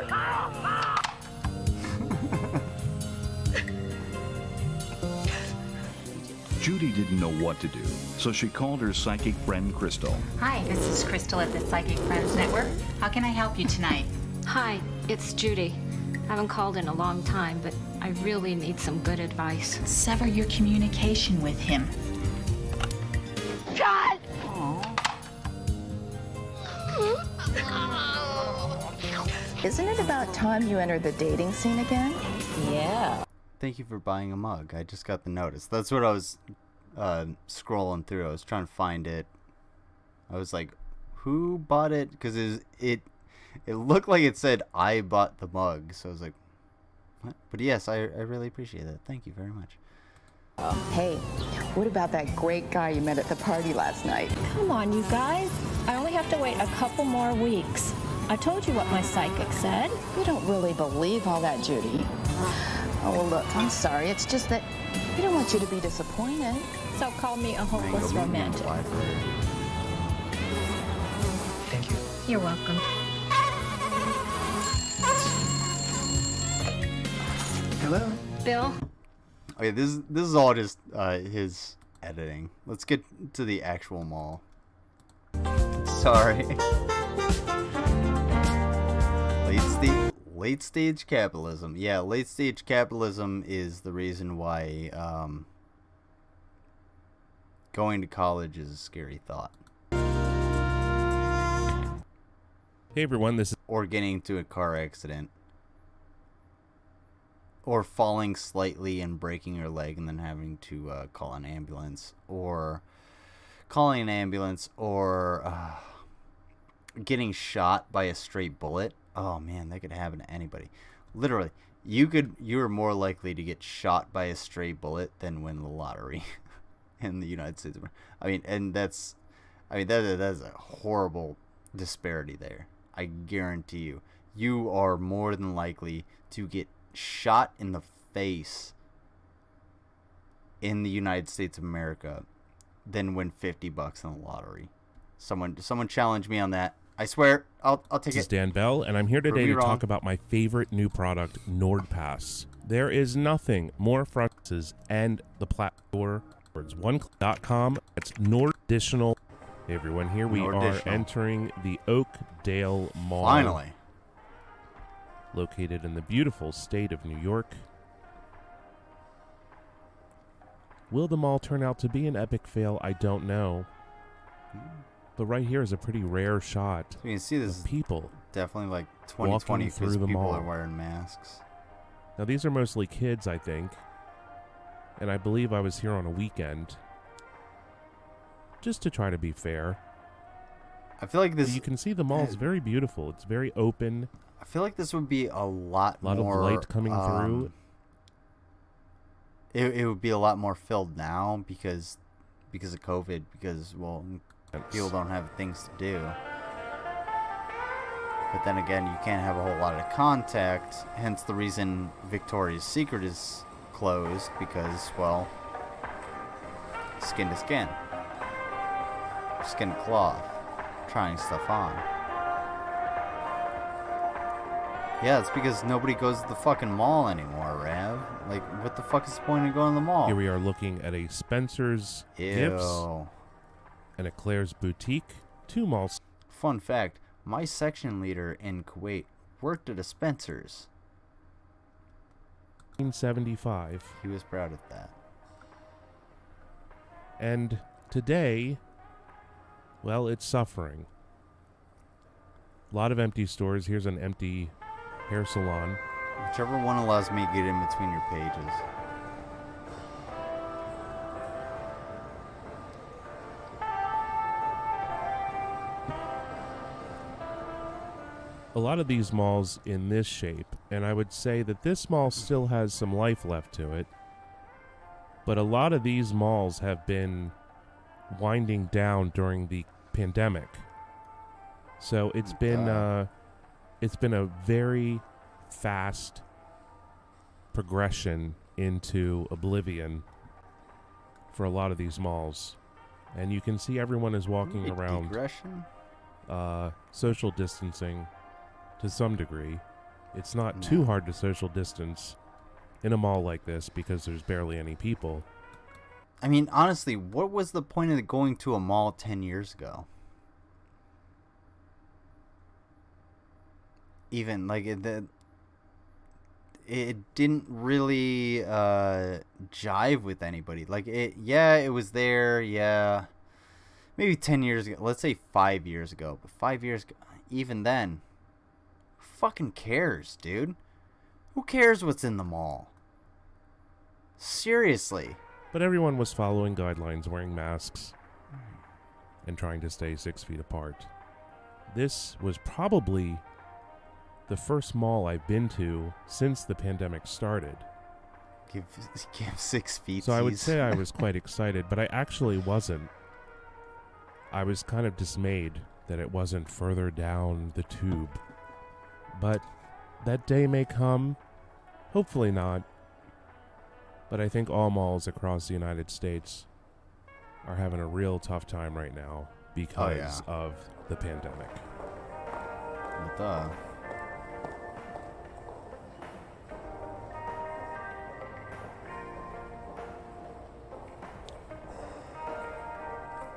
Judy didn't know what to do, so she called her psychic friend Crystal. Hi, this is Crystal at the Psychic Friends Network. How can I help you tonight? Hi, it's Judy. I haven't called in a long time, but I really need some good advice. Sever your communication with him. God! Isn't it about time you entered the dating scene again? Yeah. Thank you for buying a mug. I just got the notice. That's what I was scrolling through. I was trying to find it. I was like, who bought it? Because it looked like it said, I bought the mug. So I was like, what? But yes, I really appreciate that. Thank you very much. Hey, what about that great guy you met at the party last night? Come on, you guys. I only have to wait a couple more weeks. I told you what my psychic said. You don't really believe all that, Judy. Oh, well, look, I'm sorry. It's just that we don't want you to be disappointed. So call me a hopeless romantic. Thank you. You're welcome. Hello? Bill? Okay, this is all just his editing. Let's get to the actual mall. Sorry. Late stage capitalism. Yeah, late stage capitalism is the reason why going to college is a scary thought. Hey everyone, this is... Or getting into a car accident. Or falling slightly and breaking your leg and then having to call an ambulance. Or calling an ambulance. Or getting shot by a stray bullet. Oh man, that could happen to anybody. Literally, you're more likely to get shot by a stray bullet than win the lottery in the United States. I mean, and that's a horrible disparity there. I guarantee you, you are more than likely to get shot in the face in the United States of America than win $50 in the lottery. Someone challenge me on that. I swear, I'll take it. This is Dan Bell, and I'm here today to talk about my favorite new product, NordPass. There is nothing more frustrating and the platform. One.com. That's Nord additional. Hey everyone, here we are entering the Oakdale Mall. Finally. Located in the beautiful state of New York. Will the mall turn out to be an epic fail? I don't know. But right here is a pretty rare shot. So you can see this people definitely like 2020 through because the people mall. are wearing masks. Now these are mostly kids, I think. And I believe I was here on a weekend. Just to try to be fair. I feel like this... But you can see the mall is very beautiful. It's very open. I feel like this would be a lot more... of light coming through. It would be a lot more filled now because of COVID. Because, well, people don't have things to do. But then again, you can't have a whole lot of contact. Hence the reason Victoria's Secret is closed. Because, well, skin to skin. Skin to cloth. Trying stuff on. Yeah, it's because nobody goes to the fucking mall anymore, Rav. Like, what the fuck is the point of going to the mall? Here we are looking at a Spencer's Gifts and a Claire's Boutique. 2 malls. Fun fact, my section leader in Kuwait worked at a Spencer's. 1975. He was proud of that. And today, well, it's suffering. A lot of empty stores. Here's an empty hair salon. Whichever one allows me to get in between your pages. A lot of these malls in this shape, and I would say that this mall still has some life left to it, but a lot of these malls have been winding down during the pandemic. So it's been a very fast progression into oblivion for a lot of these malls. And you can see everyone is walking around social distancing to some degree. It's not too hard to social distance in a mall like this because there's barely any people. I mean, honestly, what was the point of going to a mall 10 years ago? Even, like, it didn't really jive with anybody. Like, it was there, yeah. Maybe 10 years ago. Let's say 5 years ago. But 5 years ago, even then, who fucking cares, dude? Who cares what's in the mall? Seriously. But everyone was following guidelines, wearing masks, and trying to stay 6 feet apart. This was probably the first mall I've been to since the pandemic started. Give 6 feet. So I would say I was quite excited, but I actually wasn't. I was kind of dismayed that it wasn't further down the tube. But that day may come. Hopefully not. But I think all malls across the United States are having a real tough time right now because of the pandemic.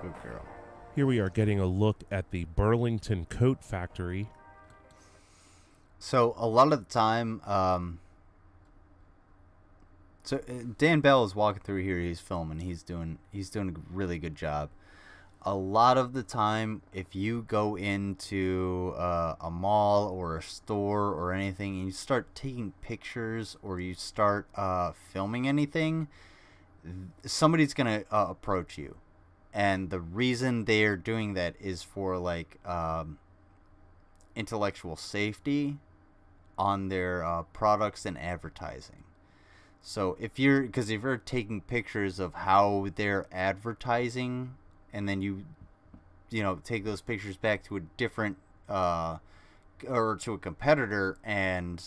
Good girl. Here we are getting a look at the Burlington Coat Factory. So a lot of the time, Dan Bell is walking through here. He's filming. He's doing a really good job. A lot of the time, if you go into a mall or a store or anything, and you start taking pictures or you start filming anything, somebody's gonna approach you. And the reason they're doing that is for like intellectual safety on their products and advertising. So if you're taking pictures of how they're advertising, and then you take those pictures back to a different or to a competitor, and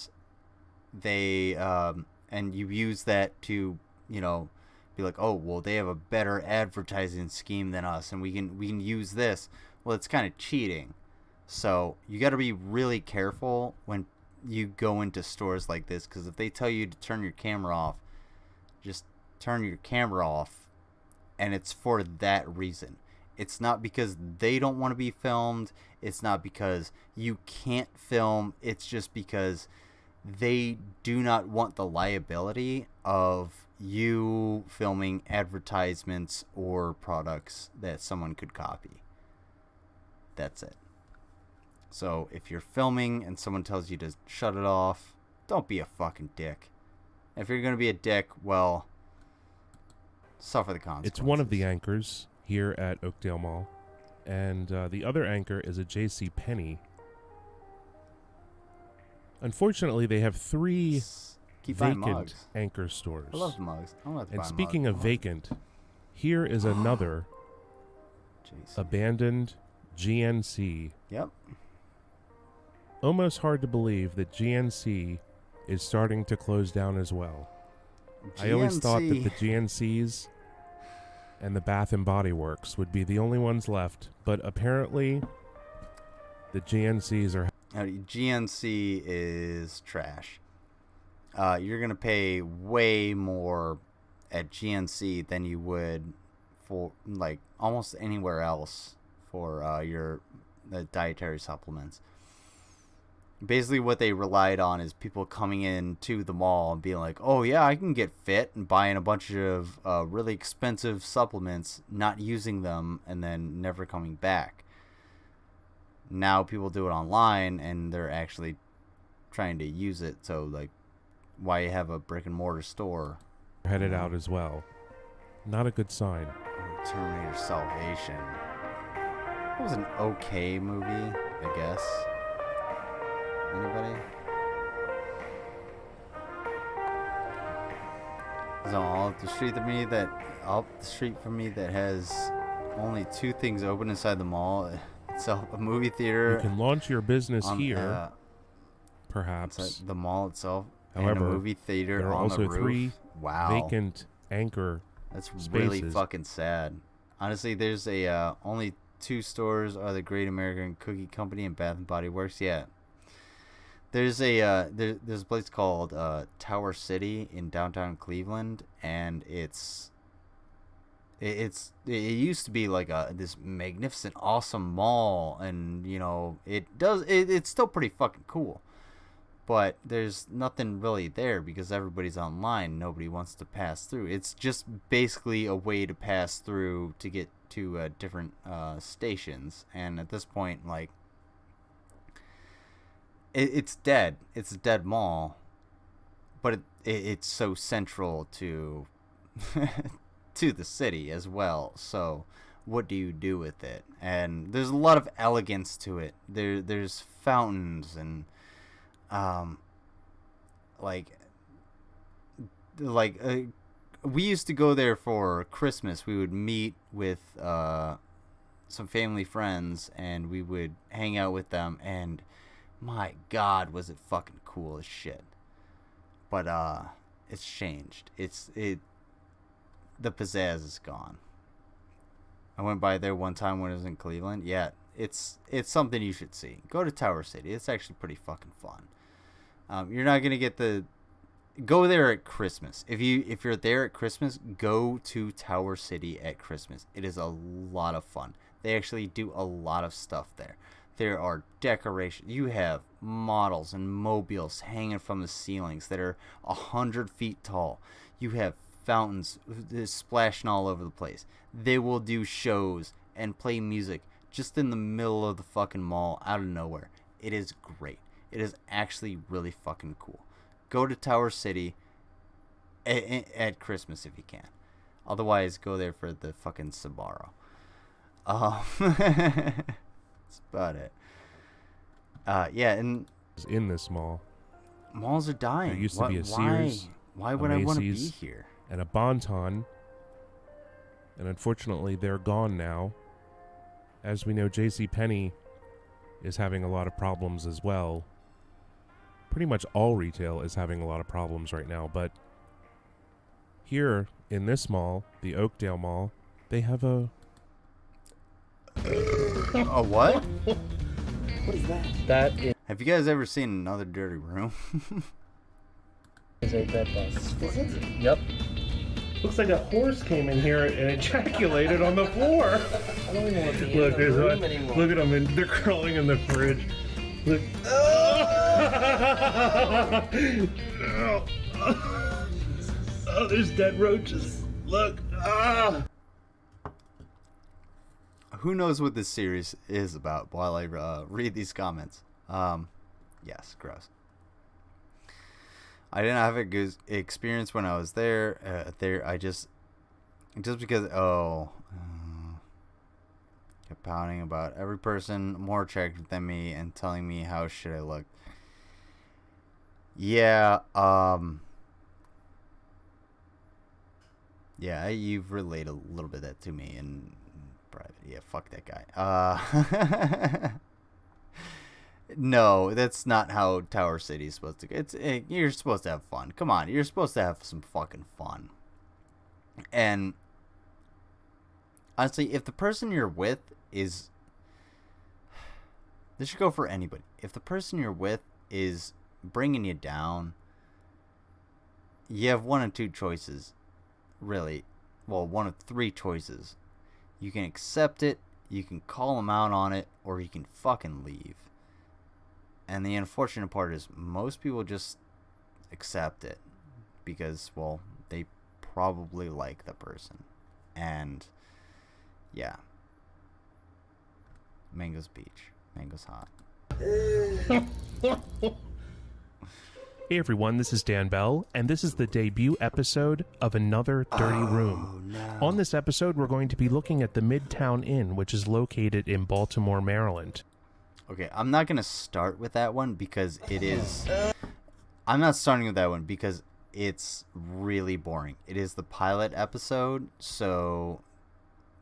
they and you use that to be like, oh, well, they have a better advertising scheme than us, and we can use this. Well, it's kind of cheating. So you got to be really careful when you go into stores like this, because if they tell you to turn your camera off, just turn your camera off, and it's for that reason. It's not because they don't want to be filmed. It's not because you can't film. It's just because they do not want the liability of you filming advertisements or products that someone could copy. That's it. So if you're filming and someone tells you to shut it off, don't be a fucking dick. If you're going to be a dick, well, suffer the consequences. It's one of the anchors here at Oakdale Mall, and the other anchor is a JCPenney. Unfortunately, they have 3 vacant anchor stores. I love mugs. And speaking of vacant, here is another abandoned GNC. Yep. Almost hard to believe that GNC is starting to close down as well. I always thought that the GNCs and the Bath and Body Works would be the only ones left, but apparently the GNCs are... GNC is trash. You're going to pay way more at GNC than you would for like almost anywhere else for your dietary supplements. Basically what they relied on is people coming into the mall and being like, oh yeah, I can get fit, and buying a bunch of really expensive supplements, not using them, and then never coming back. Now people do it online, and they're actually trying to use it, so like why you have a brick and mortar store. Headed out as well. Not a good sign. Terminator Salvation. It was an okay movie, I guess. Anybody? There's all up the street from me that has only 2 things open inside the mall. It's a movie theater. You can launch your business here, perhaps. The mall itself. However, and a movie theater there are on also the roof. 3 wow. vacant anchor That's spaces. really fucking sad. Honestly, there's a only 2 stores are the Great American Cookie Company and Bath and Body Works. Yeah. There's a there's a place called Tower City in downtown Cleveland, and it used to be like this magnificent, awesome mall, and you know it's still pretty fucking cool, but there's nothing really there because everybody's online. Nobody wants to pass through. It's just basically a way to pass through to get to different stations, and at this point, like. It's dead. It's a dead mall, but it's so central to to the city as well. So, what do you do with it? And there's a lot of elegance to it. There's fountains and we used to go there for Christmas. We would meet with some family friends, and we would hang out with them, and my God, was it fucking cool as shit. But it's changed. The pizzazz is gone. I went by there one time when I was in Cleveland. Yeah, it's something you should see. Go to Tower City. It's actually pretty fucking fun. You're not gonna get go there at Christmas. If you're there at Christmas, go to Tower City at Christmas. It is a lot of fun. They actually do a lot of stuff there. There are decorations. You have models and mobiles hanging from the ceilings that are 100 feet tall. You have fountains splashing all over the place. They will do shows and play music just in the middle of the fucking mall out of nowhere. It is great. It is actually really fucking cool. Go to Tower City at Christmas if you can. Otherwise, go there for the fucking Sbarro. That's about it. Yeah, and in this mall, malls are dying. There used to be a Sears, why would I want to be Macy's, here? And a Bon-Ton, and unfortunately, they're gone now. As we know, JCPenney is having a lot of problems as well. Pretty much all retail is having a lot of problems right now, but here in this mall, the Oakdale Mall, they have a what? What is that? Have you guys ever seen Another Dirty Room? Is a bed bug. Is it? Yep. Looks like a horse came in here and ejaculated on the floor. I don't even want to Look, in the there's room anymore. Look at them, and they're crawling in the fridge. Look. Oh, there's dead roaches. Look. Ah. Who knows what this series is about while I read these comments. Yes, gross. I didn't have a good experience when I was there. I just because kept pouting about every person more attractive than me and telling me how shit I looked. Yeah, yeah, you've relayed a little bit of that to me in private. Yeah, fuck that guy. No, that's not how Tower City is supposed to go. You're supposed to have fun. Come on, you're supposed to have some fucking fun. And honestly, if the person you're with is... This should go for anybody. If the person you're with is bringing you down, you have one of two choices. Really. Well, one of three choices. You can accept it, you can call them out on it, or you can fucking leave. And the unfortunate part is most people just accept it because, well, they probably like the person. And, yeah. Mango's beach. Mango's hot. Hey everyone, this is Dan Bell, and this is the debut episode of Another Dirty Room. No. On this episode, we're going to be looking at the Midtown Inn, which is located in Baltimore, Maryland. Okay, I'm not going to start with that one because it is... I'm not starting with that one because it's really boring. It is the pilot episode, so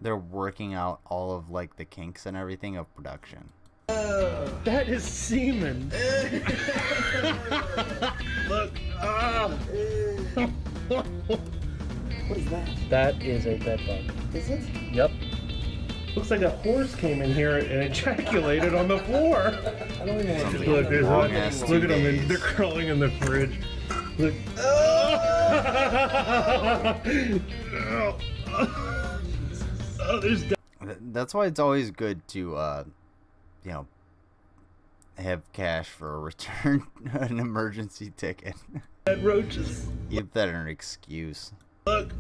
they're working out all of like the kinks and everything of production. That is semen. Look. What is that? That is a bed bug. Is it? Yep. Looks like a horse came in here and ejaculated on the floor. I don't even want to Look, look at them. They're crawling in the fridge. Look. That's why it's always good to, you know, have cash for a return, an emergency ticket. Dead roaches. Give that an excuse. Look.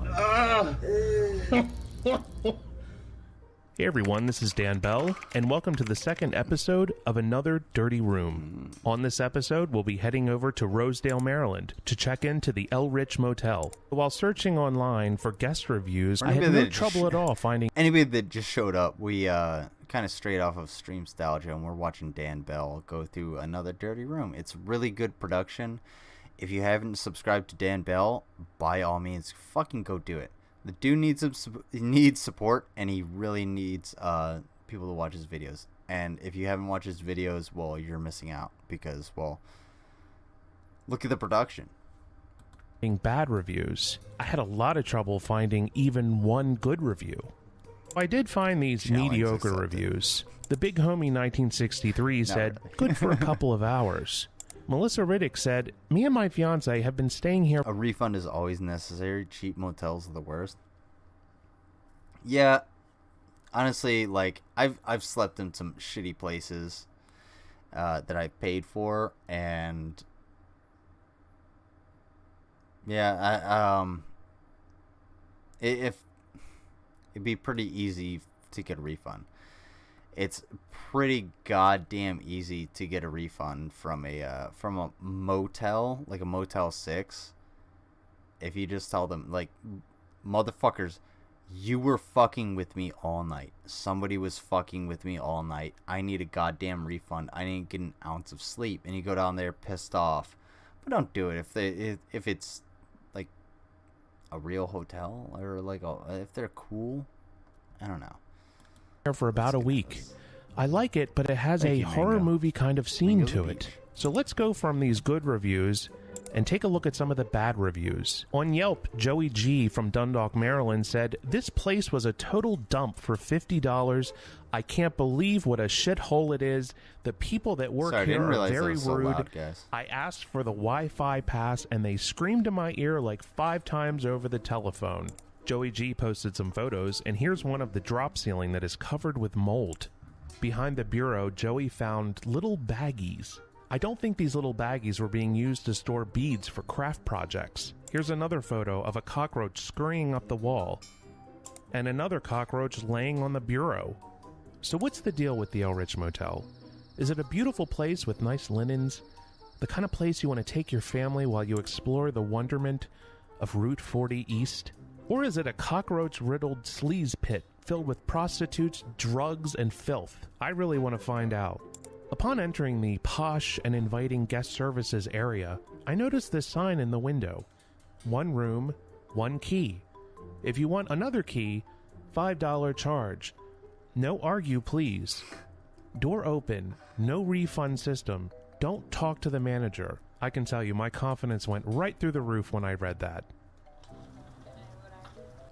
Hey everyone, this is Dan Bell, and welcome to the second episode of Another Dirty Room. On this episode, we'll be heading over to Rosedale, Maryland, to check into the El Rich Motel. While searching online for guest reviews, I had no trouble at all finding... Anybody that just showed up, we kind of straight off of Streamstalgia, and we're watching Dan Bell go through Another Dirty Room. It's really good production. If you haven't subscribed to Dan Bell, by all means, fucking go do it. The dude needs support, and he really needs people to watch his videos. And if you haven't watched his videos, well, you're missing out because, well, look at the production. Bad reviews. I had a lot of trouble finding even one good review. I did find these mediocre reviews. The Big Homie 1963 said, good for a couple of hours. Melissa Riddick said, me and my fiance have been staying here. A refund is always necessary. Cheap motels are the worst. Yeah, honestly, like, I've slept in some shitty places that I've paid for, and yeah, it'd be pretty easy to get a refund. It's pretty goddamn easy to get a refund from a motel, like a Motel 6. If you just tell them, like, motherfuckers, you were fucking with me all night. Somebody was fucking with me all night. I need a goddamn refund. I didn't get an ounce of sleep. And you go down there pissed off. But don't do it if it's like a real hotel or like if they're cool. I don't know. For about a week. I like it, but it has a horror movie kind of scene to it. So let's go from these good reviews and take a look at some of the bad reviews. On Yelp, Joey G from Dundalk, Maryland said, this place was a total dump for $50. I can't believe what a shithole it is. The people that work here are very rude. I asked for the Wi-Fi pass and they screamed in my ear like 5 times over the telephone. Joey G posted some photos, and here's one of the drop ceiling that is covered with mold. Behind the bureau, Joey found little baggies. I don't think these little baggies were being used to store beads for craft projects. Here's another photo of a cockroach scurrying up the wall, and another cockroach laying on the bureau. So what's the deal with the El Rich Motel? Is it a beautiful place with nice linens? The kind of place you want to take your family while you explore the wonderment of Route 40 East? Or is it a cockroach-riddled sleaze pit filled with prostitutes, drugs, and filth? I really want to find out. Upon entering the posh and inviting guest services area, I noticed this sign in the window. 1 room, 1 key. If you want another key, $5 charge. No argue, please. Door open, no refund system. Don't talk to the manager. I can tell you, my confidence went right through the roof when I read that.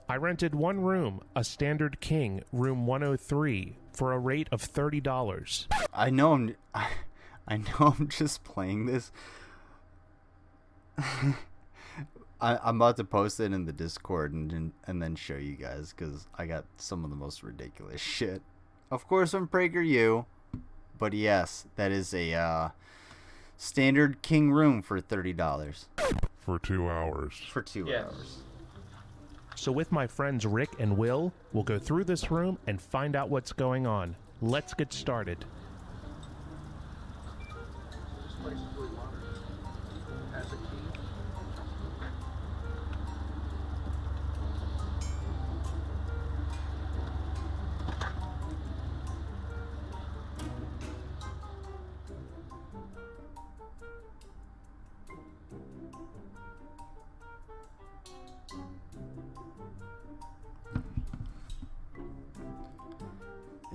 I rented 1 room, a standard king, room 103, for a rate of $30. I know I'm just playing this. I'm about to post it in the Discord and then show you guys because I got some of the most ridiculous shit. Of course, I'm PragerU, but yes, that is a standard king room for $30 for 2 hours. For 2 hours. So with my friends Rick and Will, we'll go through this room and find out what's going on. Let's get started.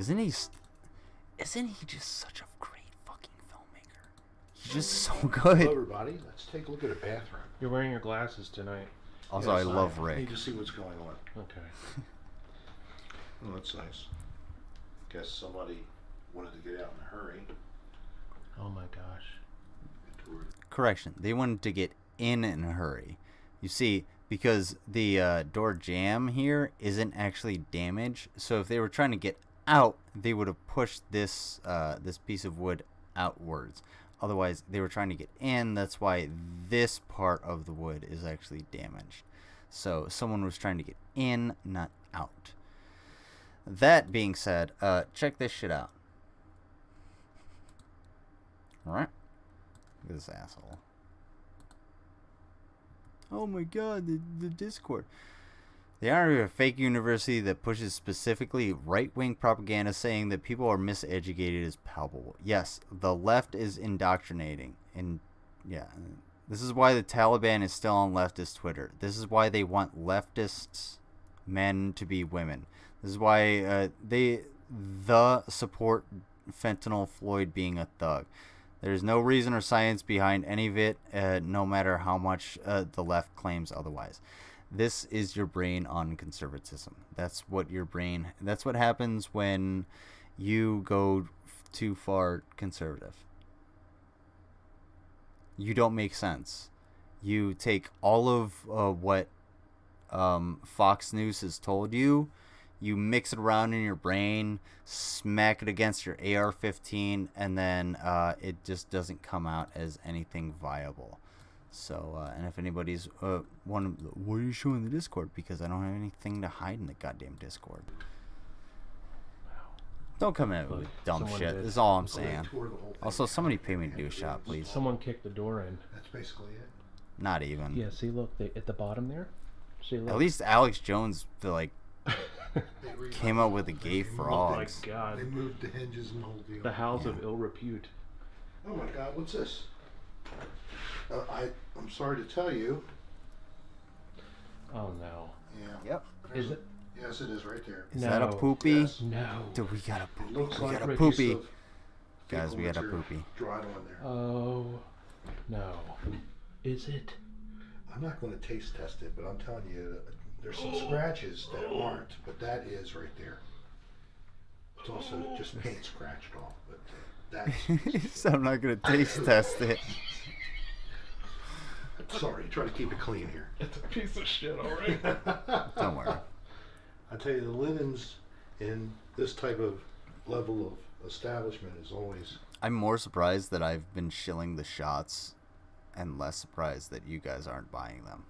Isn't he just such a great fucking filmmaker? He's just so good. Hello, everybody. Let's take a look at a bathroom. You're wearing your glasses tonight. Also, Yes, I love I Rick. need to see what's going on. Okay. Oh, that's nice. Guess somebody wanted to get out in a hurry. Oh my gosh. Correction. They wanted to get in a hurry. You see, because the door jamb here isn't actually damaged, so if they were trying to get out, they would have pushed this this piece of wood outwards. Otherwise, they were trying to get in. That's why this part of the wood is actually damaged. So someone was trying to get in, not out. That being said, check this shit out. Alright? Look at this asshole. Oh my god, the Discord. The irony of a fake university that pushes specifically right-wing propaganda saying that people are miseducated is palpable. Yes, the left is indoctrinating. And yeah, this is why the Taliban is still on leftist Twitter. This is why they want leftist men to be women. This is why they support fentanyl Floyd being a thug. There's no reason or science behind any of it, no matter how much the left claims otherwise. This is your brain on conservatism. That's what happens when you go too far conservative. You don't make sense. You take all of what Fox News has told you, you mix it around in your brain, smack it against your AR-15, and then it just doesn't come out as anything viable. So, and if anybody's why are you showing the Discord? Because I don't have anything to hide in the goddamn Discord. Don't come in with dumb shit. This is all I'm saying. Also, somebody pay me to do a shot, please. Someone kicked the door in. That's basically it. Not even. Yeah, see, look, at the bottom there? See, look. At least Alex Jones, came up with a gay frogs. Oh my god. They moved the hinges and the whole deal. The House of Ill Repute. Oh my god, what's this? I'm sorry to tell you. Oh no. Yeah. Yep. Is it? Yes, it is right there. Is that a poopy? Yes. No. Dude, we got a poopy. Looks We like got a a poopy. piece of Guys, we got a fecal poopy. dried on there. Oh no. Is it? I'm not going to taste test it, but I'm telling you, there's some scratches that aren't, but that is right there. It's also just paint scratched off, but that's. So I'm not going to taste test it. Sorry, try to keep it clean here. It's a piece of shit, alright? Don't worry. I tell you, the linens in this type of level of establishment is always. I'm more surprised that I've been shilling the shots and less surprised that you guys aren't buying them.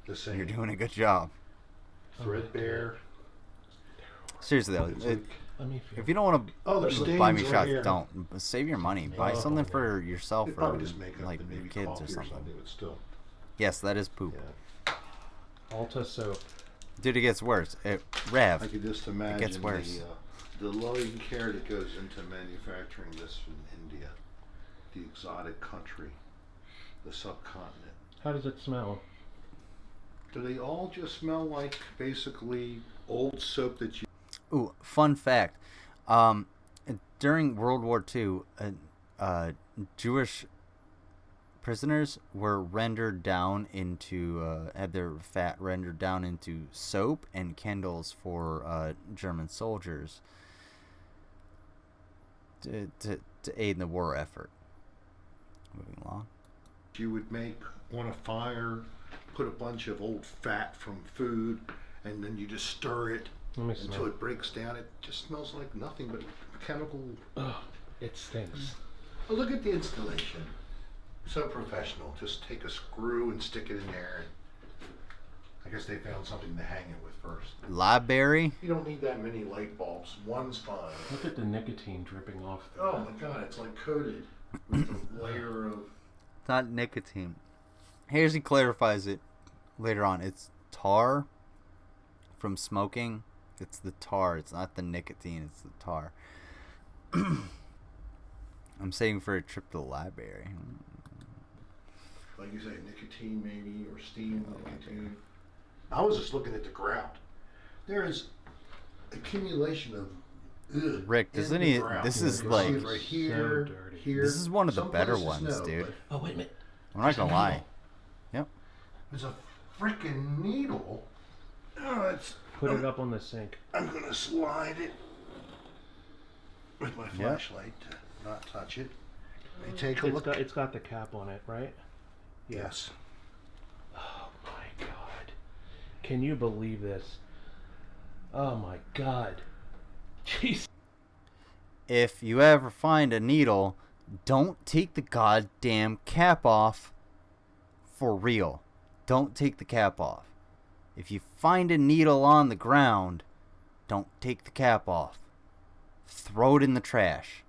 The same. You're doing a good job. Threadbare. Seriously though, if you don't want to buy me shots, don't. Save your money. Buy something for yourself or like your kids or something. Yes, that is poop. Yeah. Alta soap. Dude, it gets worse. Rev. I could just imagine it gets worse. The loving care that goes into manufacturing this in India, the exotic country, the subcontinent. How does it smell? Do they all just smell like basically old soap that you... Ooh, fun fact. During World War II, Jewish prisoners were rendered down into, had their fat rendered down into soap and candles for German soldiers to aid in the war effort. Moving along. You would make on a fire, put a bunch of old fat from food, and then you just stir it until it breaks down. It just smells like nothing but chemical. Ugh, it stinks. Oh, look at the installation. So professional. Just take a screw and stick it in there. I guess they found something to hang it with first. Library? You don't need that many light bulbs. One's fine. Look at the nicotine dripping off. Oh my god, it's like coated with a layer of... It's not nicotine. Here's he clarifies it later on. It's tar from smoking. It's the tar. It's not the nicotine. It's the tar. I'm saving for a trip to the library. Like you say, nicotine maybe, or steam nicotine. I was just looking at the ground. There is accumulation of Rick, doesn't he? This is like right here, here. This is one of the Some better places ones, know, dude. but Oh, wait a minute. I'm not gonna lie. Yep. There's a freaking needle. Oh, it's. Put it up on the sink. I'm gonna slide it with my flashlight to not touch it. Let me take a look. It's got the cap on it, right? Yes. Oh my God! Can you believe this? Oh my God! Jeez. If you ever find a needle, don't take the goddamn cap off. For real. Don't take the cap off. If you find a needle on the ground, don't take the cap off. Throw it in the trash.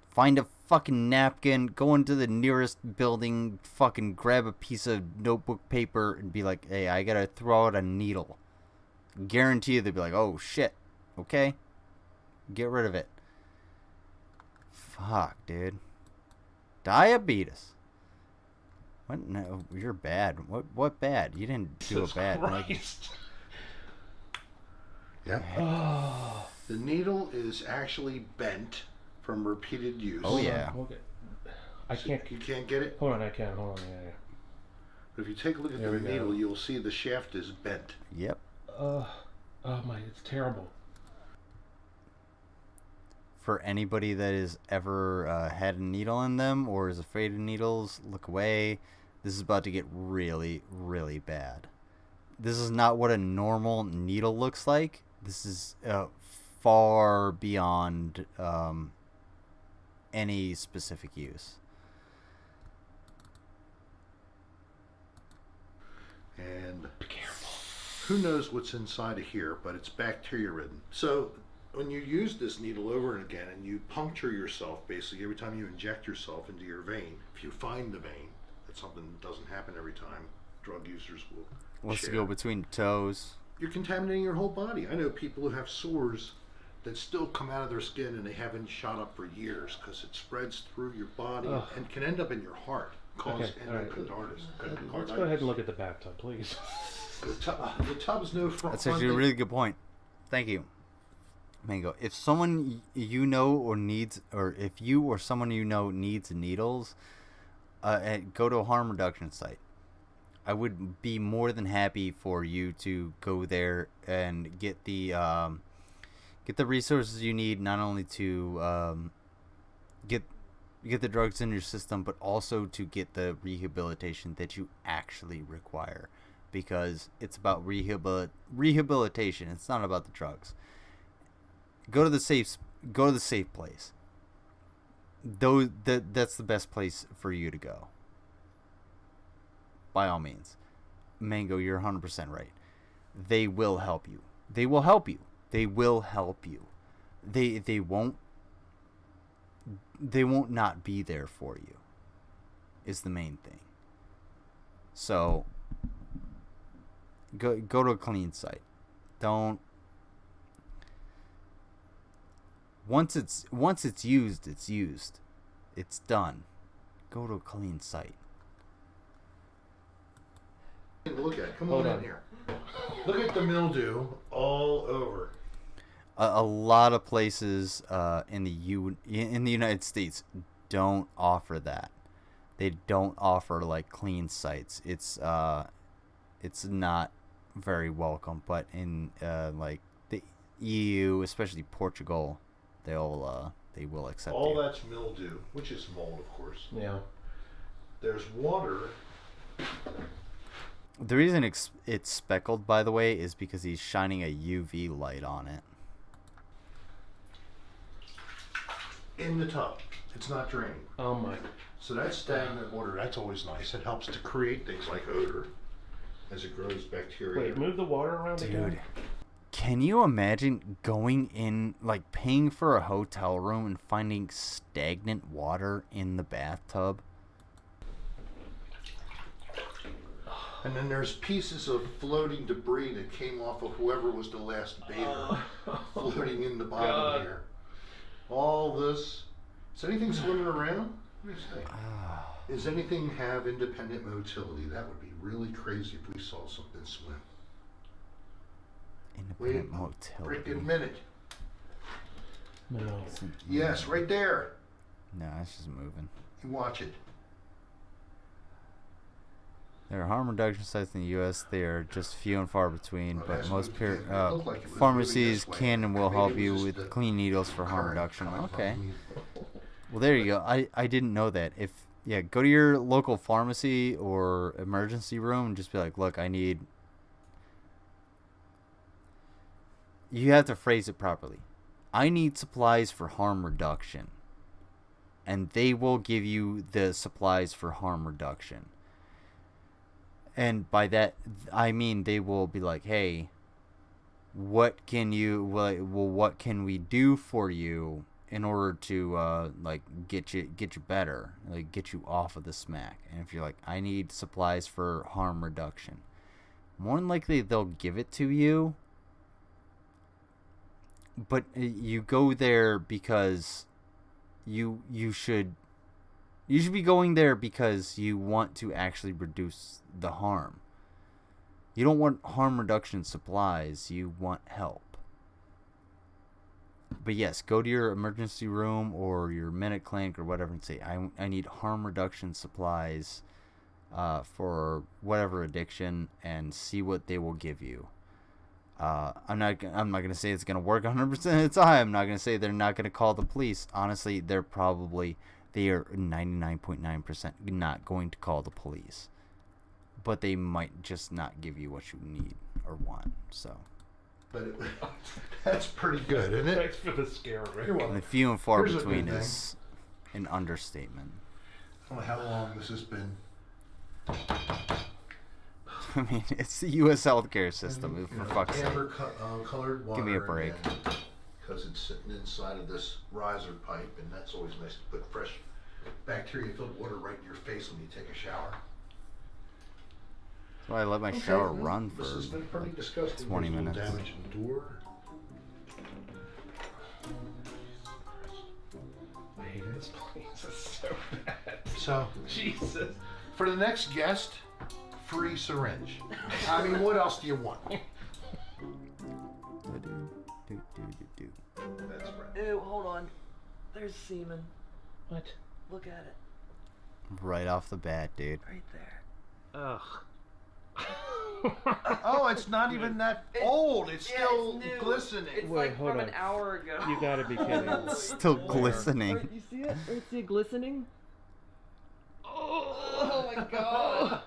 Find a fucking napkin, go into the nearest building, fucking grab a piece of notebook paper and be like, hey, I gotta throw out a needle. Guarantee you they'll be like, oh shit, okay. Get rid of it. Fuck, dude. Diabetes. What? No, you're bad. What bad? You didn't do a bad thing. Yeah. The needle is actually bent from repeated use. Oh yeah. Okay. I can't. You can't get it? Hold on, I can. Hold on. Yeah. But if you take a look at the needle, you'll see the shaft is bent. Yep. Oh my, it's terrible. For anybody that has ever had a needle in them or is afraid of needles, look away. This is about to get really, really bad. This is not what a normal needle looks like. This is far beyond any specific use. And who knows what's inside of here, but it's bacteria ridden. So when you use this needle over and again and you puncture yourself, basically every time you inject yourself into your vein, if you find the vein, that's something that doesn't happen every time. Drug users will Let's share. go between toes. You're contaminating your whole body. I know people who have sores that still come out of their skin and they haven't shot up for years because it spreads through your body and can end up in your heart, cause endocarditis. Let's go ahead and look at the bathtub, please. The tub's no front. That's actually a really good point. Thank you, Mango. If someone you know or needs, or if you or someone you know needs needles, go to a harm reduction site. I would be more than happy for you to go there and get the resources you need, not only to get the drugs in your system, but also to get the rehabilitation that you actually require, because it's about rehabilitation. It's not about the drugs. Go to the safe place. That's the best place for you to go. By all means. Mango, you're 100% right. They will help you. They will help you. They will help you. They won't not be there for you. Is the main thing. So go to a clean site. Don't. Once it's used, it's used. It's done. Go to a clean site. Look at it. Come on in here. Look at the mildew all over. A lot of places in the United States don't offer that. They don't offer like clean sites. It's not very welcome. But in like the EU, especially Portugal, they will accept all you. That's mildew, which is mold, of course. Yeah. There's water. The reason it's speckled, by the way, is because he's shining a UV light on it. In the tub. It's not draining. Oh my. So that's stagnant water. That's always nice. It helps to create things like odor as it grows bacteria. Wait, move the water around again. Dude, can you imagine going in, like paying for a hotel room and finding stagnant water in the bathtub? And then there's pieces of floating debris that came off of whoever was the last bather floating in the bottom here. All this. Is anything swimming around? What do you say? Does anything have independent motility? That would be really crazy if we saw something swim. Independent motility. Freaking minute. No. Yes, right there. No, it's just moving. You watch it. There are harm reduction sites in the U.S. They are just few and far between, but most like pharmacies can and will help you with clean needles for harm reduction. Okay. Well, there you go. I didn't know that. Go to your local pharmacy or emergency room and just be like, look, I need... You have to phrase it properly. I need supplies for harm reduction. And they will give you the supplies for harm reduction. And by that, I mean they will be like, hey, what can we do for you in order to get you better, like get you off of the smack? And if you're like, I need supplies for harm reduction, more than likely they'll give it to you. But you go there because you should be going there because you want to actually reduce the harm. You don't want harm reduction supplies, you want help. But yes, go to your emergency room or your minute clinic or whatever and say, I need harm reduction supplies for whatever addiction, and see what they will give you. I'm not gonna say it's gonna work 100% of the time. I'm not gonna say they're not gonna call the police. Honestly, they are 99.9% not going to call the police, but they might just not give you what you need or want. So, but that's pretty good, isn't it? Thanks for the scare, Rick. And the few and far between is an understatement. I don't know how long this has been. I mean, it's the U.S. healthcare system, for fuck's sake. Colored water. Give me a break. Because it's sitting inside of this riser pipe, and that's always nice to put fresh bacteria-filled water right in your face when you take a shower. So I let my shower run for this has been pretty disgusting. 20 minutes. Damage endured. I hate this place. It's so bad. So, Jesus. For the next guest, free syringe. I mean, what else do you want? That's right. Ew, hold on. There's semen. What? Look at it. Right off the bat, dude. Right there. Ugh. Oh, it's not even that old. It's still it's glistening. It's Wait, like hold from on. an hour ago. You gotta be kidding. It's still glistening. Right, you see it? Right, see it glistening? Oh my god.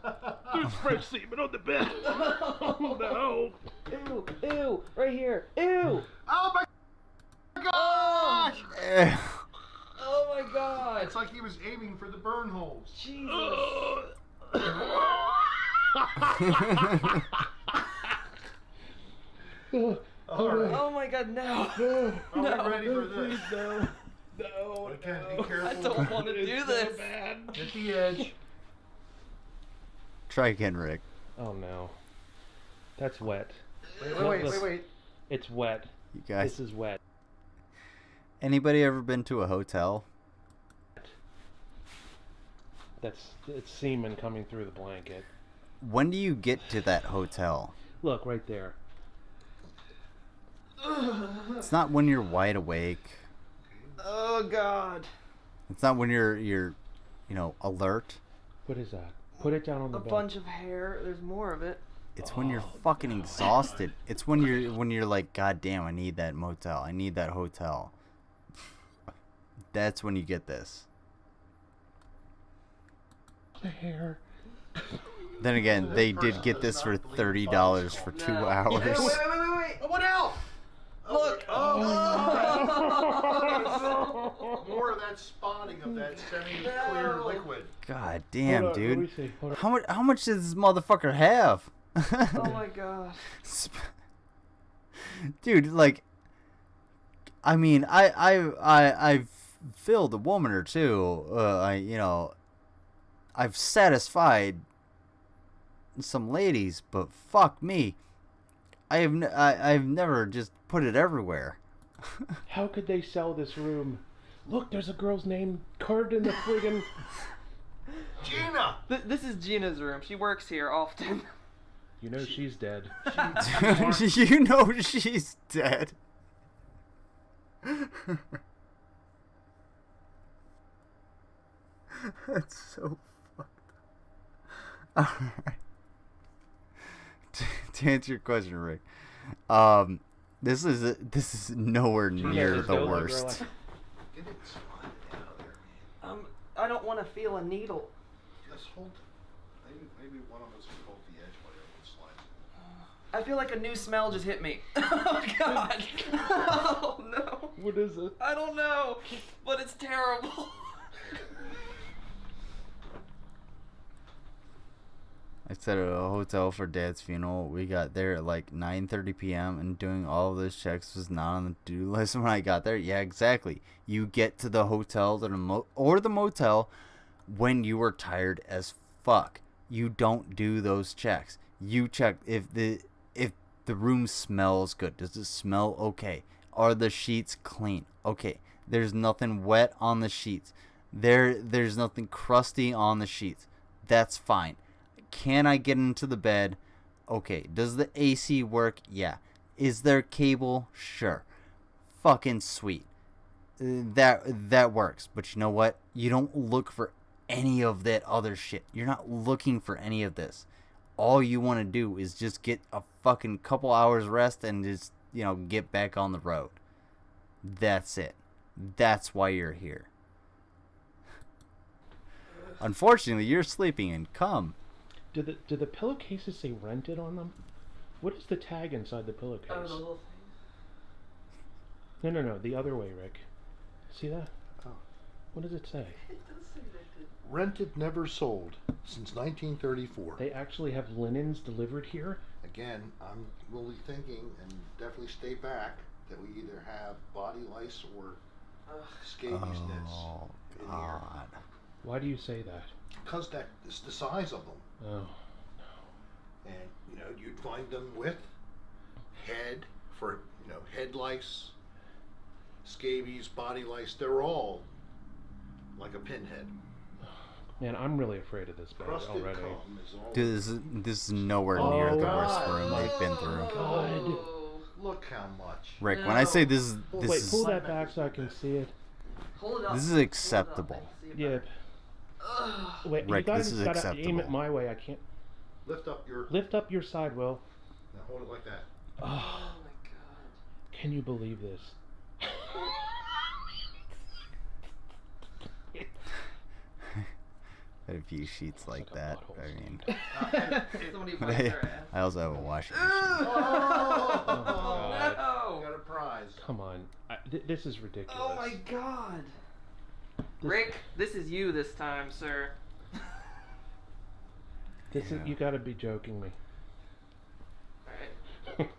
There's fresh semen on the bed. Oh no. Ew, ew, right here. Ew. Oh my gosh! Oh my god. It's like he was aiming for the burn holes. Jesus. Oh my god, no. Are we ready for this? No. No. Again, be careful. I don't want to do this. Hit the edge. Try again, Rick. Oh no. That's wet. Wait. It's wet. You guys. This is wet. Anybody ever been to a hotel? It's semen coming through the blanket. When do you get to that hotel? Look right there. It's not when you're wide awake. Oh god. It's not when you're alert. What is that? Put it down on the bed. A bunch of hair. There's more of it. It's when you're fucking exhausted. It's when you're like, God damn, I need that motel. I need that hotel. That's when you get this. The hair. Then again, they did get this for $30 for 2 hours. Wait. What else? Look. More of that spotting of that semi-clear liquid. God damn, Hold on, let me dude. see. Hold on. How much does this motherfucker have? Oh my god. Dude, like, I mean, I've filled a woman or two. I've satisfied some ladies, but fuck me, I've never just put it everywhere. How could they sell this room? Look, there's a girl's name carved in the friggin'... Gina! This is Gina's room. She works here often. You know she's dead. You know she's dead. That's so fucked up. Alright. To answer your question, Rick, this is nowhere near the worst. I don't want to feel a needle. Just hold. Maybe one of us can hold the edge while everyone slides. I feel like a new smell just hit me. Oh God! Oh no! What is it? I don't know, but it's terrible. I sat at a hotel for Dad's funeral. We got there at like 9:30 p.m. and doing all of those checks was not on the to-do list when I got there. Yeah, exactly. You get to the hotel or the motel when you are tired as fuck. You don't do those checks. You check if the room smells good. Does it smell okay? Are the sheets clean? Okay. There's nothing wet on the sheets. There's nothing crusty on the sheets. That's fine. Can I get into the bed? Okay. Does the AC work? Yeah. Is there cable? Sure. Fucking sweet. That works. But you know what? You don't look for any of that other shit. You're not looking for any of this. All you want to do is just get a fucking couple hours rest and just, get back on the road. That's it. That's why you're here. Unfortunately, you're sleeping in cum. Do the pillowcases say rented on them? What is the tag inside the pillowcase? Oh, the little thing. No, the other way, Rick. See that? Oh. What does it say? It does say rented. Rented, never sold since 1934. They actually have linens delivered here? Again, I'm really thinking, and definitely stay back, that we either have body lice or scabies nits in here. Why do you say that? Because it's the size of them. Oh, no. And, you'd find them with head for, head lice, scabies, body lice. They're all like a pinhead. Man, I'm really afraid of this bed already. Dude, this is nowhere near the worst room they've been through. God. Look how much. Rick, when I say this Wait, is pull that back so I can see it. Hold it up. This is acceptable. Yeah. Wait, Rick, you this is gotta acceptable. aim it my way. I can't. Lift up your side, Will. Now hold it like that. Oh my God. Can you believe this? I have a few sheets like that. I mean, Somebody bites their ass. I also have a washing machine. Oh, God. no. Got a prize. Come on. This is ridiculous. Oh my God. Rick, this is you this time, sir. You gotta be joking me. Alright.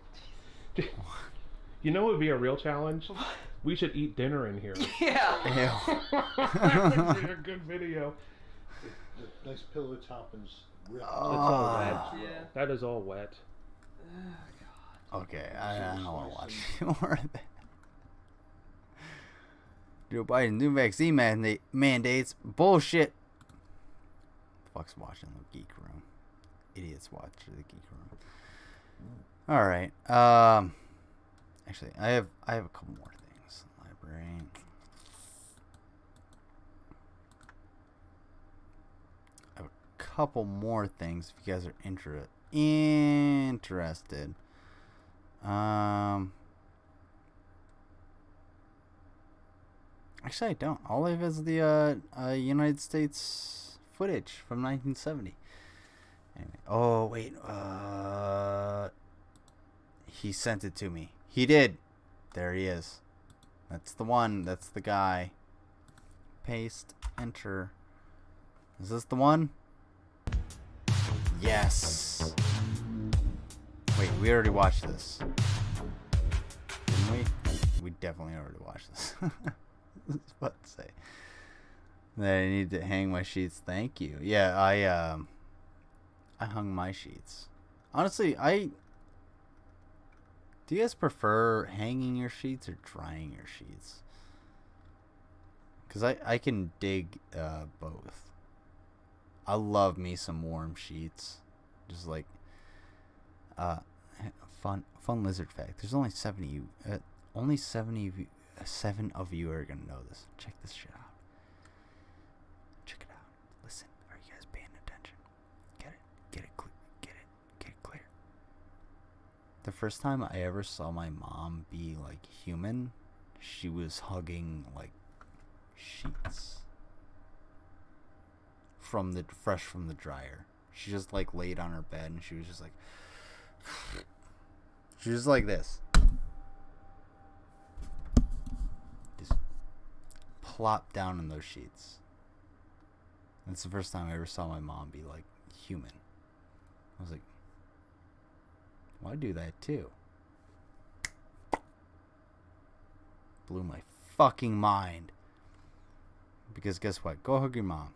You know what would be a real challenge? What? We should eat dinner in here. Yeah. That would be a good video. The nice pillow toppings. It's all wet. Yeah. That is all wet. Oh, God. Okay, I don't want to watch more of that. Joe Biden's new vaccine mandates. Bullshit. Fuck's watching the Geek Room. Idiots watch the Geek Room. Alright. Actually, I have a couple more things. Library. I have a couple more things if you guys are interested. Actually, I don't. All I have is the United States footage from 1970. Anyway. Oh, wait. He sent it to me. He did. There he is. That's the one. That's the guy. Paste. Enter. Is this the one? Yes. Wait, we already watched this. Didn't we? We definitely already watched this. I was about to say that I need to hang my sheets. Thank you. Yeah, I hung my sheets. Honestly, do you guys prefer hanging your sheets or drying your sheets? Because I can dig both. I love me some warm sheets. Just like fun lizard fact. There's only 70 of you. 7 of you are gonna know this. Check this shit out. Check it out. Listen, are you guys paying attention? Get it clear. The first time I ever saw my mom be like human, she was hugging like sheets fresh from the dryer. She just like laid on her bed and she was just like this. Just plop down in those sheets. That's the first time I ever saw my mom be like human. I was like, well, I do that too. Blew my fucking mind. Because guess what? Go hug your mom.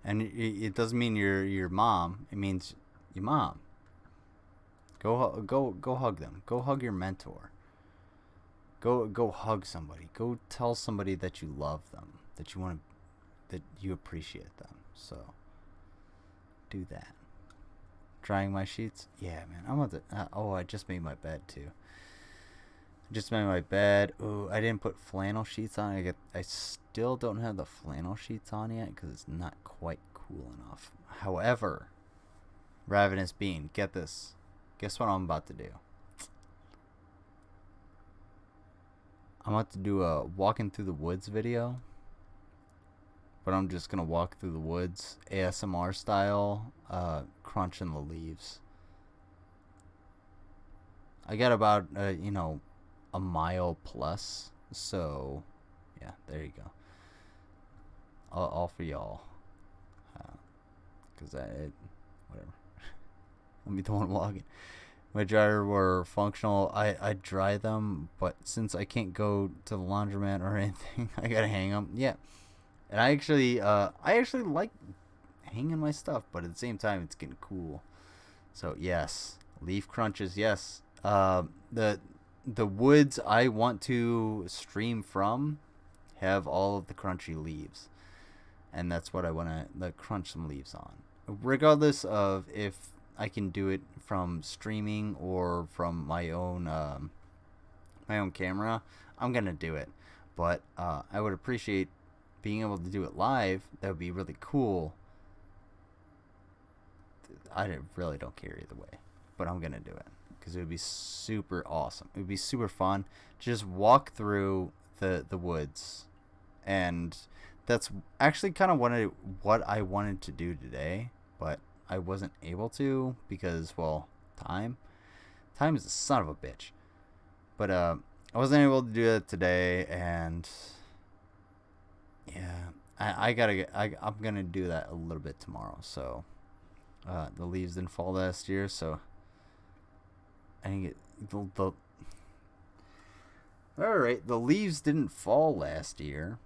And it doesn't mean your mom. It means your mom. Go hug them. Go hug your mentor. Go hug somebody. Go tell somebody that you love them, that you appreciate them. So do that. Drying my sheets? Yeah, man. I'm about to. I just made my bed too. Ooh, I didn't put flannel sheets on. I still don't have the flannel sheets on yet because it's not quite cool enough. However, Ravenous Bean, get this. Guess what I'm about to do? I'm about to do a walking through the woods video. But I'm just gonna walk through the woods, ASMR style, crunching the leaves. I got about a mile plus, so yeah, there you go. All for y'all, cause whatever. Let me the one walking. My dryer were functional. I dry them, but since I can't go to the laundromat or anything, I gotta hang them. Yeah, and I actually like hanging my stuff, but at the same time, it's getting cool. So yes, leaf crunches. Yes, the woods I want to stream from have all of the crunchy leaves, and that's what I want to crunch some leaves on, regardless of if I can do it from streaming or from my own camera. I'm gonna do it, but I would appreciate being able to do it live. That would be really cool. I really don't care either way, but I'm gonna do it. Because it would be super awesome. It would be super fun. Just walk through the woods. And that's actually kind of what I wanted to do today. But I wasn't able to because, well, time. Time is the son of a bitch. But I wasn't able to do that today. And yeah, I'm going to do that a little bit tomorrow. So the leaves didn't fall last year, so I didn't get the alright, the leaves didn't fall last year.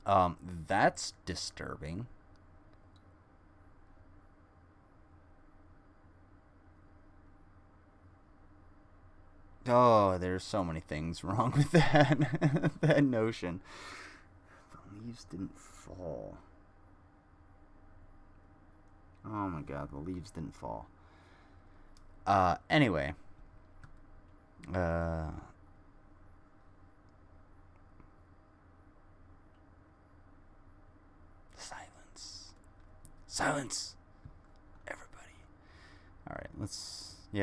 That's disturbing. Oh, there's so many things wrong with that that notion. The leaves didn't fall. Oh my god, the leaves didn't fall. Anyway. Silence. Everybody. Alright,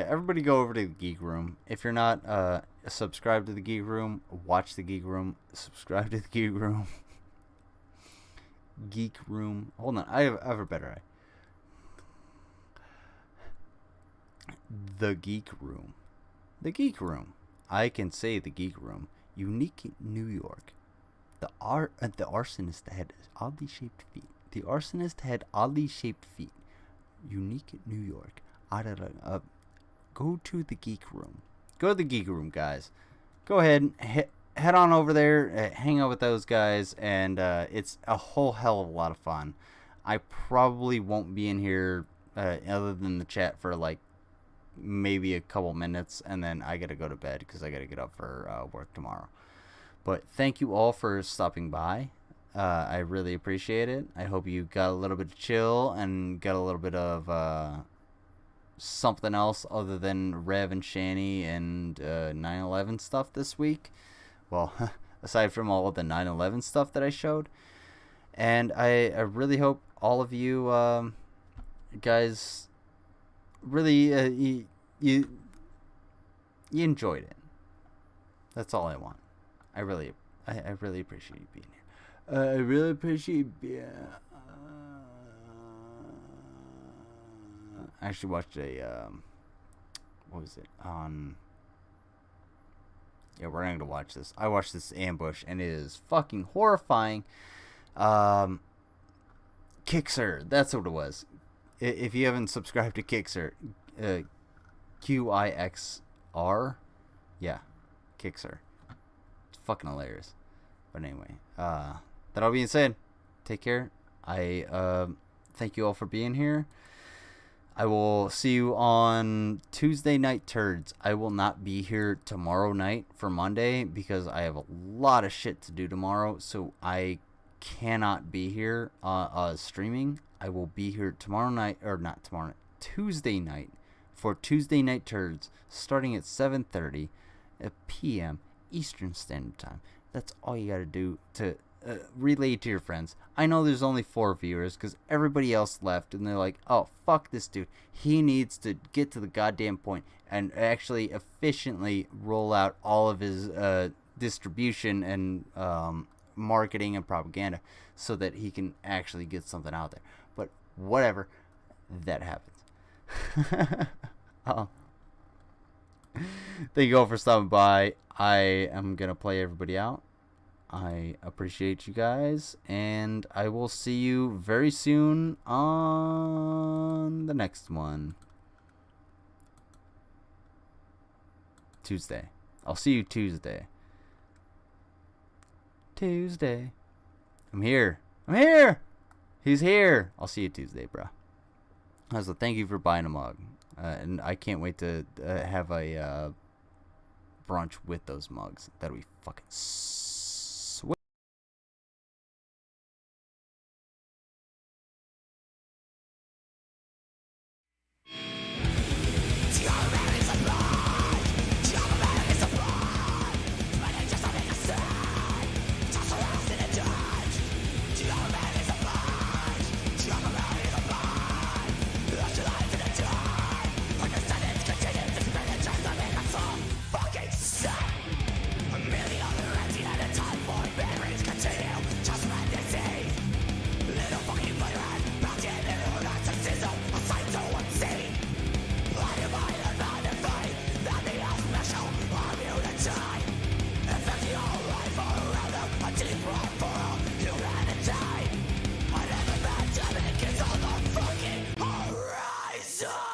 everybody go over to the Geek Room. If you're not subscribed to the Geek Room, watch the Geek Room. Subscribe to the Geek Room. Geek Room. Hold on, I have a better eye. The Geek Room. The Geek Room. I can say the Geek Room. Unique New York. The arsonist had oddly shaped feet. The arsonist had oddly shaped feet. Unique New York. Go to the Geek Room. Go to the Geek Room, guys. Go ahead, head on over there, hang out with those guys, and it's a whole hell of a lot of fun. I probably won't be in here other than the chat for like maybe a couple minutes, and then I gotta go to bed because I gotta get up for work tomorrow. But thank you all for stopping by. I really appreciate it. I hope you got a little bit of chill and got a little bit of something else other than Rev and Shani and 9/11 stuff this week. Well, aside from all of the 9/11 stuff that I showed. And I really hope all of you guys really you enjoyed it. That's all I want. I really appreciate you being here. I really appreciate being. I actually watched a what was it on? Yeah, we're not gonna watch this. I watched this ambush, and it is fucking horrifying. Kixer, that's what it was. If you haven't subscribed to Kixer, QIXR, yeah, Kixer. It's fucking hilarious. But anyway, that all being said, take care. I thank you all for being here. I will see you on Tuesday Night Turds. I will not be here tomorrow night for Monday because I have a lot of shit to do tomorrow, so I cannot be here streaming. I will be here tomorrow night, or not tomorrow night, Tuesday night for Tuesday Night Turds starting at 7:30 p.m. Eastern Standard Time. That's all you gotta do to relay to your friends. I know there's only 4 viewers because everybody else left and they're like, oh, fuck this dude. He needs to get to the goddamn point and actually efficiently roll out all of his distribution and marketing and propaganda so that he can actually get something out there. But whatever, that happens. Thank you all for stopping by. I am gonna play everybody out. I appreciate you guys, and I will see you very soon on the next one. Tuesday. I'll see you Tuesday. Tuesday. I'm here. I'm here! He's here! I'll see you Tuesday, bro. So thank you for buying a mug. And I can't wait to have a brunch with those mugs. That'll be fucking